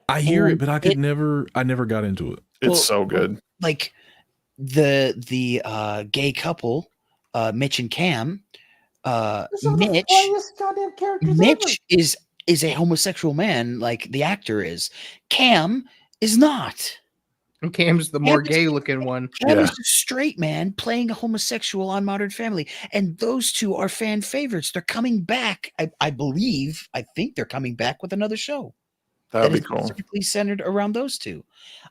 I hear it, but I never got into it. It's so good. The gay couple, Mitch and Cam. Mitch is a homosexual man, like the actor is. Cam is not. And Cam's the more gay-looking one. Cam is a straight man playing a homosexual on Modern Family, and those two are fan favorites. They're coming back. I think they're coming back with another show. That would be cool. specifically centered around those two.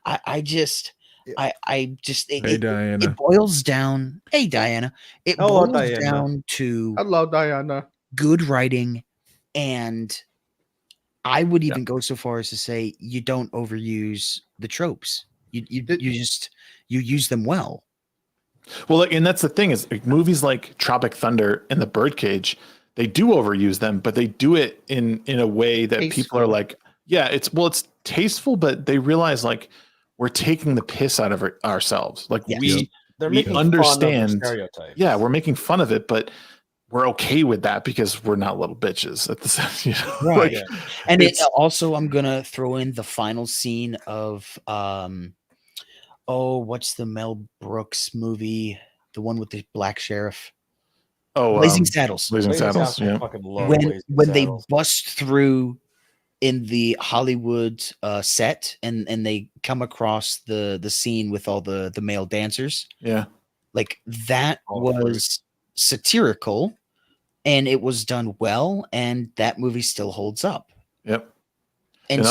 I just Hey, Diana. it boils down. Hey, Diana. It Hello, boils Diana. down to Hello, Diana. good writing, and I would even go so far as to say you don't overuse the tropes. You use them well. Well, and that's the thing is like, movies like Tropic Thunder and The Birdcage, they do overuse them, but they do it in a way that people are like, yeah, it's tasteful, but they realize like we're taking the piss out of ourselves. Like They're we making understand fun of the stereotypes. Yeah, we're making fun of it, but we're okay with that because we're not little bitches at the you know? Right. Like, And it also, I'm gonna throw in the final scene of what's the Mel Brooks movie? The one with the black sheriff. Blazing Saddles. Blazing Saddles. I Yeah. fucking love When Blazing they Saddles. bust through in the Hollywood set and they come across the scene with all the male dancers. Yeah. Like that was satirical and it was done well, and that movie still holds up. Yep. And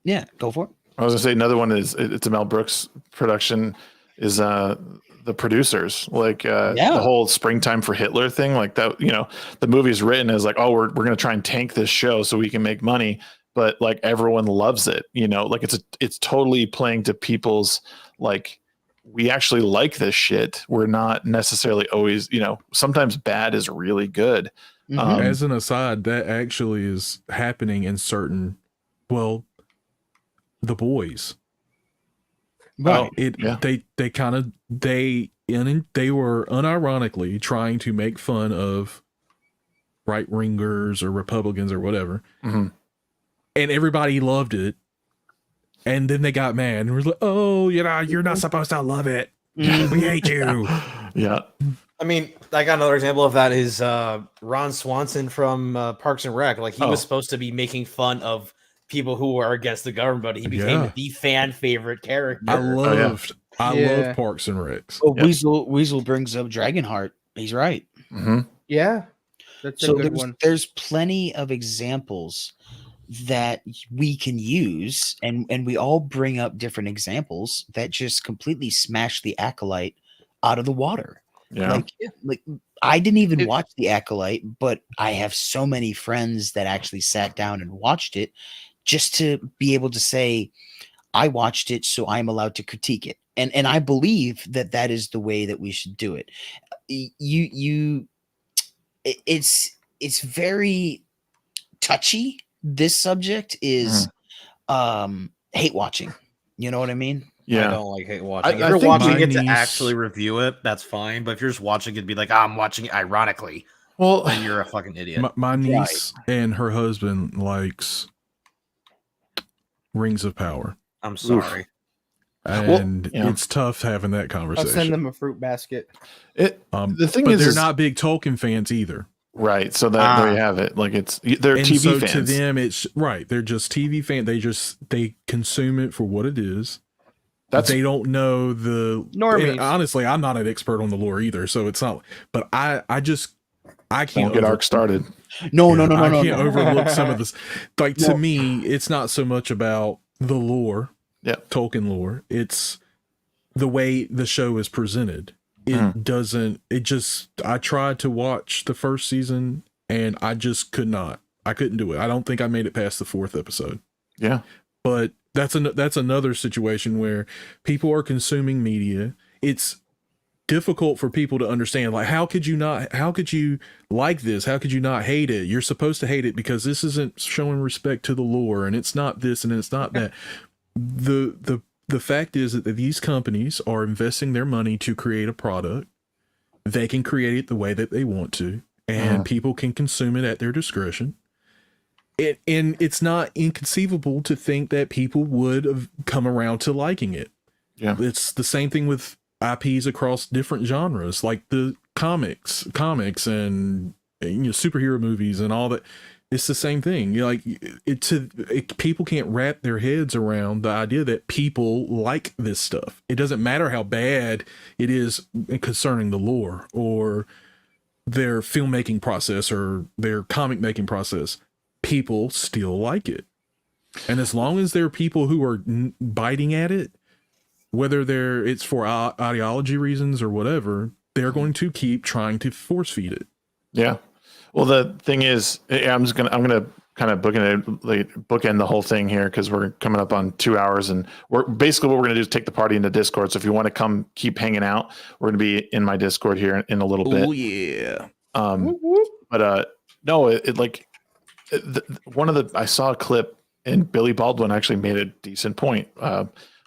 yeah, go for it. I was gonna say another one is it's a Mel Brooks production is the Producers, like the whole Springtime for Hitler thing, like that, you know, the movie's written as like, oh, we're gonna try and tank this show so we can make money, but like everyone loves it, you know, like it's totally playing to people's like, we actually like this shit. We're not necessarily always, you know, sometimes bad is really good. As an aside, that actually is happening in certain, well, The Boys. Right. They were unironically trying to make fun of right wingers or Republicans or whatever, and everybody loved it. And then they got mad and was like, "Oh, you know, you're not supposed to love it. We hate you." Yeah. I mean, I got another example of that is Ron Swanson from Parks and Rec. Like he was supposed to be making fun of people who were against the government, but he became the fan favorite character. I loved Parks and Rec. Oh, Weasel brings up Dragonheart. He's right. Yeah, that's a good one. There's plenty of examples that we can use, and we all bring up different examples that just completely smash the Acolyte out of the water. Yeah. Like I didn't even watch the Acolyte, but I have so many friends that actually sat down and watched it just to be able to say, I watched it, so I'm allowed to critique it. And I believe that is the way that we should do it. It's very touchy. This subject is hate watching. You know what I mean? Yeah. I don't like hate watching. I If you're think watching my it to niece- actually review it, that's fine. But if you're just watching it, be like, I'm watching it ironically. Well, Then you're a fucking idiot. My niece and her husband likes Rings of Power, I'm sorry. and it's tough having that I'll conversation. send them a fruit basket. the thing but is, they're not big Tolkien fans either. right. So that there you have it. Like they're And TV so fans. to them, it's right. They're just TV fans. They consume it for what it is. They don't know the Normies. and honestly, I'm not an expert on the lore either, so it's not. But I can't Don't get arc started. No. I can't overlook some of this. Like to me, it's not so much about the lore, Tolkien lore. It's the way the show is presented. It doesn't. It just. I tried to watch the first season, and I just could not. I couldn't do it. I don't think I made it past the 4th episode. Yeah, but that's another situation where people are consuming media. It's difficult for people to understand, like, how could you like this? How could you not hate it? You're supposed to hate it because this isn't showing respect to the lore, and it's not this and it's not that. The fact is that these companies are investing their money to create a product. They can create it the way that they want to, and people can consume it at their discretion. And it's not inconceivable to think that people would have come around to liking it. Yeah, it's the same thing with IPs across different genres, like the comics and superhero movies and all that. It's the same thing. People can't wrap their heads around the idea that people like this stuff. It doesn't matter how bad it is concerning the lore or their filmmaking process or their comic making process. People still like it. And as long as there are people who are biting at it, whether it's for ideology reasons or whatever, they're going to keep trying to force feed it. Yeah. Well, the thing is, I'm gonna kind of bookend the whole thing here because we're coming up on 2 hours, and we're basically what we're gonna do is take the party into Discord. So if you want to come keep hanging out, we're gonna be in my Discord here in a little bit. Oh yeah. But no, I saw a clip, and Billy Baldwin actually made a decent point,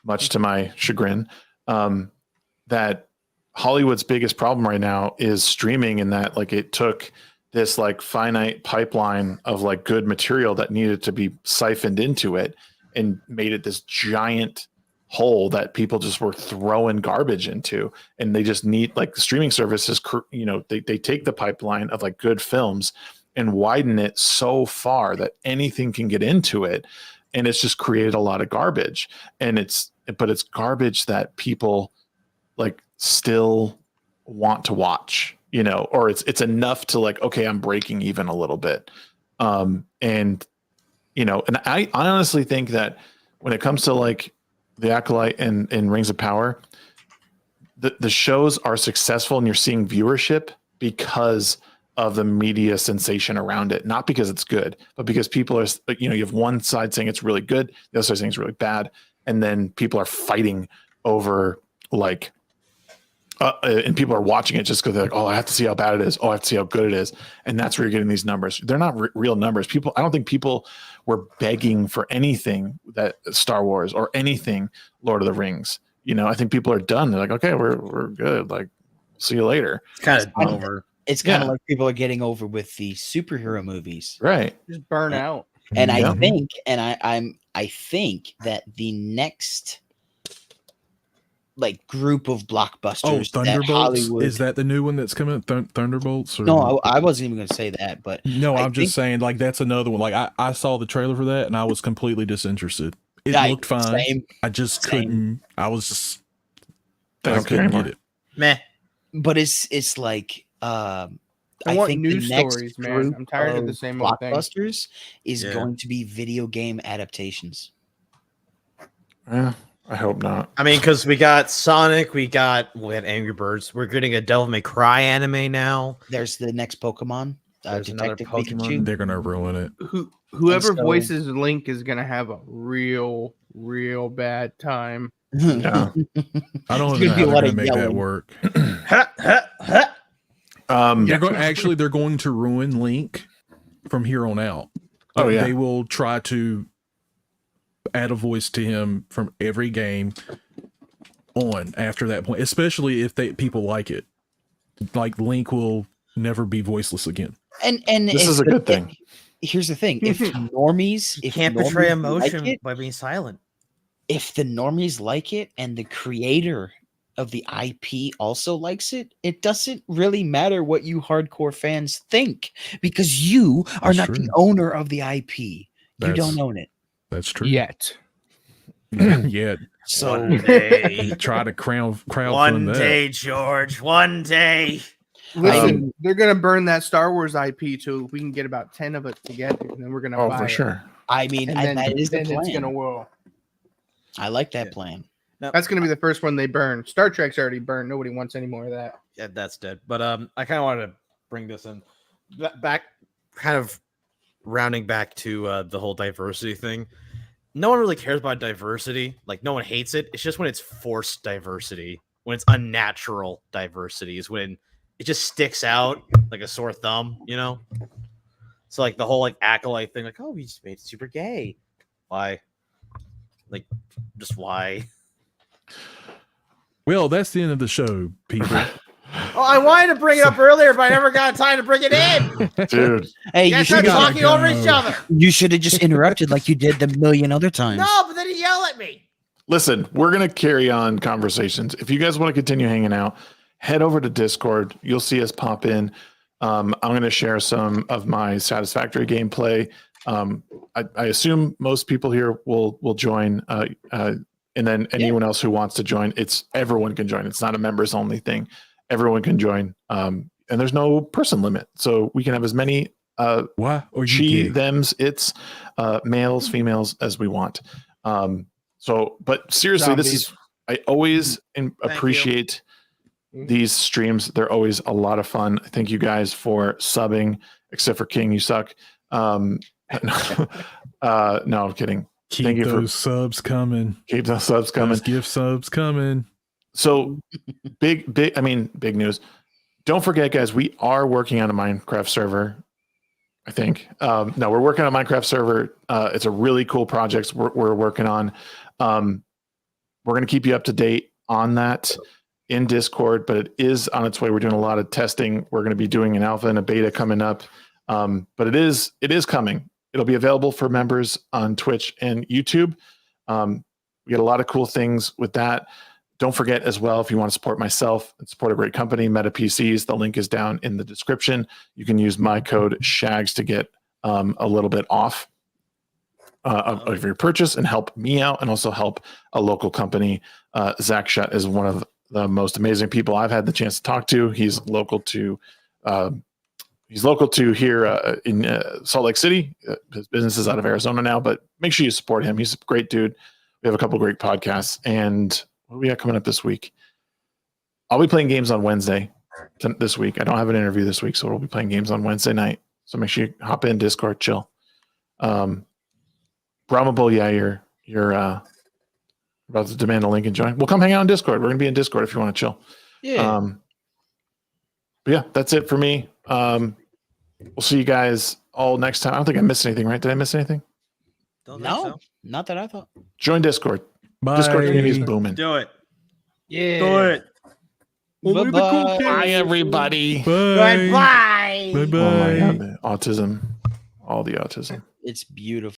much to my chagrin, that Hollywood's biggest problem right now is streaming, and that like it took this like finite pipeline of like good material that needed to be siphoned into it and made it this giant hole that people just were throwing garbage into. And they just need like the streaming services, they take the pipeline of like good films and widen it so far that anything can get into it. And it's just created a lot of garbage, but it's garbage that people like still want to watch, or it's enough to like, okay, I'm breaking even a little bit. And I honestly think that when it comes to like the Acolyte and Rings of Power, the shows are successful and you're seeing viewership because of the media sensation around it, not because it's good, but because people are, you have one side saying it's really good, the other side saying it's really bad. And then people are fighting over like, and people are watching it just because they're like, oh, I have to see how bad it is. Oh, I have to see how good it is. And that's where you're getting these numbers. They're not real numbers. I don't think people were begging for anything that Star Wars or anything Lord of the Rings. I think people are done. They're like, okay, we're good. Like, see you later. It's kind of over. It's kind of like people are getting over with the superhero movies, right? Just burn out. And I think that the next like group of blockbusters. Thunderbolts. Is that the new one that's coming? Thunderbolts? Or... No, I wasn't even going to say that. But no, I'm just saying like that's another one. Like I saw the trailer for that and I was completely disinterested. It looked fine. Same, I just couldn't. I was just. I couldn't get it. Meh. But it's like. I want think new the next stories, man. I'm tired of the same old thing. Blockbusters is going to be video game adaptations. Yeah, I hope not. I mean, because we got Sonic, we had Angry Birds. We're getting a Devil May Cry anime now. There's the next Pokemon. There's another Detective Pokemon. Pikachu. They're gonna ruin it. Whoever voices Link is gonna have a real bad time. Yeah. I don't know how they're gonna make that work. They're going to ruin Link from here on out. Oh yeah, they will try to add a voice to him from every game on after that point, especially if people like it. Like Link will never be voiceless again. And this is a good thing. Here's the thing: if normies, you can't portray emotion by being silent. If the normies like it and the creator of the IP also likes it, it doesn't really matter what you hardcore fans think because you are not the owner of the IP. You don't own it. That's true. Yet. Yet. So one day, try to crowd one day, George. One day. Listen, they're gonna burn that Star Wars IP too. We can get about 10 of it together, and then we're gonna buy for it. sure. I mean, and that is the then plan. it's gonna whirl. I like that plan. That's going to be the first one they burn. Star Trek's already burned. Nobody wants any more of that. Yeah, that's dead. But I kind of wanted to bring this in back, kind of rounding back to the whole diversity thing. No one really cares about diversity. Like, no one hates it. It's just when it's forced diversity, when it's unnatural diversity is when it just sticks out like a sore thumb, So like the whole like Acolyte thing, like, oh, we just made it super gay. Why? Like, just why? Well, that's the end of the show, people. Oh, I wanted to bring it up earlier, but I never got time to bring it in. Dude. Hey, you should talking over each other. You should have just interrupted like you did the million other times. No, but then he yelled at me. Listen, we're going to carry on conversations. If you guys want to continue hanging out, head over to Discord. You'll see us pop in. I'm going to share some of my Satisfactory gameplay. I assume most people here will join. And then anyone else who wants to join, everyone can join. It's not a members only thing. Everyone can join. And there's no person limit. So we can have as many Why? Or she, you gay? thems, it's males, females as we want. But seriously, this is, I always appreciate these streams. They're always a lot of fun. Thank you guys for subbing, except for King, you suck. No, I'm kidding. Keep Thank you those subs coming. Keep those subs coming. Those gift subs coming. So big news. Don't forget, guys, we are working on a Minecraft server. I think. No, we're working on a Minecraft server. It's a really cool project we're working on. We're going to keep you up to date on that in Discord, but it is on its way. We're doing a lot of testing. We're going to be doing an alpha and a beta coming up. But it is coming. It'll be available for members on Twitch and YouTube. We get a lot of cool things with that. Don't forget as well, if you want to support myself and support a great company, Meta PCs, the link is down in the description. You can use my code SHAGS to get a little bit off of your purchase and help me out, and also help a local company. Zach Shutt is one of the most amazing people I've had the chance to talk to. He's local to here in Salt Lake City. His business is out of Arizona now, but make sure you support him. He's a great dude. We have a couple great podcasts. And what do we got coming up this week? I'll be playing games on Wednesday this week. I don't have an interview this week, so we'll be playing games on Wednesday night. So make sure you hop in Discord, chill. Brahmable, yeah, you're about to demand a link and join. We'll come hang out on Discord. We're gonna be in Discord if you want to chill. Yeah. But yeah, that's it for me. We'll see you guys all next time. I don't think I missed anything, right? Did I miss anything? No, not that I thought. Join Discord. Bye. Discord community is booming. Do it. Yeah. Do it. Bye-bye. Bye, everybody. Bye. Bye. Bye. Oh my God, the autism. All the autism. It's beautiful.